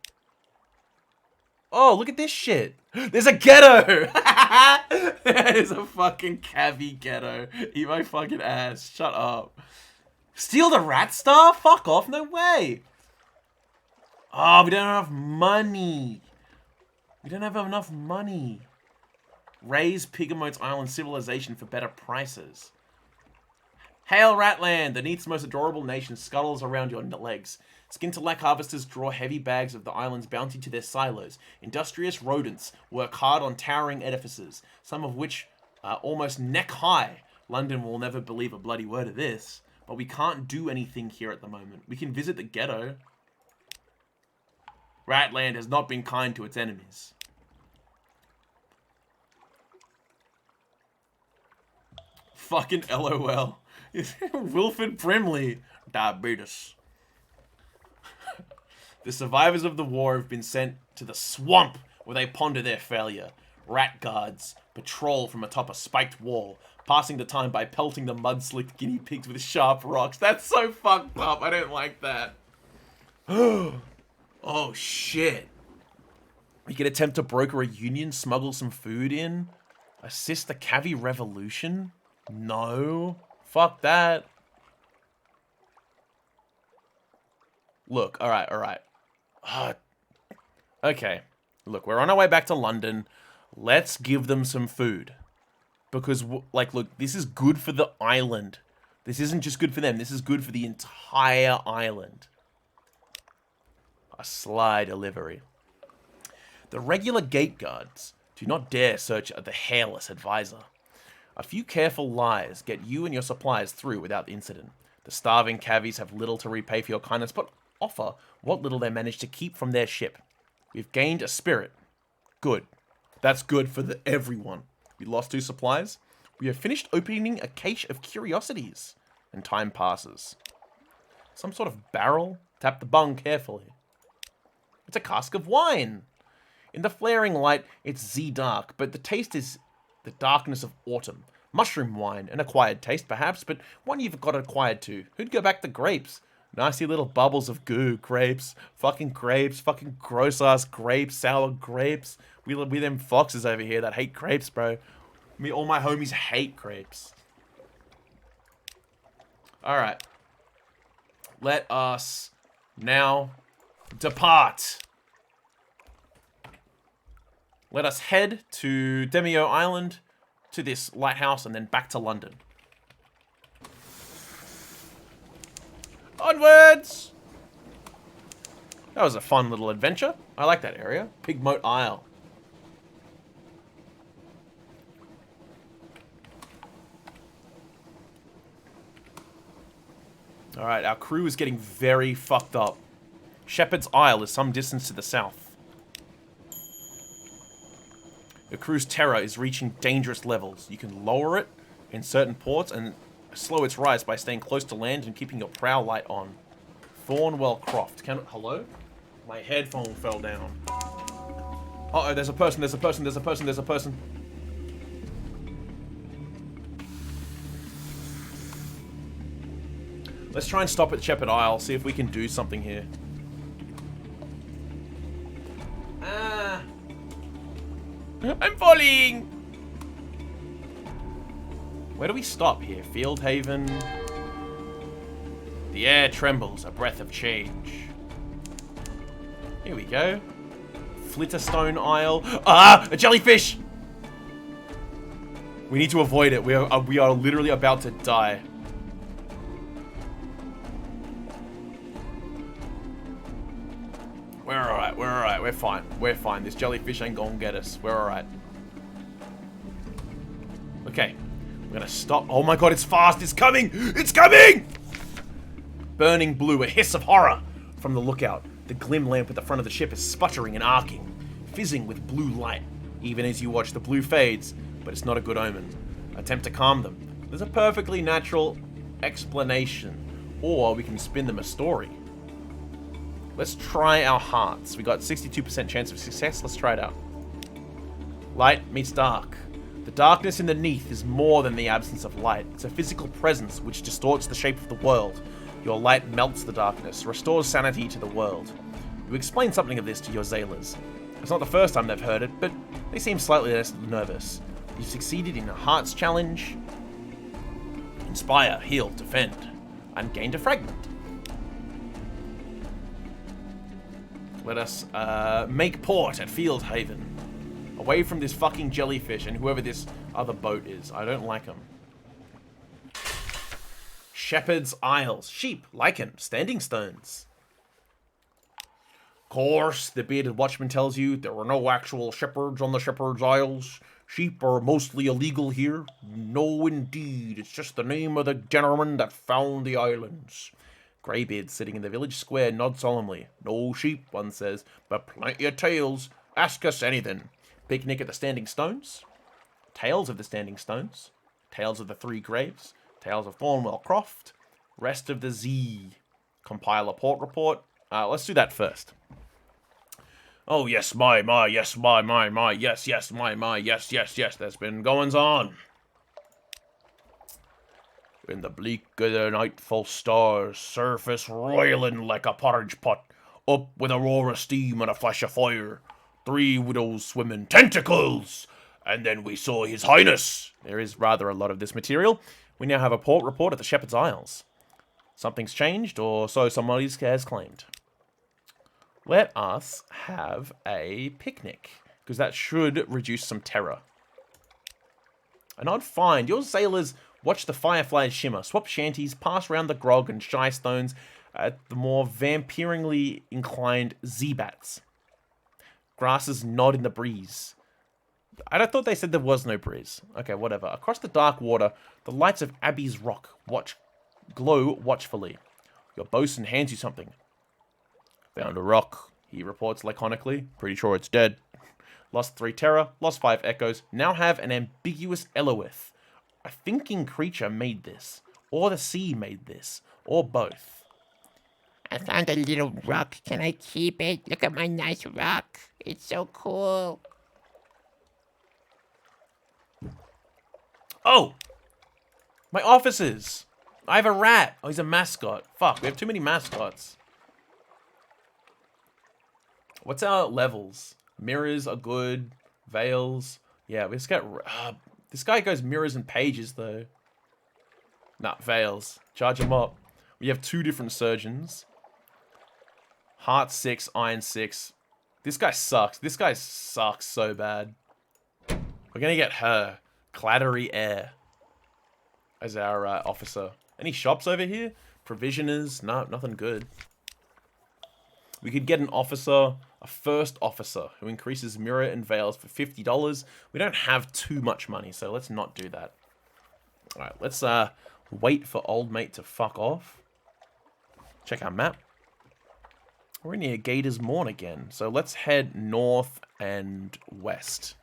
Oh, look at this shit. There's a ghetto! There's a fucking cavi ghetto. Eat my fucking ass. Shut up. Steal the rat star? Fuck off. No way. Oh, we don't have enough money. We don't have enough money. Raise Pigmote's Island civilization for better prices. Hail Ratland! The Neath's most adorable nation scuttles around your legs. Skin-to-lack harvesters draw heavy bags of the island's bounty to their silos. Industrious rodents work hard on towering edifices, some of which are almost neck-high. London will never believe a bloody word of this, but we can't do anything here at the moment. We can visit the ghetto. Ratland has not been kind to its enemies. Fucking LOL. Wilfred Brimley. Diabetes. The survivors of the war have been sent to the swamp where they ponder their failure. Rat guards patrol from atop a spiked wall, passing the time by pelting the mud-slicked guinea pigs with sharp rocks. That's so fucked up. I don't like that. Oh, shit. We can attempt to broker a union, smuggle some food in, assist the Cavi Revolution? No. Fuck that. Look, alright. Okay. Look, we're on our way back to London. Let's give them some food. Because, like, look, this is good for the island. This isn't just good for them. This is good for the entire island. A sly delivery. The regular gate guards do not dare search the hairless advisor. A few careful lies get you and your supplies through without incident. The starving cavies have little to repay for your kindness, but offer what little they manage to keep from their ship. We've gained a spirit. Good. That's good for everyone. We lost 2 supplies. We have finished opening a cache of curiosities. And time passes. Some sort of barrel? Tap the bung carefully. It's a cask of wine. In the flaring light, it's Z-dark, but the taste is the darkness of autumn. Mushroom wine, an acquired taste perhaps, but one you've got acquired to. Who'd go back to grapes? Nasty little bubbles of goo. Grapes. Fucking gross-ass grapes. Sour grapes. We them foxes over here that hate grapes, bro. All my homies hate grapes. Alright. Let us now depart. Let us head to Demio Island, to this lighthouse, and then back to London. Onwards! That was a fun little adventure. I like that area. Pigmote Isle. Alright, our crew is getting very fucked up. Shepherd's Isle is some distance to the south. The crew's terror is reaching dangerous levels. You can lower it in certain ports and slow its rise by staying close to land and keeping your prow light on. Thornwell Croft. Hello? My headphone fell down. Uh-oh, there's a person, there's a person, there's a person, there's a person. Let's try and stop at Shepherd Isle, see if we can do something here. Ah. I'm falling! Where do we stop here? Field Haven. The air trembles, a breath of change. Here we go. Flitterstone Isle. Ah! A jellyfish! We need to avoid it. We are literally about to die. We're alright, we're alright, we're fine. We're fine. This jellyfish ain't gonna get us. We're alright. Okay. We're gonna stop. Oh my god, it's fast! It's coming! It's coming! Burning blue, a hiss of horror from the lookout. The glim lamp at the front of the ship is sputtering and arcing, fizzing with blue light, even as you watch the blue fades, but it's not a good omen. Attempt to calm them. There's a perfectly natural explanation, or we can spin them a story. Let's try our hearts. We got 62% chance of success. Let's try it out. Light meets dark. The darkness underneath is more than the absence of light. It's a physical presence which distorts the shape of the world. Your light melts the darkness, restores sanity to the world. You explain something of this to your sailors. It's not the first time they've heard it, but they seem slightly less nervous. You've succeeded in a hearts challenge. Inspire, heal, defend, and gained a fragment. Let us make port at Field Haven. Away from this fucking jellyfish and whoever this other boat is. I don't like them. Shepherd's Isles. Sheep, lichen, standing stones. Course, the bearded watchman tells you, there are no actual shepherds on the Shepherd's Isles. Sheep are mostly illegal here. No, indeed. It's just the name of the gentleman that found the islands. Greybeard, sitting in the village square, nods solemnly. No sheep, one says, but plenty of tales. Ask us anything. Picnic at the Standing Stones. Tales of the Standing Stones. Tales of the Three Graves. Tales of Thornwell Croft. Rest of the Z. Compile a port report. Let's do that first. Oh, yes, my, yes, my, yes, yes, my, yes, yes, yes, there's been goings on. In the bleak of the nightfall stars, surface roiling like a porridge pot, up with a roar of steam and a flash of fire. 3 widows swimming tentacles, and then we saw His Highness. There is rather a lot of this material. We now have a port report at the Shepherd's Isles. Something's changed, or so somebody has claimed. Let us have a picnic, because that should reduce some terror. An odd find. Your sailors watch the fireflies shimmer, swap shanties, pass round the grog and shy stones at the more vampiringly inclined Z-bats. Grasses nod in the breeze. I thought they said there was no breeze. Okay, whatever. Across the dark water, the lights of Abbey's Rock glow watchfully. Your bosun hands you something. Found a rock, he reports laconically. Pretty sure it's dead. Lost 3 terror, lost 5 echoes. Now have an ambiguous Eloeth. A thinking creature made this. Or the sea made this. Or both. I found a little rock. Can I keep it? Look at my nice rock. It's so cool. Oh! My officers! I have a rat. Oh, he's a mascot. Fuck, we have too many mascots. What's our levels? Mirrors are good. Veils. Yeah, we just got... this guy goes mirrors and pages, though. Nah, veils. Charge him up. We have 2 different surgeons. Heart 6, Iron 6. This guy sucks. This guy sucks so bad. We're gonna get her. Clattery Air. As our officer. Any shops over here? Provisioners? No, nothing good. We could get an officer, a first officer, who increases mirror and veils for $50. We don't have too much money, so let's not do that. Alright, let's wait for old mate to fuck off. Check our map. We're near Gators Morn again. So let's head north and west.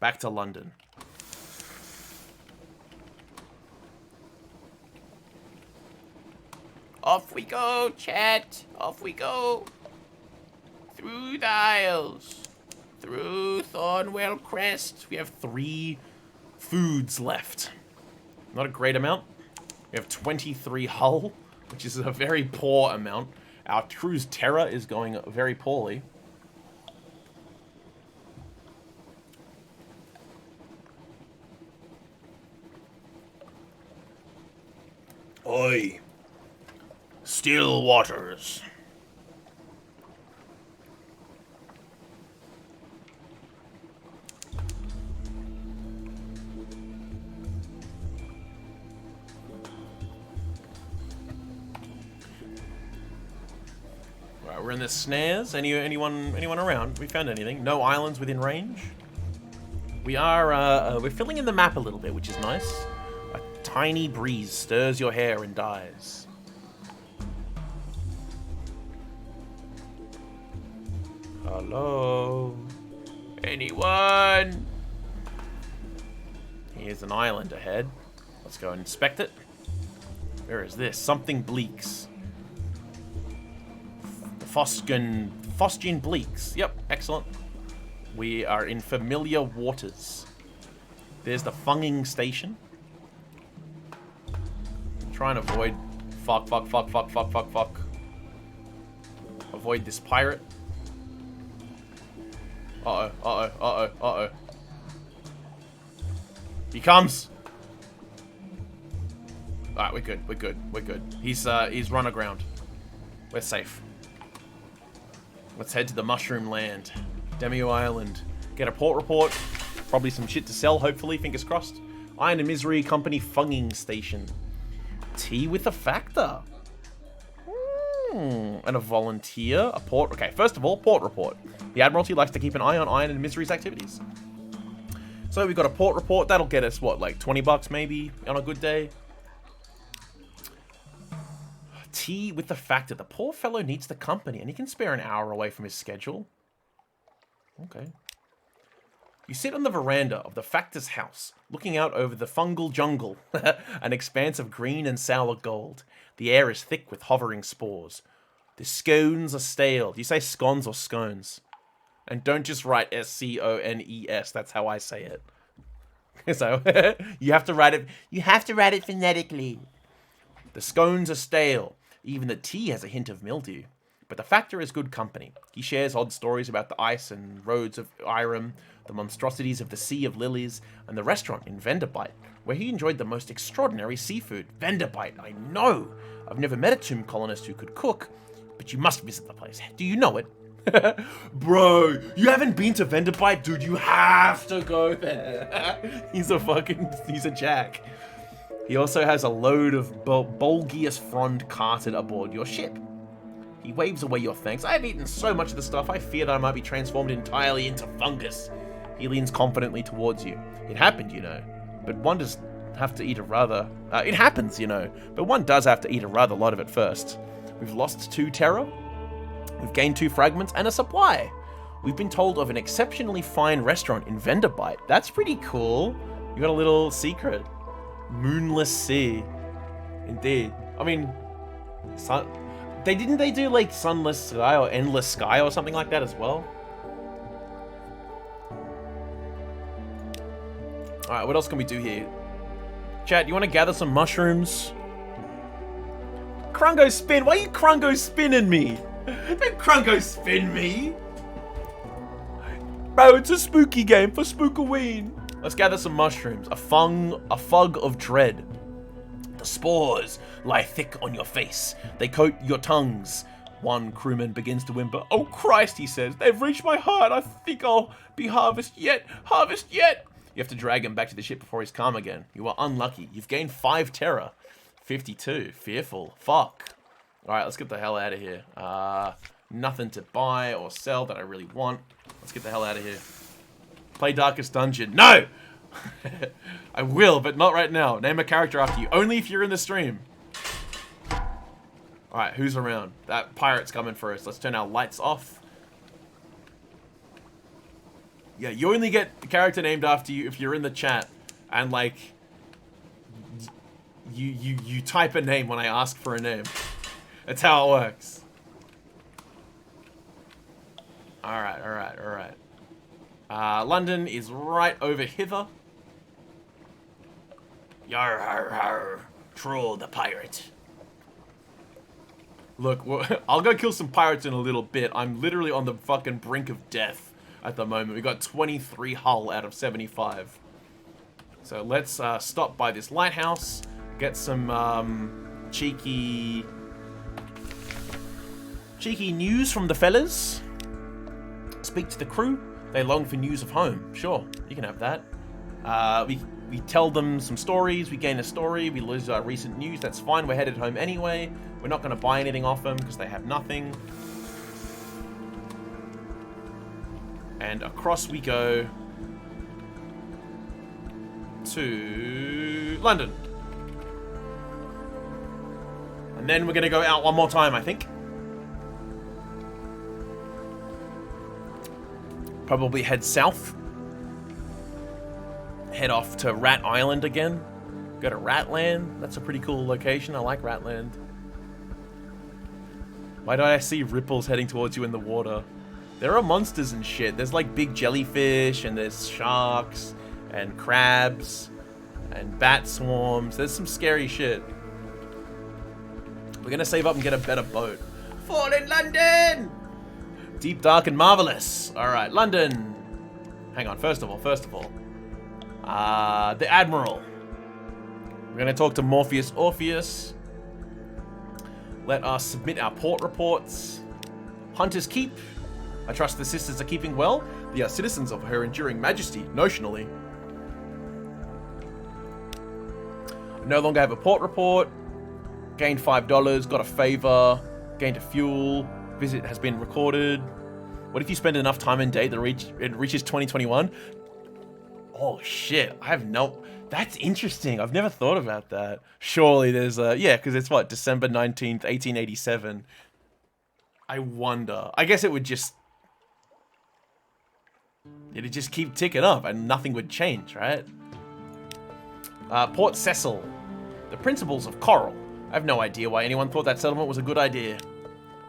Back to London. Off we go, chat. Off we go. Through the aisles. Through Thornwell Crest. We have 3 foods left. Not a great amount. We have 23 hull, which is a very poor amount. Our cruise Terror is going very poorly. Oi. Still waters. Right, we're in the snares. Anyone around? We found anything? No islands within range. We are we're filling in the map a little bit, which is nice. A tiny breeze stirs your hair and dies. Hello? Anyone? Here's an island ahead. Let's go and inspect it. Where is this? Something Bleaks. Fosgin Bleaks. Yep, excellent. We are in familiar waters. There's the Funging Station. Try and avoid... Fuck. Avoid this pirate. Uh-oh. He comes! Alright, we're good. He's run aground. We're safe. Let's head to the Mushroom Land. Demio Island. Get a port report. Probably some shit to sell, hopefully, fingers crossed. Iron and Misery Company Funging Station. Tea with a factor. And a volunteer. A port... Okay, first of all, port report. The Admiralty likes to keep an eye on Iron and Misery's activities. So we've got a port report. That'll get us, what, like 20 bucks maybe on a good day? Tea with the factor. The poor fellow needs the company, and he can spare an hour away from his schedule. Okay. You sit on the veranda of the factor's house, looking out over the fungal jungle, an expanse of green and sour gold. The air is thick with hovering spores. The scones are stale. Do you say scones or scones? And don't just write S-C-O-N-E-S. That's how I say it. So, you have to write it. You have to write it phonetically. The scones are stale. Even the tea has a hint of mildew. But the factor is good company. He shares odd stories about the ice and roads of Irem, the monstrosities of the Sea of Lilies, and the restaurant in Venderbite, where he enjoyed the most extraordinary seafood. Venderbite, I know! I've never met a tomb colonist who could cook, but you must visit the place. Do you know it? Bro, you haven't been to Venderbite? Dude, you have to go there. He's a jack. He also has a load of Bulgius Frond carted aboard your ship. He waves away your thanks. I have eaten so much of the stuff, I feared I might be transformed entirely into fungus. He leans confidently towards you. It happened, you know, but one does have to eat a rather... it happens, you know, but one does have to eat a rather lot of it first. We've lost 2 terror, we've gained 2 fragments, and a supply. We've been told of an exceptionally fine restaurant in Venderbite. That's pretty cool. You got a little secret. Moonless Sea. Indeed. I mean... Didn't they do like Sunless Sky or Endless Sky or something like that as well? Alright, what else can we do here? Chat, you want to gather some mushrooms? Krungo spin! Why are you Krungo spinning me? Don't Krungo spin me! Bro, it's a spooky game for Spookoween. Let's gather some mushrooms. A fug of dread. The spores lie thick on your face. They coat your tongues. One crewman begins to whimper. Oh Christ, he says. They've reached my heart. I think I'll be harvest yet. Harvest yet. You have to drag him back to the ship before he's calm again. You are unlucky. You've gained 5 terror. 52. Fearful. Fuck. Alright, let's get the hell out of here. Nothing to buy or sell that I really want. Let's get the hell out of here. Play Darkest Dungeon. No! I will, but not right now. Name a character after you. Only if you're in the stream. Alright, who's around? That pirate's coming for us. Let's turn our lights off. Yeah, you only get the character named after you if you're in the chat. And, like, you type a name when I ask for a name. That's how it works. Alright, alright, alright. London is right over hither. Yar har har. Troll the pirate. Look, I'll go kill some pirates in a little bit. I'm literally on the fucking brink of death at the moment. We got 23 hull out of 75. So let's stop by this lighthouse, get some cheeky news from the fellas. Speak to the crew. They long for news of home. Sure, you can have that. We tell them some stories. We gain a story. We lose our recent news. That's fine. We're headed home anyway. We're not going to buy anything off them because they have nothing. And across we go to London. And then we're going to go out one more time, I think. Probably head south. Head off to Rat Island again. Go to Ratland. That's a pretty cool location. I like Ratland. Why do I see ripples heading towards you in the water? There are monsters and shit. There's like big jellyfish, and there's sharks, and crabs, and bat swarms. There's some scary shit. We're gonna save up and get a better boat. Fall in London! Deep, dark, and marvelous. Alright, London. Hang on, first of all. The Admiral. We're gonna talk to Morpheus Orpheus. Let us submit our port reports. Hunter's Keep. I trust the sisters are keeping well. They are citizens of Her Enduring Majesty, notionally. No longer have a port report. Gained $5, got a favor. Gained a fuel. Visit has been recorded. What if you spend enough time and day that it reaches 2021? Oh shit, I have no... That's interesting. I've never thought about that. Surely there's a... Yeah, because it's what? December 19th, 1887. I wonder. I guess it would just... It'd just keep ticking up and nothing would change, right? Port Cecil. The Principles of Coral. I have no idea why anyone thought that settlement was a good idea.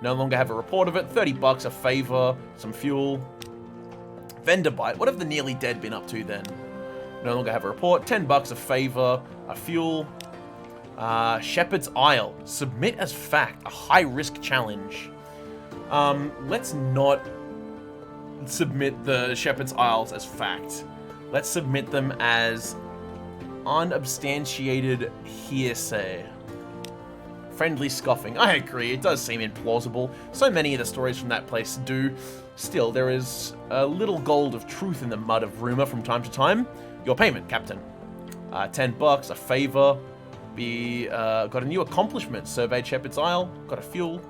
No longer have a report of it. $30 a favor. Some fuel. Vendor bite. What have the nearly dead been up to then? No longer have a report. $10 a favor. A fuel. Shepherd's Isle. Submit as fact. A high-risk challenge. Let's not submit the Shepherd's Isles as fact. Let's submit them as unsubstantiated hearsay. Friendly scoffing. I agree, it does seem implausible. So many of the stories from that place do. Still, there is a little gold of truth in the mud of rumor from time to time. Your payment, Captain. $10, a favor. Got a new accomplishment. Surveyed Shepherd's Isle. Got a fuel.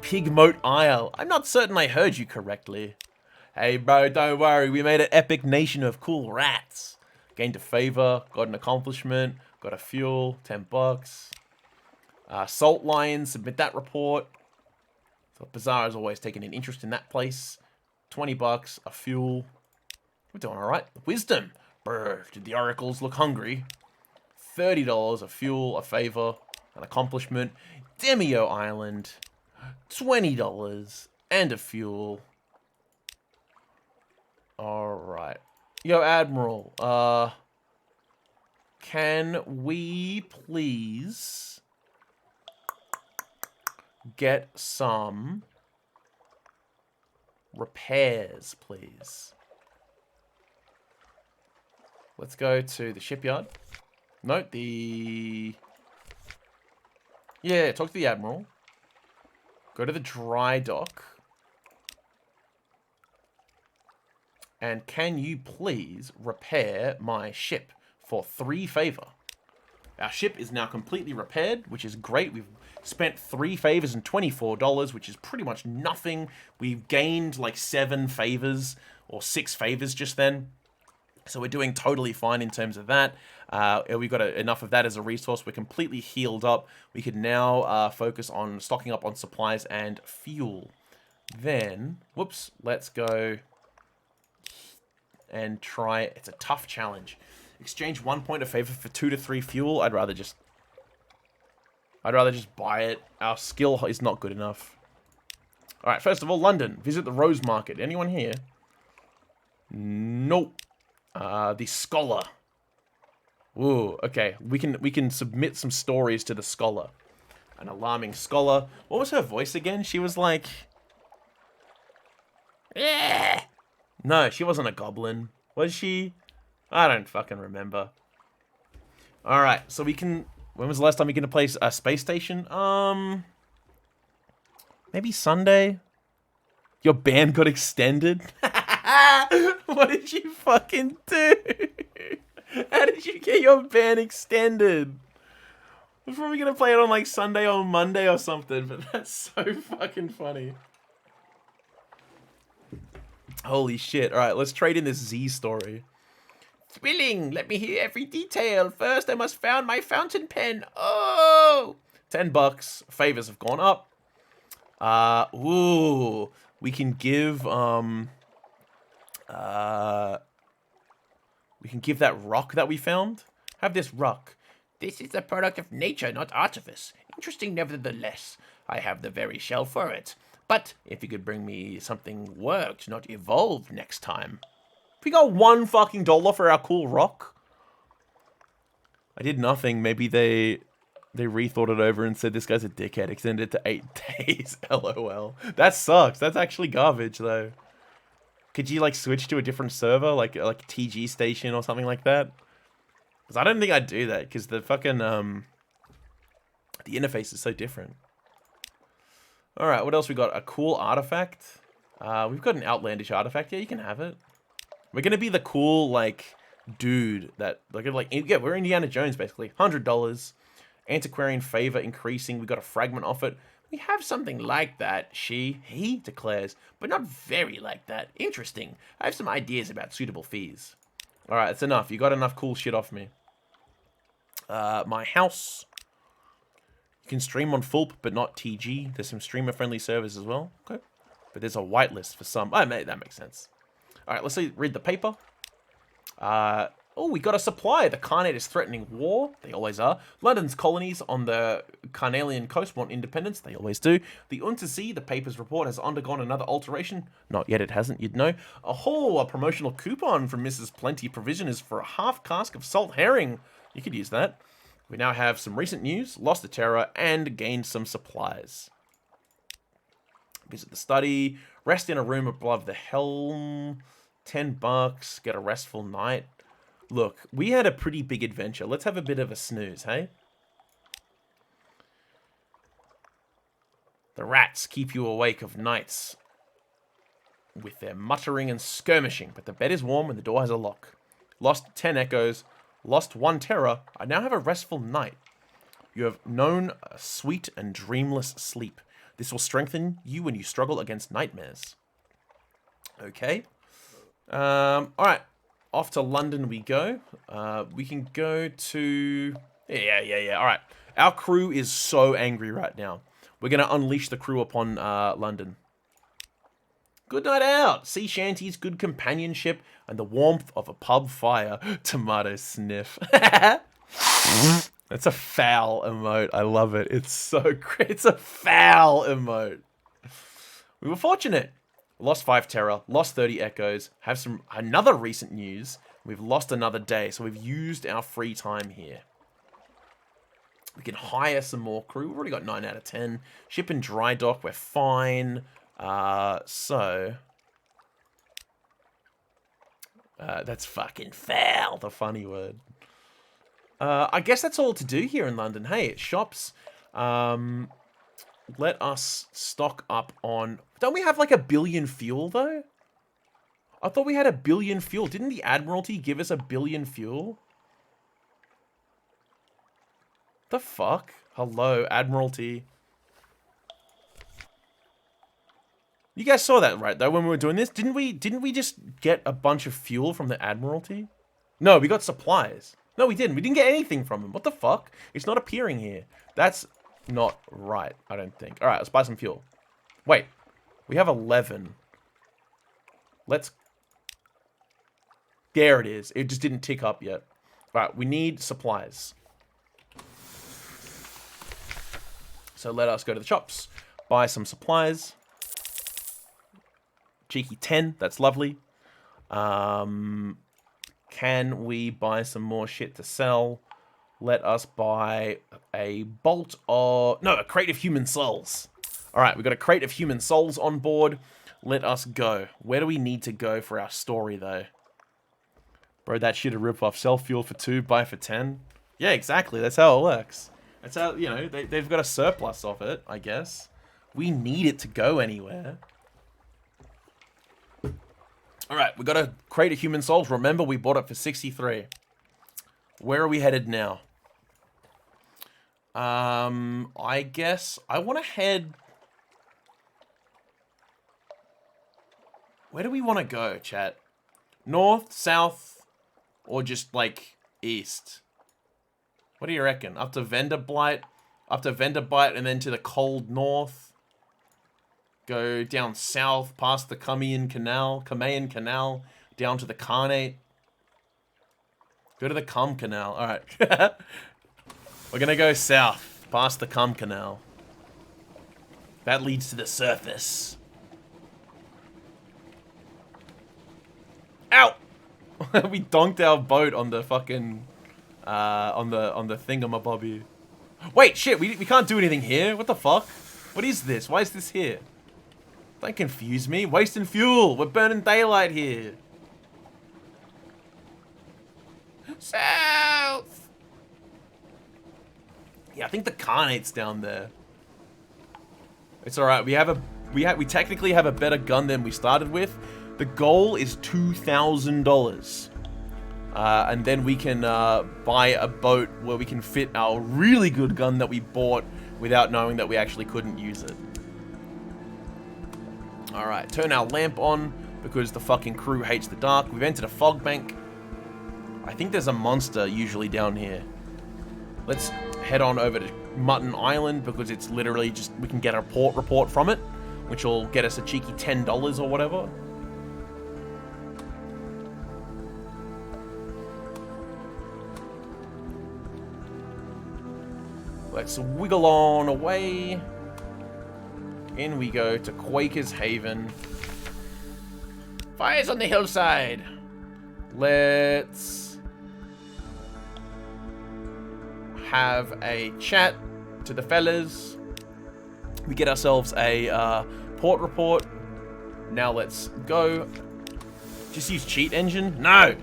Pigmoat Isle. I'm not certain I heard you correctly. Hey bro, don't worry. We made an epic nation of cool rats. Gained a favor. Got an accomplishment. Got a fuel. $10. Salt Lion. Submit that report. So Bazaar has always taken an interest in that place. $20. A fuel. We're doing alright. Wisdom. Brr, did the oracles look hungry? $30. A fuel. A favor. An accomplishment. Demio Island. $20 and a fuel. Alright. Yo, Admiral, can we please get some repairs, please? Let's go to the shipyard. No, Yeah, talk to the Admiral. Go to the dry dock. And can you please repair my ship for 3 favor? Our ship is now completely repaired, which is great. We've spent 3 favors and $24, which is pretty much nothing. We've gained like 7 favors or 6 favors just then. So we're doing totally fine in terms of that. We've got enough of that as a resource. We're completely healed up. We can now focus on stocking up on supplies and fuel. Then, whoops, let's go and try. It's a tough challenge. Exchange 1 point of favor for 2 to 3 fuel. I'd rather just buy it. Our skill is not good enough. All right, first of all, London. Visit the Rose Market. Anyone here? Nope. The Scholar. Ooh, okay. We can submit some stories to the Scholar. An alarming scholar. What was her voice again? She was like... Yeah. No, she wasn't a goblin. Was she? I don't fucking remember. Alright, so we can... When was the last time we can play a space station? Maybe Sunday? Your ban got extended? What did you fucking do? How did you get your ban extended? We're probably gonna play it on like Sunday or Monday or something, but that's so fucking funny. Holy shit. Alright, let's trade in this Z story. Thrilling! Let me hear every detail. First, I must find my fountain pen. Oh! $10. Favors have gone up. Ooh. We can give, we can give that rock that we found. Have this rock. This is the product of nature, not artifice. Interesting nevertheless. I have the very shell for it. But if you could bring me something worked, not evolved next time. We got $1 fucking for our cool rock. I did nothing. Maybe they rethought it over and said this guy's a dickhead. Extended it to 8 days. LOL. That sucks. That's actually garbage though. Could you like switch to a different server, like TG station or something like that? Because I don't think I'd do that. Because the fucking the interface is so different. All right, what else we got? A cool artifact. We've got an outlandish artifact. Yeah, you can have it. We're gonna be the cool like dude that yeah, we're Indiana Jones basically. $100. Antiquarian favor increasing. We got a fragment off it. We have something like that, he declares, but not very like that. Interesting. I have some ideas about suitable fees. Alright, that's enough. You got enough cool shit off me. My house. You can stream on Fulp, but not TG. There's some streamer-friendly servers as well. Okay. But there's a whitelist for some. Oh, that makes sense. Alright, let's read the paper. Oh, we got a supply. The Khanate is threatening war. They always are. London's colonies on the Carnelian coast want independence. They always do. The Untersee, the paper's report, has undergone another alteration. Not yet, it hasn't, you'd know. A promotional coupon from Mrs. Plenty Provision is for a half cask of salt herring. You could use that. We now have some recent news, lost the terror, and gained some supplies. Visit the study. Rest in a room above the helm. $10. Get a restful night. Look, we had a pretty big adventure. Let's have a bit of a snooze, hey? The rats keep you awake of nights with their muttering and skirmishing, but the bed is warm and the door has a lock. Lost 10 echoes, lost 1 terror. I now have a restful night. You have known a sweet and dreamless sleep. This will strengthen you when you struggle against nightmares. Okay. Alright. Off to London we go. We can go to... Yeah. Alright. Our crew is so angry right now. We're going to unleash the crew upon London. Good night out. Sea shanties, good companionship, and the warmth of a pub fire. Tomato sniff. That's a foul emote. I love it. It's so great. It's a foul emote. We were fortunate. Lost 5 terror, lost 30 echoes, have another recent news. We've lost another day, so we've used our free time here. We can hire some more crew. We've already got 9 out of 10. Ship and dry dock, we're fine. That's fucking foul, the funny word. I guess that's all to do here in London. Hey, shops. Let us stock up on... Don't we have like 1 billion fuel, though? I thought we had 1 billion fuel. Didn't the Admiralty give us 1 billion fuel? The fuck? Hello, Admiralty. You guys saw that, right, though, when we were doing this? Didn't we just get a bunch of fuel from the Admiralty? No, we got supplies. No, we didn't. We didn't get anything from him. What the fuck? It's not appearing here. That's not right, I don't think. All right, let's buy some fuel. Wait, we have 11. Let's... There it is. It just didn't tick up yet. All right, we need supplies. So let us go to the shops, buy some supplies. Cheeky 10, that's lovely. Can we buy some more shit to sell? Let us buy a bolt of... No, a crate of human souls. All right, we've got a crate of human souls on board. Let us go. Where do we need to go for our story, though? Bro, that shit a rip-off. Sell fuel for 2, buy for 10. Yeah, exactly. That's how it works. That's how, you know, they've got a surplus of it, I guess. We need it to go anywhere. Alright, we got a crate of human souls. Remember, we bought it for 63. Where are we headed now? I guess I want to head... Where do we want to go, chat? North, south, or just, like, east? What do you reckon? Up to Vanderbilt, and then to the cold north? Go down south, past the Kamian Canal, down to the Carnate. Go to the Cum Canal. Alright. We're gonna go south, past the Cum Canal. That leads to the surface. Ow! We donked our boat on the fucking... on the thingamabobby. Wait, shit, we can't do anything here? What the fuck? What is this? Why is this here? Don't confuse me. Wasting fuel. We're burning daylight here. South! Yeah, I think the Carnate's down there. It's alright. We technically have a better gun than we started with. The goal is $2,000. And then we can buy a boat where we can fit our really good gun that we bought without knowing that we actually couldn't use it. Alright, turn our lamp on because the fucking crew hates the dark. We've entered a fog bank. I think there's a monster usually down here. Let's head on over to Mutton Island because it's literally just, we can get a port report from it, which will get us a cheeky $10 or whatever. Let's wiggle on away. In we go to Quaker's Haven. Fires on the hillside. Let's have a chat to the fellas. We get ourselves a port report. Now let's go. Just use cheat engine? No!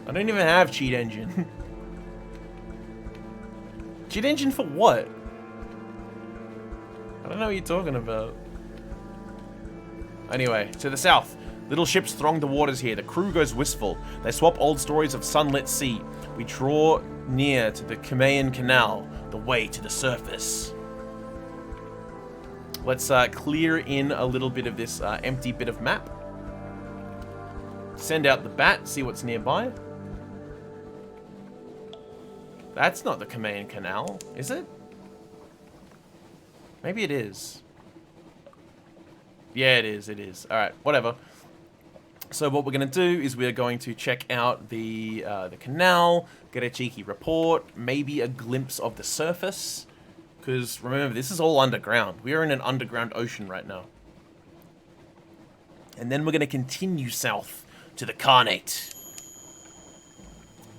I don't even have cheat engine. Cheat engine for what? I don't know what you're talking about. Anyway, to the south. Little ships throng the waters here. The crew goes wistful. They swap old stories of Sunless Sea. We draw near to the Kamian Canal, the way to the surface. Let's clear in a little bit of this empty bit of map. Send out the bat, see what's nearby. That's not the Kamian Canal, is it? Maybe it is. Yeah, it is, it is. Alright, whatever. So what we're going to do is we're going to check out the canal, get a cheeky report, maybe a glimpse of the surface. Because remember, this is all underground. We are in an underground ocean right now. And then we're going to continue south to the Carnate.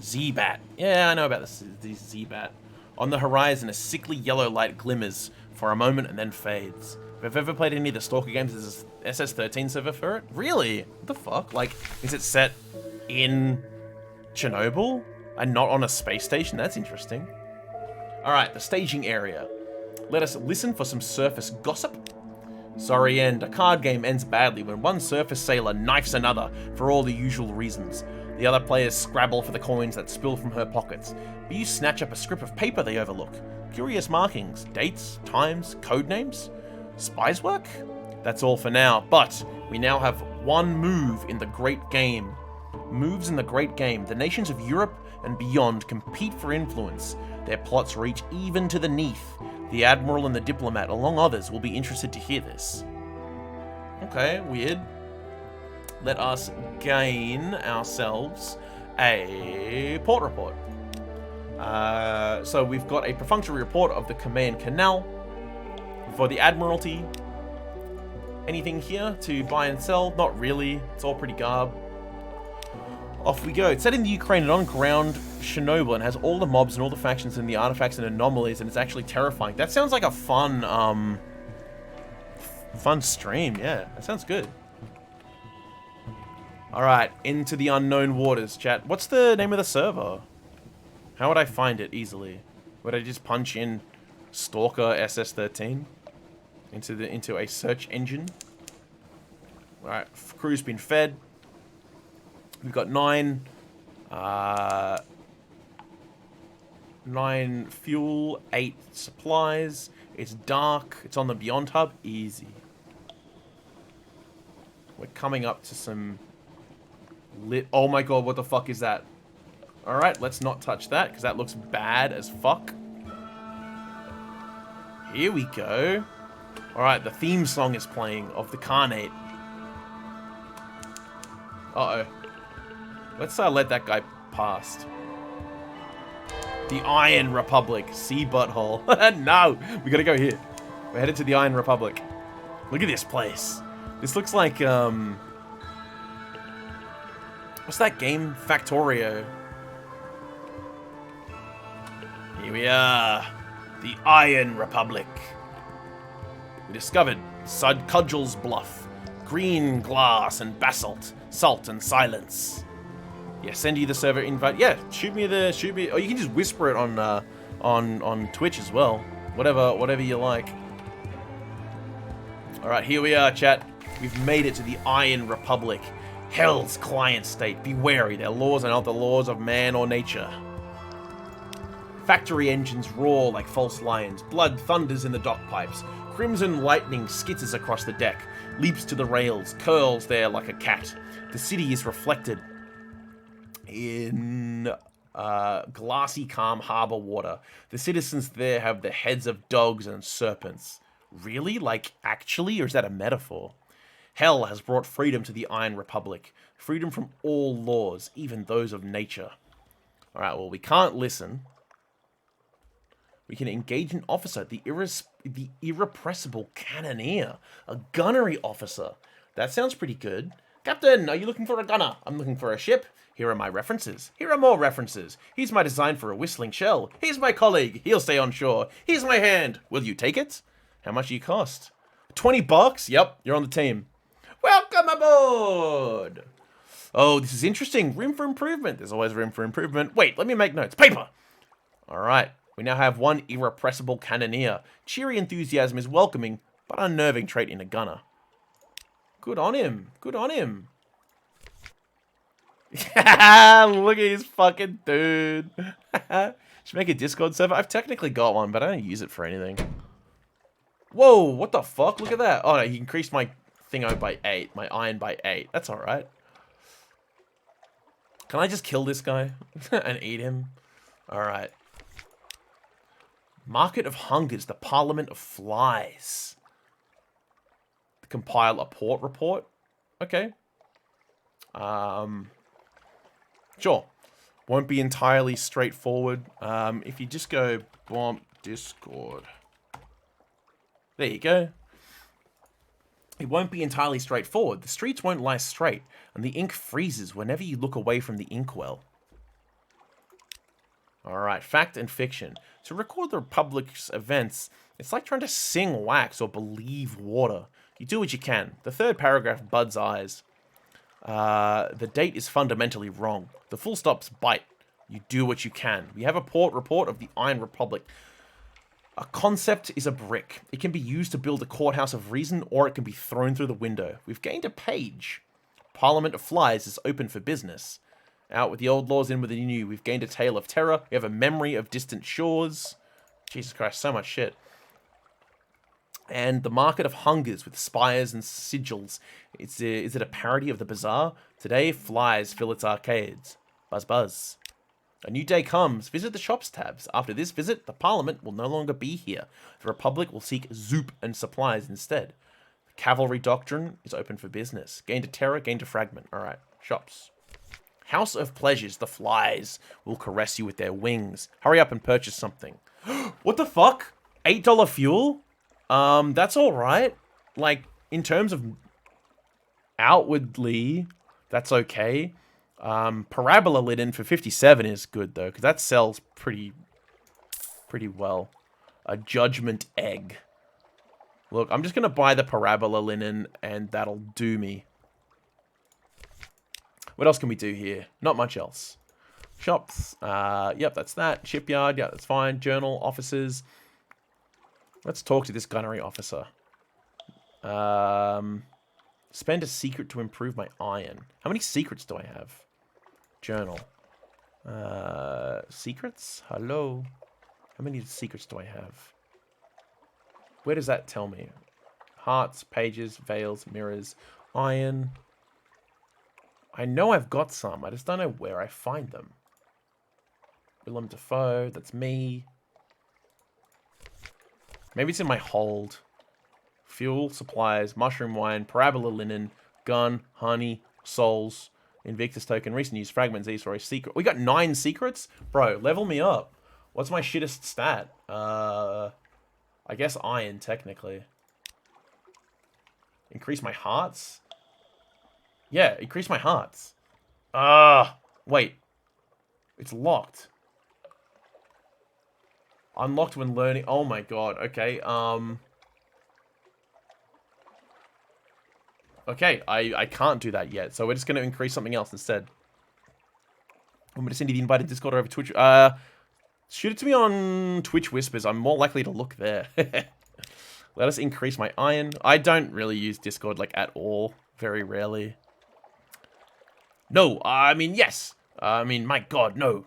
Z-Bat. Yeah, I know about the Z-Bat. On the horizon, a sickly yellow light glimmers for a moment and then fades. If I've ever played any of the Stalker games, there's an SS13 server for it. Really? What the fuck? Like, is it set in Chernobyl and not on a space station? That's interesting. Alright, the staging area. Let us listen for some surface gossip. Sorry end. A card game ends badly when one surface sailor knifes another for all the usual reasons. The other players scrabble for the coins that spill from her pockets, but you snatch up a strip of paper they overlook. Curious markings, dates, times, code names. Spies work? That's all for now, but we now have one move in the Great Game. Moves in the Great Game. The nations of Europe and beyond compete for influence. Their plots reach even to the Neath. The Admiral and the Diplomat, along others, will be interested to hear this. Okay, weird. Let us gain ourselves a port report. So we've got a perfunctory report of the Kamian Canal for the Admiralty. Anything here to buy and sell? Not really. It's all pretty garb. Off we go. It's set in the Ukraine and on ground Chernobyl and has all the mobs and all the factions and the artifacts and anomalies, and it's actually terrifying. That sounds like a fun, fun stream. Yeah, that sounds good. Alright, into the unknown waters, chat. What's the name of the server? How would I find it easily? Would I just punch in Stalker SS13 into a search engine? Alright, crew's been fed. We've got 9 fuel, 8 supplies. It's dark. It's on the Beyond Hub. Easy. We're coming up to some lit. Oh my god, what the fuck is that? Alright, let's not touch that, because that looks bad as fuck. Here we go. Alright, the theme song is playing of the Carnate. Uh-oh. Let's let that guy past. The Iron Republic. Sea butthole. No! We gotta go here. We're headed to the Iron Republic. Look at this place. This looks like, what's that game? Factorio. Here we are. The Iron Republic. We discovered Sud Cudgel's Bluff. Green glass and basalt. Salt and silence. Yeah, send you the server invite. Yeah, shoot me. Or you can just whisper it on Twitch as well. Whatever you like. All right, here we are, chat. We've made it to the Iron Republic. Hell's client state. Be wary. Their laws are not the laws of man or nature. Factory engines roar like false lions. Blood thunders in the dock pipes. Crimson lightning skitters across the deck. Leaps to the rails. Curls there like a cat. The city is reflected in glassy, calm harbor water. The citizens there have the heads of dogs and serpents. Really? Like, actually? Or is that a metaphor? Hell has brought freedom to the Iron Republic. Freedom from all laws, even those of nature. Alright, well, we can't listen. We can engage an officer, the irrepressible cannoneer. A gunnery officer. That sounds pretty good. Captain, are you looking for a gunner? I'm looking for a ship. Here are my references. Here are more references. Here's my design for a whistling shell. Here's my colleague. He'll stay on shore. Here's my hand. Will you take it? How much do you cost? $20? Yep, you're on the team. Welcome aboard! Oh, this is interesting. Room for improvement. There's always room for improvement. Wait, let me make notes. Paper! Alright, we now have one irrepressible cannoneer. Cheery enthusiasm is welcoming, but unnerving trait in a gunner. Good on him. Good on him. Look at his fucking dude. Should make a Discord server. I've technically got one, but I don't use it for anything. Whoa, what the fuck? Look at that. Oh, no, he increased my thingo by 8. My iron by 8. That's alright. Can I just kill this guy and eat him? Alright. Market of Hungers, the Parliament of Flies. Compile a port report. Okay. Sure. Won't be entirely straightforward. If you just go bomb Discord. There you go. It won't be entirely straightforward. The streets won't lie straight, and the ink freezes whenever you look away from the inkwell. Alright, fact and fiction. To record the Republic's events, it's like trying to sing wax or believe water. You do what you can. The third paragraph buds eyes. The date is fundamentally wrong. The full stops bite. You do what you can. We have a port report of the Iron Republic. A concept is a brick. It can be used to build a courthouse of reason, or it can be thrown through the window. We've gained a page. Parliament of Flies is open for business. Out with the old laws, in with the new. We've gained a tale of terror. We have a memory of distant shores. Jesus Christ, so much shit. And the Market of Hungers with spires and sigils. Is it a parody of the bazaar? Today, flies fill its arcades. Buzz buzz. A new day comes. Visit the shops tabs. After this visit, the Parliament will no longer be here. The Republic will seek zoop and supplies instead. The Cavalry Doctrine is open for business. Gain to terror, gain to fragment. Alright, shops. House of Pleasures. The flies will caress you with their wings. Hurry up and purchase something. What the fuck? $8 fuel? That's alright. Like, in terms of outwardly, that's okay. Parabola linen for 57 is good, though, because that sells pretty well. A judgment egg. Look, I'm just going to buy the parabola linen, and that'll do me. What else can we do here? Not much else. Shops. Yep, that's that. Shipyard. Yeah, that's fine. Journal. Offices. Let's talk to this gunnery officer. Spend a secret to improve my iron. How many secrets do I have? Journal. Secrets? Hello? How many secrets do I have? Where does that tell me? Hearts, pages, veils, mirrors, iron. I know I've got some. I just don't know where I find them. Willem Dafoe. That's me. Maybe it's in my hold. Fuel, supplies, mushroom wine, parabola linen, gun, honey, souls, Invictus token, recent use, fragments, Easter secret. We got 9 secrets? Bro, level me up. What's my shittest stat? I guess iron, technically. Increase my hearts? Yeah, increase my hearts. Wait. It's locked. Unlocked when learning. Oh my god. Okay, Okay, I can't do that yet, so we're just going to increase something else instead. I'm going to send you the invited Discord or over Twitch. Shoot it to me on Twitch Whispers. I'm more likely to look there. Let us increase my iron. I don't really use Discord, like, at all. Very rarely. No, I mean, yes. I mean, my god, no.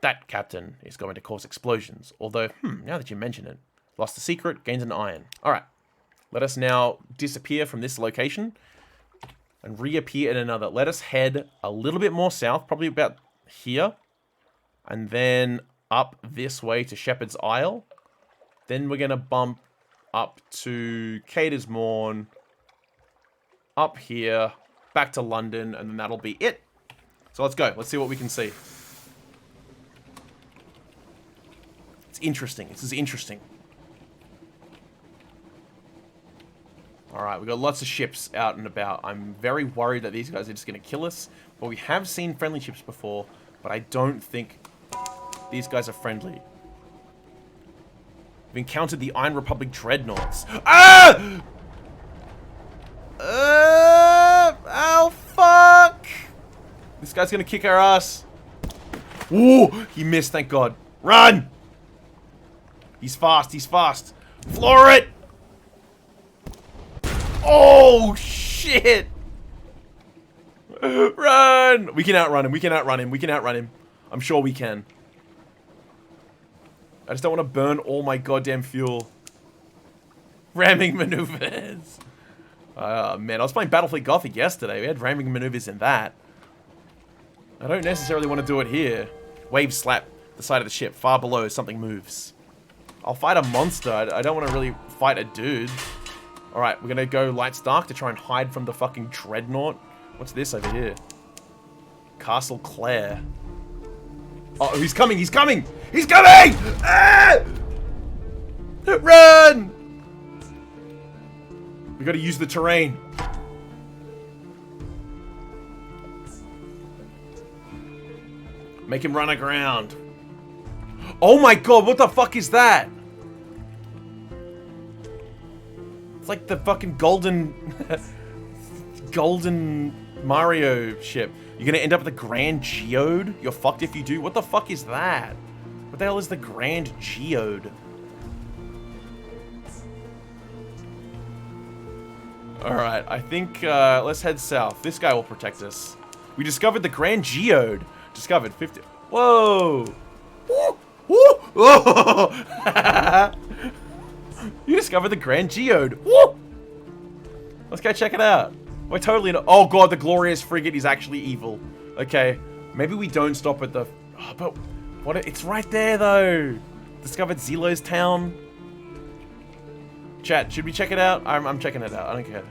That captain is going to cause explosions. Although, now that you mention it. Lost the secret, gains an iron. Alright. Let us now disappear from this location. And reappear in another. Let us head a little bit more south. Probably about here. And then up this way to Shepherd's Isle. Then we're going to bump up to Cater's Morn. Up here. Back to London. And then that'll be it. So let's go. Let's see what we can see. It's interesting. This is interesting. Alright, we've got lots of ships out and about. I'm very worried that these guys are just going to kill us. But we have seen friendly ships before. But I don't think these guys are friendly. We've encountered the Iron Republic Dreadnoughts. Ah! Oh, fuck! This guy's going to kick our ass. Ooh, he missed, thank God. Run! He's fast, he's fast. Floor it! Oh, shit! Run! We can outrun him, we can outrun him, we can outrun him. I'm sure we can. I just don't want to burn all my goddamn fuel. Ramming maneuvers. Man, I was playing Battlefleet Gothic yesterday. We had ramming maneuvers in that. I don't necessarily want to do it here. Wave slap the side of the ship. Far below, something moves. I'll fight a monster. I don't want to really fight a dude. Alright, we're going to go Lights Dark to try and hide from the fucking Dreadnought. What's this over here? Castle Clare. Oh, he's coming! He's coming! He's coming! Ah! Run! We gotta use the terrain. Make him run aground. Oh my god, what the fuck is that? It's like the fucking golden... golden Mario ship. You're gonna end up at the Grand Geode? You're fucked if you do? What the fuck is that? What the hell is the Grand Geode? Alright, I think, let's head south. This guy will protect us. We discovered the Grand Geode. Discovered 50... Whoa! Woo! Woo! Oh! You just discovered the Grand Geode. Woo! Let's go check it out. We're totally not. Oh god, the glorious frigate is actually evil. Okay, maybe we don't stop at the. Oh, but what? It's right there though. Discovered Zelo's town. Chat, should we check it out? I'm checking it out. I don't care.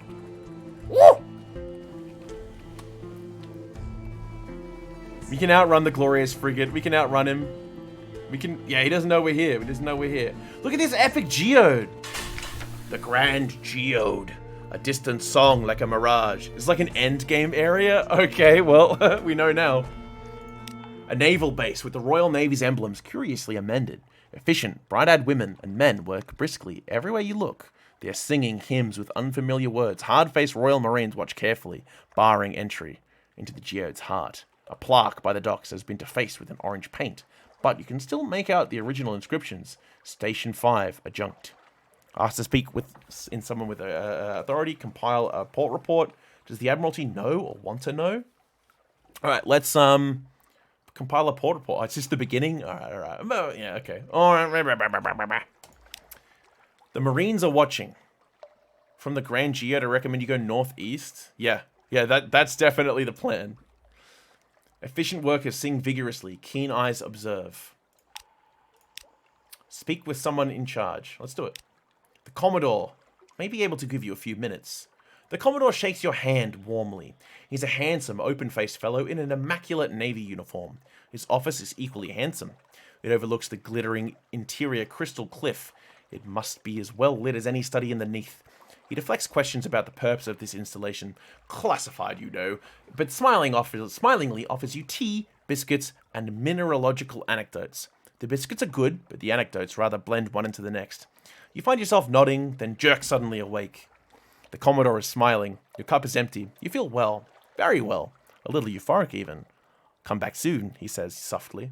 Woo! We can outrun the glorious frigate. We can outrun him. We can. Yeah, he doesn't know we're here. He doesn't know we're here. Look at this epic geode. The Grand Geode. A distant song like a mirage. It's like an end game area? Okay, well, we know now. A naval base with the Royal Navy's emblems curiously amended. Efficient, bright-eyed women and men work briskly everywhere you look. They are singing hymns with unfamiliar words. Hard-faced Royal Marines watch carefully, barring entry into the geode's heart. A plaque by the docks has been defaced with an orange paint, but you can still make out the original inscriptions. Station 5, adjunct. Asked to speak with someone with authority, compile a port report. Does the Admiralty know or want to know? All right, let's compile a port report. Oh, it's just the beginning. All right. Yeah, okay. All right. The Marines are watching. From the Grand Geode, I recommend you go northeast. Yeah, that's definitely the plan. Efficient workers sing vigorously. Keen eyes observe. Speak with someone in charge. Let's do it. The Commodore may be able to give you a few minutes. The Commodore shakes your hand warmly. He's a handsome, open-faced fellow in an immaculate Navy uniform. His office is equally handsome. It overlooks the glittering interior crystal cliff. It must be as well lit as any study in the Neath. He deflects questions about the purpose of this installation. Classified, you know, but smilingly offers you tea, biscuits, and mineralogical anecdotes. The biscuits are good, but the anecdotes rather blend one into the next. You find yourself nodding, then jerk suddenly awake. The Commodore is smiling. Your cup is empty. You feel well. Very well. A little euphoric, even. Come back soon, he says softly.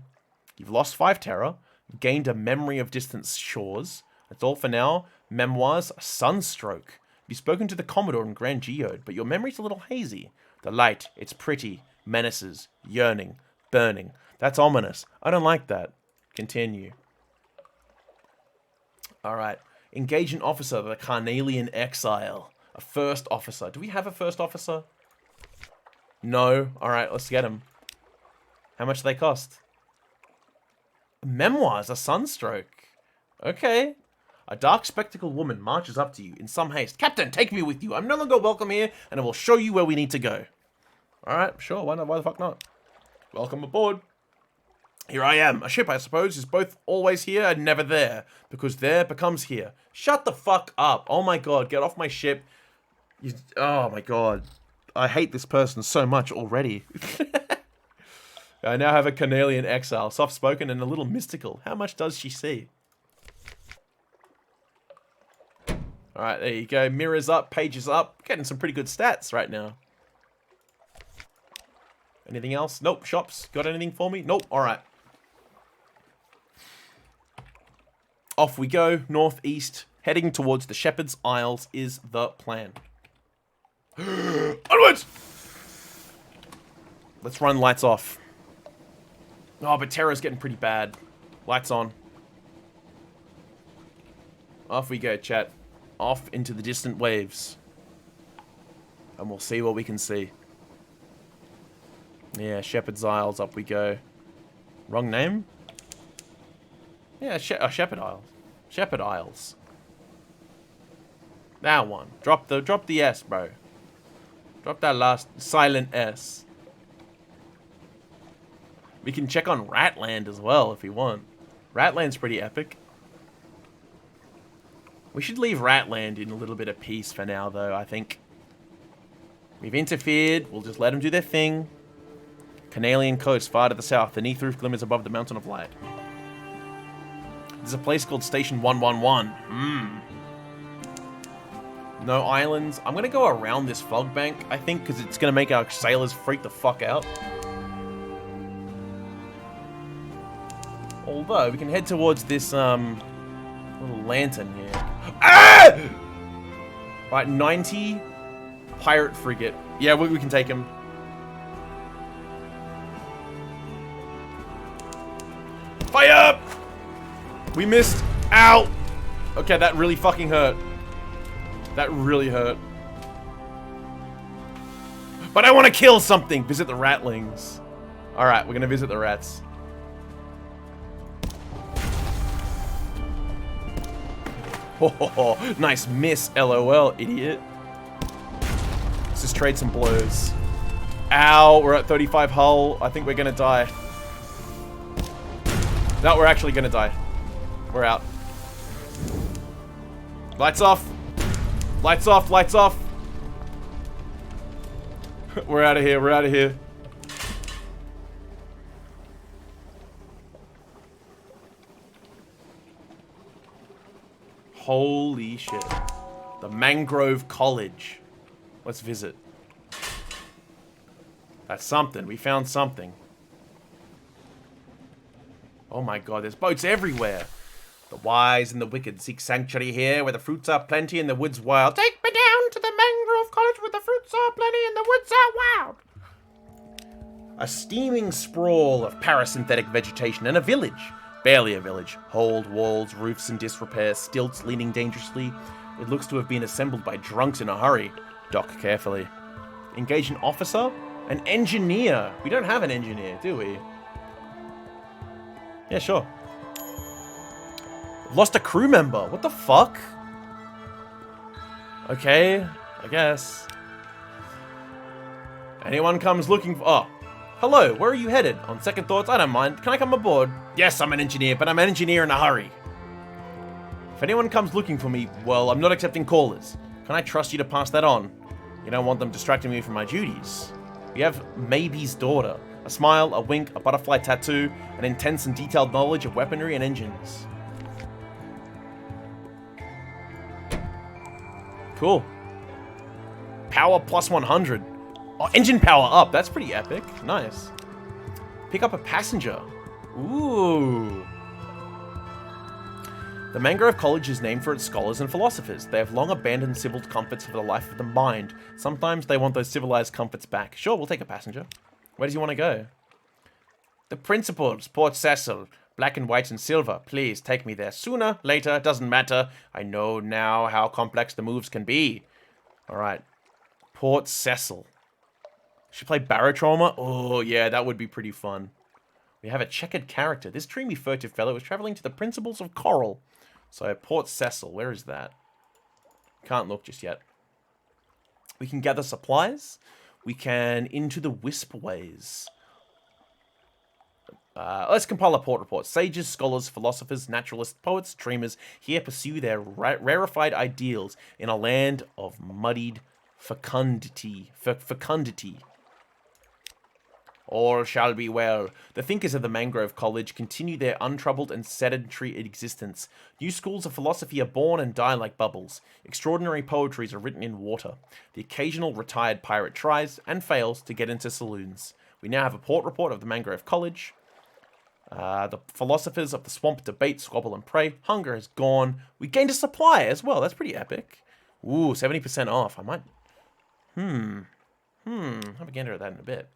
You've lost 5 terror. Gained a memory of distant shores. That's all for now. Memoirs, a sunstroke. You've spoken to the Commodore in Grand Geode, but your memory's a little hazy. The light, it's pretty. Menaces. Yearning. Burning. That's ominous. I don't like that. Continue. Alright. Engage an officer, the Carnelian Exile. A first officer. Do we have a first officer? No. Alright, let's get him. How much do they cost? Memoirs, a sunstroke. Okay. A dark spectacled woman marches up to you in some haste. Captain, take me with you. I'm no longer welcome here, and I will show you where we need to go. Alright, sure. Why not? Why the fuck not? Welcome aboard. Here I am. A ship, I suppose, is both always here and never there, because there becomes here. Shut the fuck up. Oh my god, get off my ship. Oh my god. I hate this person so much already. I now have a Carnelian exile, soft-spoken and a little mystical. How much does she see? Alright, there you go. Mirrors up, pages up. Getting some pretty good stats right now. Anything else? Nope. Shops. Got anything for me? Nope. Alright. Off we go. Northeast. Heading towards the Shepherd's Isles is the plan. Onwards! Let's run lights off. Oh, but terror's getting pretty bad. Lights on. Off we go, chat. Off into the distant waves. And we'll see what we can see. Yeah, Shepherd's Isles, up we go. Wrong name? Yeah, Shepherd Isles. Shepherd Isles. That one. Drop the S, bro. Drop that last silent S. We can check on Ratland as well if we want. Ratland's pretty epic. We should leave Ratland in a little bit of peace for now, though, I think. We've interfered. We'll just let them do their thing. Canalian coast, far to the south. The Neath roof glimmers above the mountain of light. There's a place called Station 111. No islands. I'm going to go around this fog bank, I think, because it's going to make our sailors freak the fuck out. Although, we can head towards this, little lantern here. Ah! Right, 90 pirate frigate. Yeah, we can take him. Fire! We missed. Ow! Okay, that really fucking hurt. That really hurt. But I want to kill something! Visit the ratlings. Alright, we're gonna visit the rats. Oh, nice miss, LOL, idiot. Let's just trade some blows. Ow, we're at 35 hull. I think we're gonna die. No, we're actually gonna die. We're out. Lights off. Lights off, lights off. We're out of here, we're out of here. Holy shit. The Mangrove College. Let's visit. That's something. We found something. Oh my god, there's boats everywhere. The wise and the wicked seek sanctuary here, where the fruits are plenty and the woods wild. Take me down to the Mangrove College where the fruits are plenty and the woods are wild. A steaming sprawl of parasynthetic vegetation and a village. Barely a village. Old walls, roofs in disrepair, stilts leaning dangerously. It looks to have been assembled by drunks in a hurry. Dock carefully. Engage an officer? An engineer. We don't have an engineer, do we? Yeah, sure. Lost a crew member. What the fuck? Okay, I guess. Anyone comes looking for... Oh. Hello, where are you headed? On second thoughts, I don't mind. Can I come aboard? Yes, I'm an engineer, but I'm an engineer in a hurry. If anyone comes looking for me, well, I'm not accepting callers. Can I trust you to pass that on? You don't want them distracting me from my duties. We have Maybe's daughter. A smile, a wink, a butterfly tattoo, an intense and detailed knowledge of weaponry and engines. Cool. Power plus 100. Oh, engine power up. That's pretty epic. Nice. Pick up a passenger. Ooh. The Mangrove College is named for its scholars and philosophers. They have long abandoned civil comforts for the life of the mind. Sometimes they want those civilized comforts back. Sure, we'll take a passenger. Where does he want to go? The principals, Port Cecil. Black and white and silver. Please, take me there. Sooner, later, doesn't matter. I know now how complex the moves can be. Alright. Port Cecil. Should play Barotrauma? Oh, yeah, that would be pretty fun. We have a checkered character. This dreamy, furtive fellow is traveling to the principles of Coral. So, Port Cecil, where is that? Can't look just yet. We can gather supplies. We can into the Wispways. Let's compile a port report. Sages, scholars, philosophers, naturalists, poets, dreamers here pursue their rarefied ideals in a land of muddied fecundity. All shall be well. The thinkers of the Mangrove College continue their untroubled and sedentary existence. New schools of philosophy are born and die like bubbles. Extraordinary poetries are written in water. The occasional retired pirate tries, and fails, to get into saloons. We now have a port report of the Mangrove College. The philosophers of the swamp debate, squabble, and pray. Hunger is gone. We gained a supply as well. That's pretty epic. Ooh, 70% off. I might... Have a gander at that in a bit.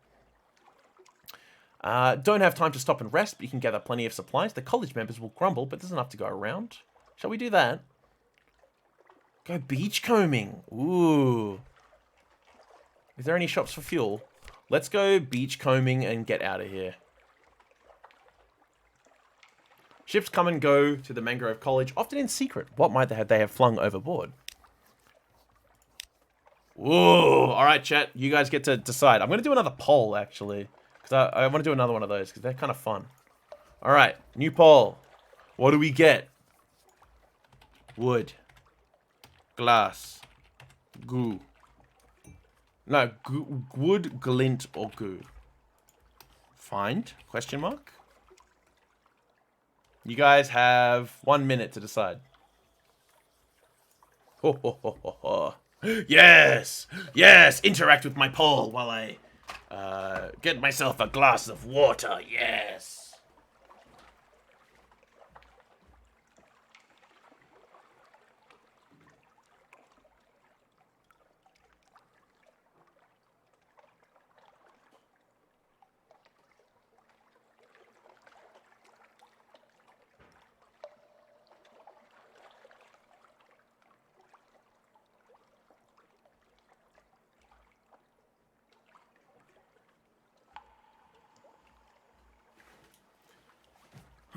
Don't have time to stop and rest, but you can gather plenty of supplies. The college members will grumble, but there's enough to go around. Shall we do that? Go beachcombing. Ooh. Is there any shops for fuel? Let's go beachcombing and get out of here. Ships come and go to the Mangrove College, often in secret. What might they have flung overboard? Ooh. Alright, chat. You guys get to decide. I'm going to do another poll, actually. Because I want to do another one of those, because they're kind of fun. Alright, new poll. What do we get? Wood. Glass. Goo. No, wood, glint, or goo. Find? Question mark? You guys have 1 minute to decide. Ho, ho, ho, ho, ho. Yes! Yes! Interact with my poll while I get myself a glass of water. Yes!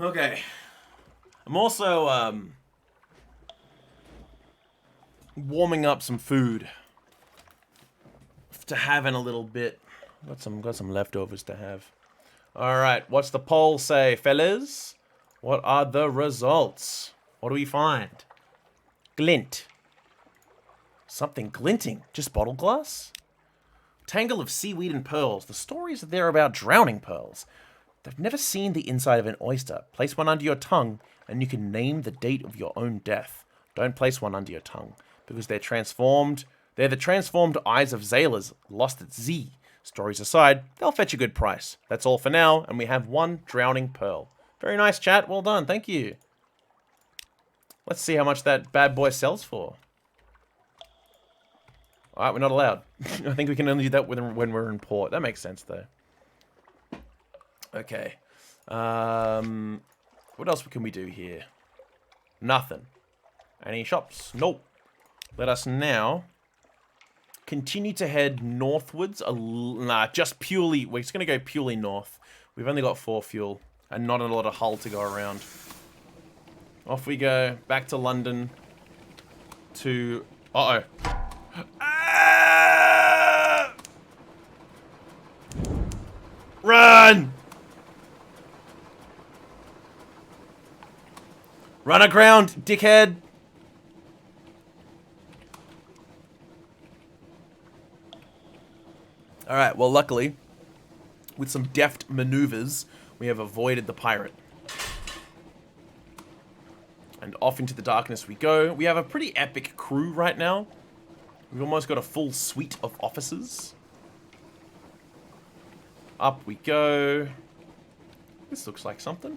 Okay. I'm also, warming up some food to have in a little bit. Got some leftovers to have. Alright, what's the poll say, fellas? What are the results? What do we find? Glint. Something glinting. Just bottle glass? Tangle of seaweed and pearls. The stories are there about drowning pearls. They've never seen the inside of an oyster. Place one under your tongue, and you can name the date of your own death. Don't place one under your tongue, because they're transformed. They're the transformed eyes of sailors lost at sea. Stories aside, they'll fetch a good price. That's all for now, and we have one drowning pearl. Very nice, chat. Well done. Thank you. Let's see how much that bad boy sells for. Alright, we're not allowed. I think we can only do that when we're in port. That makes sense, though. Okay. What else can we do here? Nothing. Any shops? Nope. Let us now continue to head northwards. Just purely... We're just going to go purely north. We've only got 4 fuel and not a lot of hull to go around. Off we go. Back to London. To... Uh-oh. Ah! Run! Run aground, dickhead! Alright, well luckily, with some deft maneuvers, we have avoided the pirate. And off into the darkness we go. We have a pretty epic crew right now. We've almost got a full suite of officers. Up we go. This looks like something.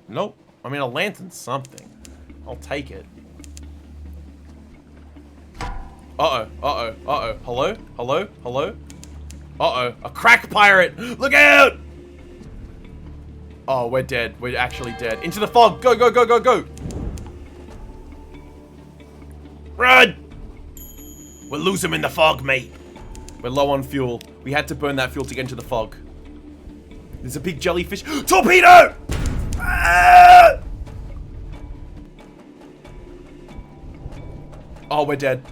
Nope. I mean, a lantern's something. I'll take it. Uh-oh, uh-oh, uh-oh. Hello? Hello? Hello? Uh-oh. A crack pirate! Look out! Oh, we're dead. We're actually dead. Into the fog! Go, go, go, go, go! Run! We'll lose him in the fog, mate. We're low on fuel. We had to burn that fuel to get into the fog. There's a big jellyfish. Torpedo! Ah! Oh, we're dead.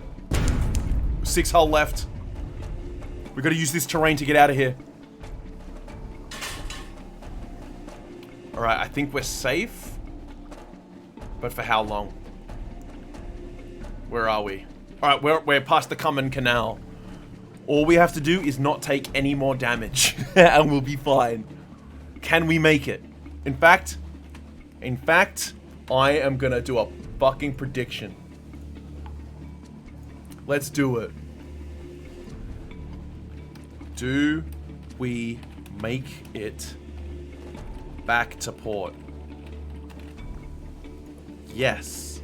6 hull left. We gotta use this terrain to get out of here. Alright, I think we're safe. But for how long? Where are we? Alright, we're past the Kamian Canal. All we have to do is not take any more damage. And we'll be fine. Can we make it? In fact, I am gonna do a fucking prediction. Let's do it. Do we make it back to port? Yes.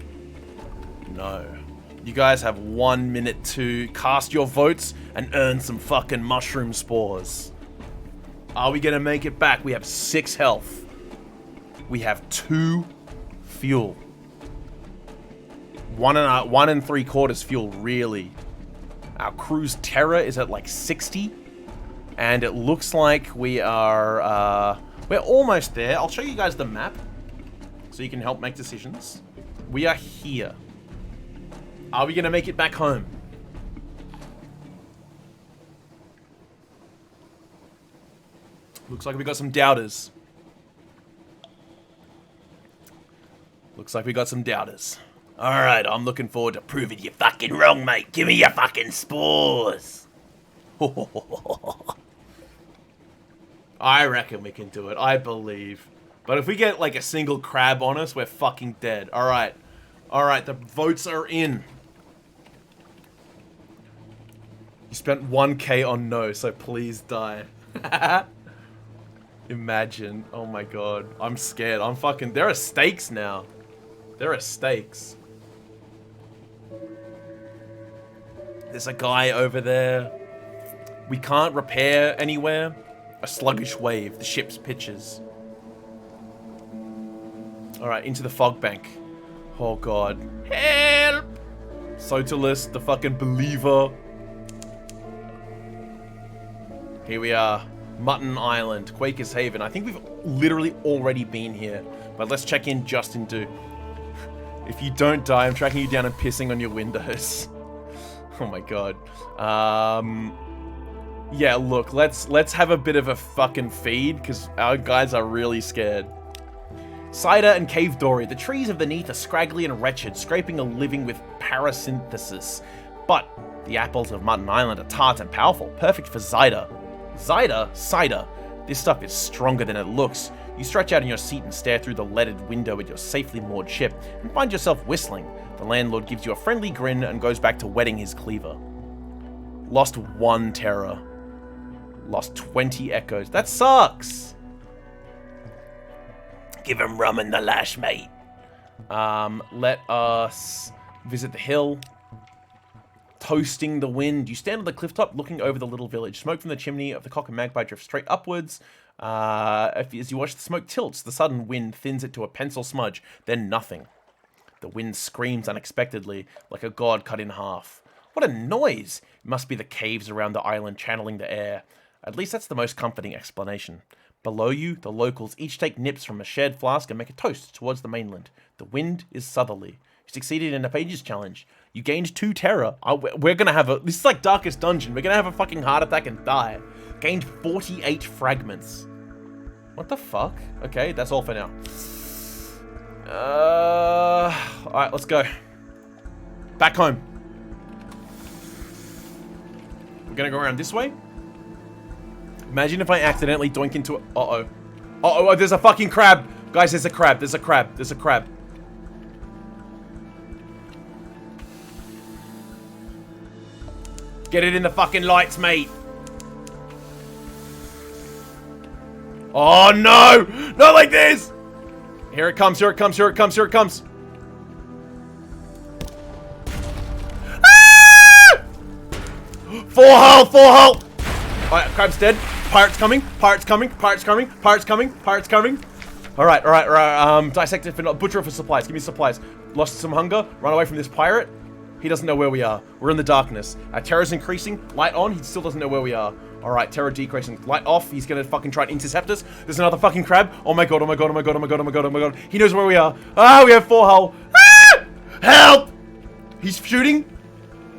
No. You guys have 1 minute to cast your votes and earn some fucking mushroom spores. Are we gonna make it back? We have 6 health. We have 2 fuel. 1 3/4 fuel, really. Our cruise terror is at like 60. And it looks like we are, we're almost there. I'll show you guys the map so you can help make decisions. We are here. Are we gonna make it back home? Looks like we got some doubters. Looks like we got some doubters. Alright, I'm looking forward to proving you fucking wrong, mate. Give me your fucking spores. I reckon we can do it. I believe. But if we get like a single crab on us, we're fucking dead. Alright. Alright, the votes are in. You spent 1k on no, so please die. Imagine. Oh my god. I'm scared. I'm fucking... There are stakes now. There are stakes. There's a guy over there. We can't repair anywhere. A sluggish wave. The ship's pitches. Alright, into the fog bank. Oh god. Help! Sotalus, the fucking believer. Here we are. Mutton Island, Quaker's Haven. I think we've literally already been here, but let's check in just in do. If you don't die, I'm tracking you down and pissing on your windows. Oh my god. Yeah, look, let's have a bit of a fucking feed, because our guys are really scared. Cider and Cave Dory. The trees of the Neath are scraggly and wretched, scraping a living with parasynthesis. But the apples of Mutton Island are tart and powerful, perfect for cider. Cider. This stuff is stronger than it looks. You stretch out in your seat and stare through the leaded window at your safely moored ship, and find yourself whistling. The landlord gives you a friendly grin and goes back to wetting his cleaver. Lost 1 terror. Lost 20 echoes. That sucks! Give him rum in the lash, mate. Let us visit the hill. Toasting the wind. You stand on the cliff top looking over the little village. Smoke from the chimney of the Cock and Magpie drifts straight upwards. As you watch the smoke tilts, the sudden wind thins it to a pencil smudge, then nothing. The wind screams unexpectedly, like a god cut in half. What a noise! It must be the caves around the island channeling the air. At least that's the most comforting explanation. Below you, the locals each take nips from a shared flask and make a toast towards the mainland. The wind is southerly. You succeeded in a pages challenge. You gained 2 terror. We're gonna have a... This is like Darkest Dungeon. We're gonna have a fucking heart attack and die. Gained 48 fragments. What the fuck? Okay, that's all for now. Alright, let's go. Back home. We're gonna go around this way. Imagine if I accidentally doink into it. Uh-oh. Uh-oh, there's a fucking crab. Guys, there's a crab. There's a crab. There's a crab. Get it in the fucking lights, mate. Oh, no. Not like this. Here it comes. Here it comes. Here it comes. Here it comes. Ah! Full hull. Full hull. Alright, crab's dead. Pirate's coming. Pirate's coming. Pirate's coming. Pirate's coming. Pirate's coming. Alright, alright, alright. Dissect it for butcher for supplies. Give me supplies. Lost some hunger. Run away from this pirate. He doesn't know where we are. We're in the darkness. Our terror's increasing. Light on. He still doesn't know where we are. Alright, terror decreasing. Light off. He's gonna fucking try and intercept us. There's another fucking crab. Oh my god, oh my god, oh my god, oh my god, oh my god, oh my god. He knows where we are. Ah, we have 4 hull. Ah! Help! He's shooting.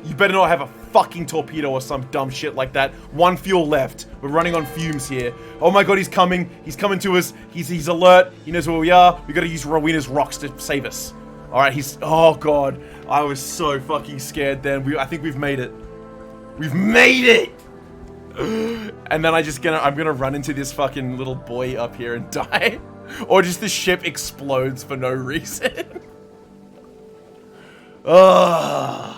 You better not have a fucking torpedo or some dumb shit like that. 1 fuel left. We're running on fumes here. Oh my god, he's coming. He's coming to us. He's alert. He knows where we are. We gotta use Rowena's rocks to save us. Alright, he's... Oh god. I was so fucking scared then. I think we've made it. We've made it! And then I'm gonna run into this fucking little boy up here and die. Or just the ship explodes for no reason. Ugh.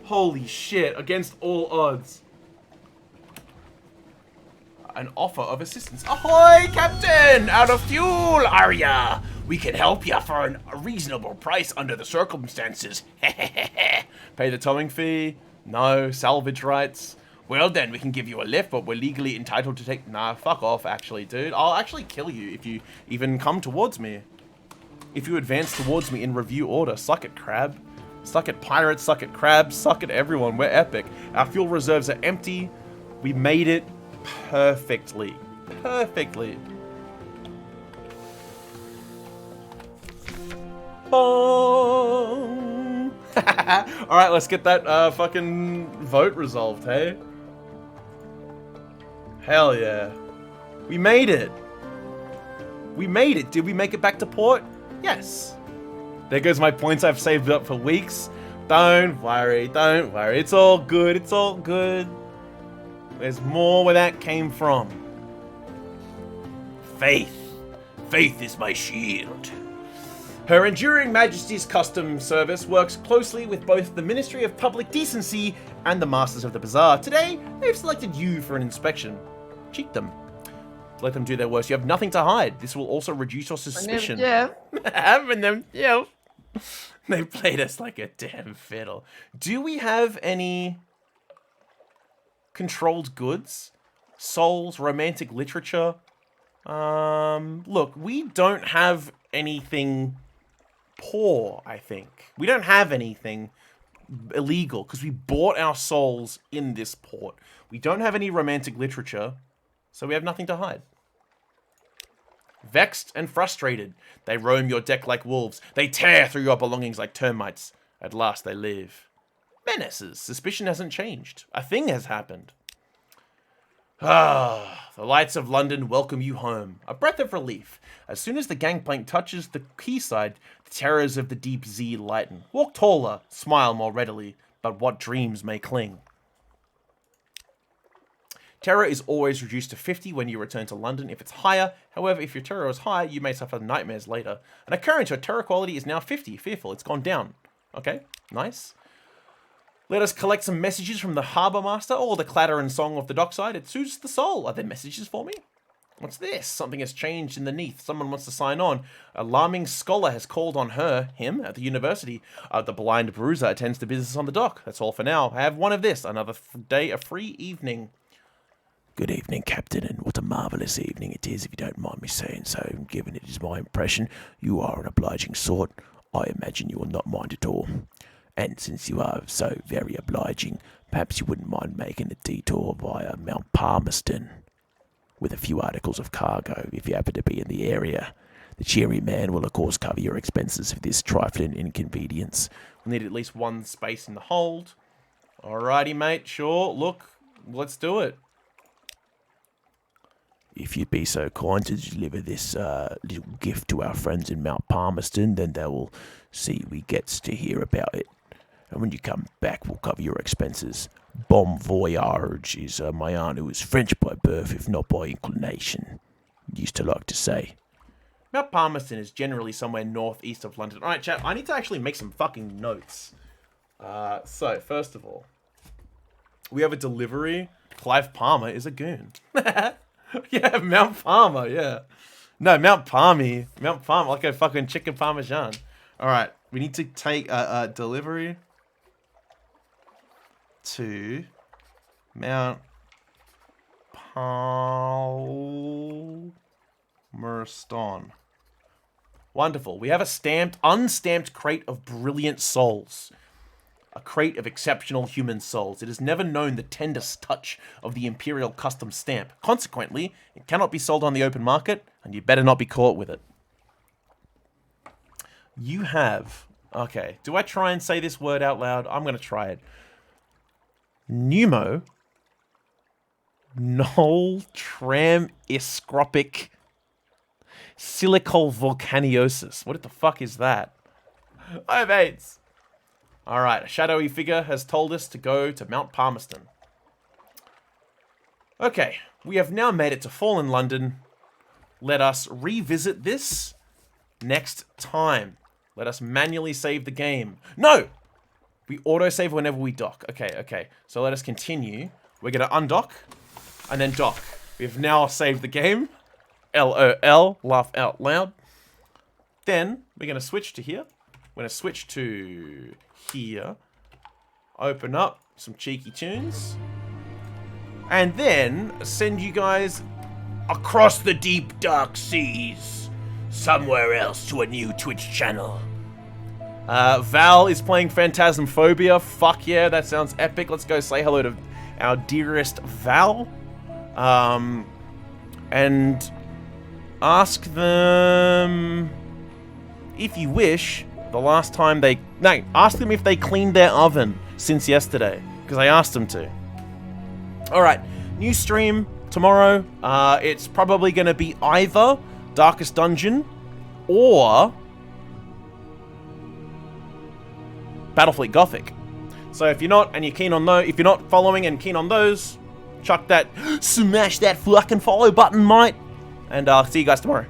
Holy shit, against all odds. An offer of assistance. Ahoy, Captain! Out of fuel, are ya? We can help ya for a reasonable price under the circumstances. Pay the towing fee? No. Salvage rights? Well then, we can give you a lift, but we're legally entitled to take... Nah, fuck off, actually, dude. I'll actually kill you if you even come towards me. If you advance towards me in review order. Suck it, crab. Suck at pirates, suck at crabs, suck at everyone. We're epic. Our fuel reserves are empty. We made it perfectly. Perfectly. Bong. Alright, let's get that fucking vote resolved, hey? Hell yeah. We made it. We made it. Did we make it back to port? Yes. There goes my points I've saved up for weeks. Don't worry, don't worry. It's all good, it's all good. There's more where that came from. Faith. Faith is my shield. Her Enduring Majesty's Customs Service works closely with both the Ministry of Public Decency and the Masters of the Bazaar. Today, they've selected you for an inspection. Cheat them. Let them do their worst. You have nothing to hide. This will also reduce your suspicion. Having them, yeah. They played us like a damn fiddle. Do we have any controlled goods? Souls, romantic literature? Look, we don't have anything poor, I think. We don't have anything illegal because we bought our souls in this port. We don't have any romantic literature. So we have nothing to hide. Vexed and frustrated, they roam your deck like wolves. They tear through your belongings like termites. At last they leave. Menaces. Suspicion hasn't changed. A thing has happened. Ah, the lights of London welcome you home. A breath of relief. As soon as the gangplank touches the quayside, the terrors of the deep sea lighten. Walk taller, smile more readily, but what dreams may cling. Terror is always reduced to 50 when you return to London if it's higher. However, if your terror is high, you may suffer nightmares later. An occurrence, your terror quality is now 50. Fearful, it's gone down. Okay, nice. Let us collect some messages from the harbour master or the clatter and song of the dockside. It soothes the soul. Are there messages for me? What's this? Something has changed in the Neath. Someone wants to sign on. Alarming scholar has called on him, at the university. The blind bruiser attends to business on the dock. That's all for now. I have one of this. Another day, a free evening. Good evening, Captain, and what a marvellous evening it is, if you don't mind me saying so. Given it is my impression you are an obliging sort, I imagine you will not mind at all. And since you are so very obliging, perhaps you wouldn't mind making a detour via Mount Palmerston with a few articles of cargo, if you happen to be in the area. The cheery man will, of course, cover your expenses for this trifling inconvenience. We'll need at least one space in the hold. Alrighty, mate. Sure. Look, let's do it. If you'd be so kind to deliver this little gift to our friends in Mount Palmerston, then they will see we gets to hear about it. And when you come back, we'll cover your expenses. Bon voyage is my aunt, who is French by birth, if not by inclination, used to like to say. Mount Palmerston is generally somewhere northeast of London. Alright, chat, I need to actually make some fucking notes. So, first of all, we have a delivery. Clive Palmer is a goon. Yeah, Mount Palmer, yeah. No, Mount Palmy. Mount Palmer, like a fucking chicken parmesan. Alright, we need to take a delivery to Mount Palmerston. Wonderful. We have a unstamped crate of brilliant souls. A crate of exceptional human souls. It has never known the tender touch of the Imperial Customs stamp. Consequently, it cannot be sold on the open market, and you better not be caught with it. You have... Okay, do I try and say this word out loud? I'm going to try it. Pneumo... Noltramescopic silicovolcaniosis. What the fuck is that? I have AIDS. Alright, a shadowy figure has told us to go to Mount Palmerston. Okay, we have now made it to Fallen London. Let us revisit this next time. Let us manually save the game. No! We autosave whenever we dock. Okay. So let us continue. We're going to undock and then dock. We've now saved the game. LOL, laugh out loud. Then we're going to switch to here. We're going to switch to here. Open up some cheeky tunes. And then send you guys across the deep dark seas. Somewhere else to a new Twitch channel. Val is playing Phantasmophobia. Fuck yeah, that sounds epic. Let's go say hello to our dearest Val. And ask them, if you wish, the last time they... No, ask them if they cleaned their oven since yesterday. Because I asked them to. Alright, new stream tomorrow. It's probably going to be either Darkest Dungeon or Battlefleet Gothic. So if you're not and you're keen on those, if you're not following and keen on those, chuck that, smash that fucking follow button, mate. And I'll see you guys tomorrow.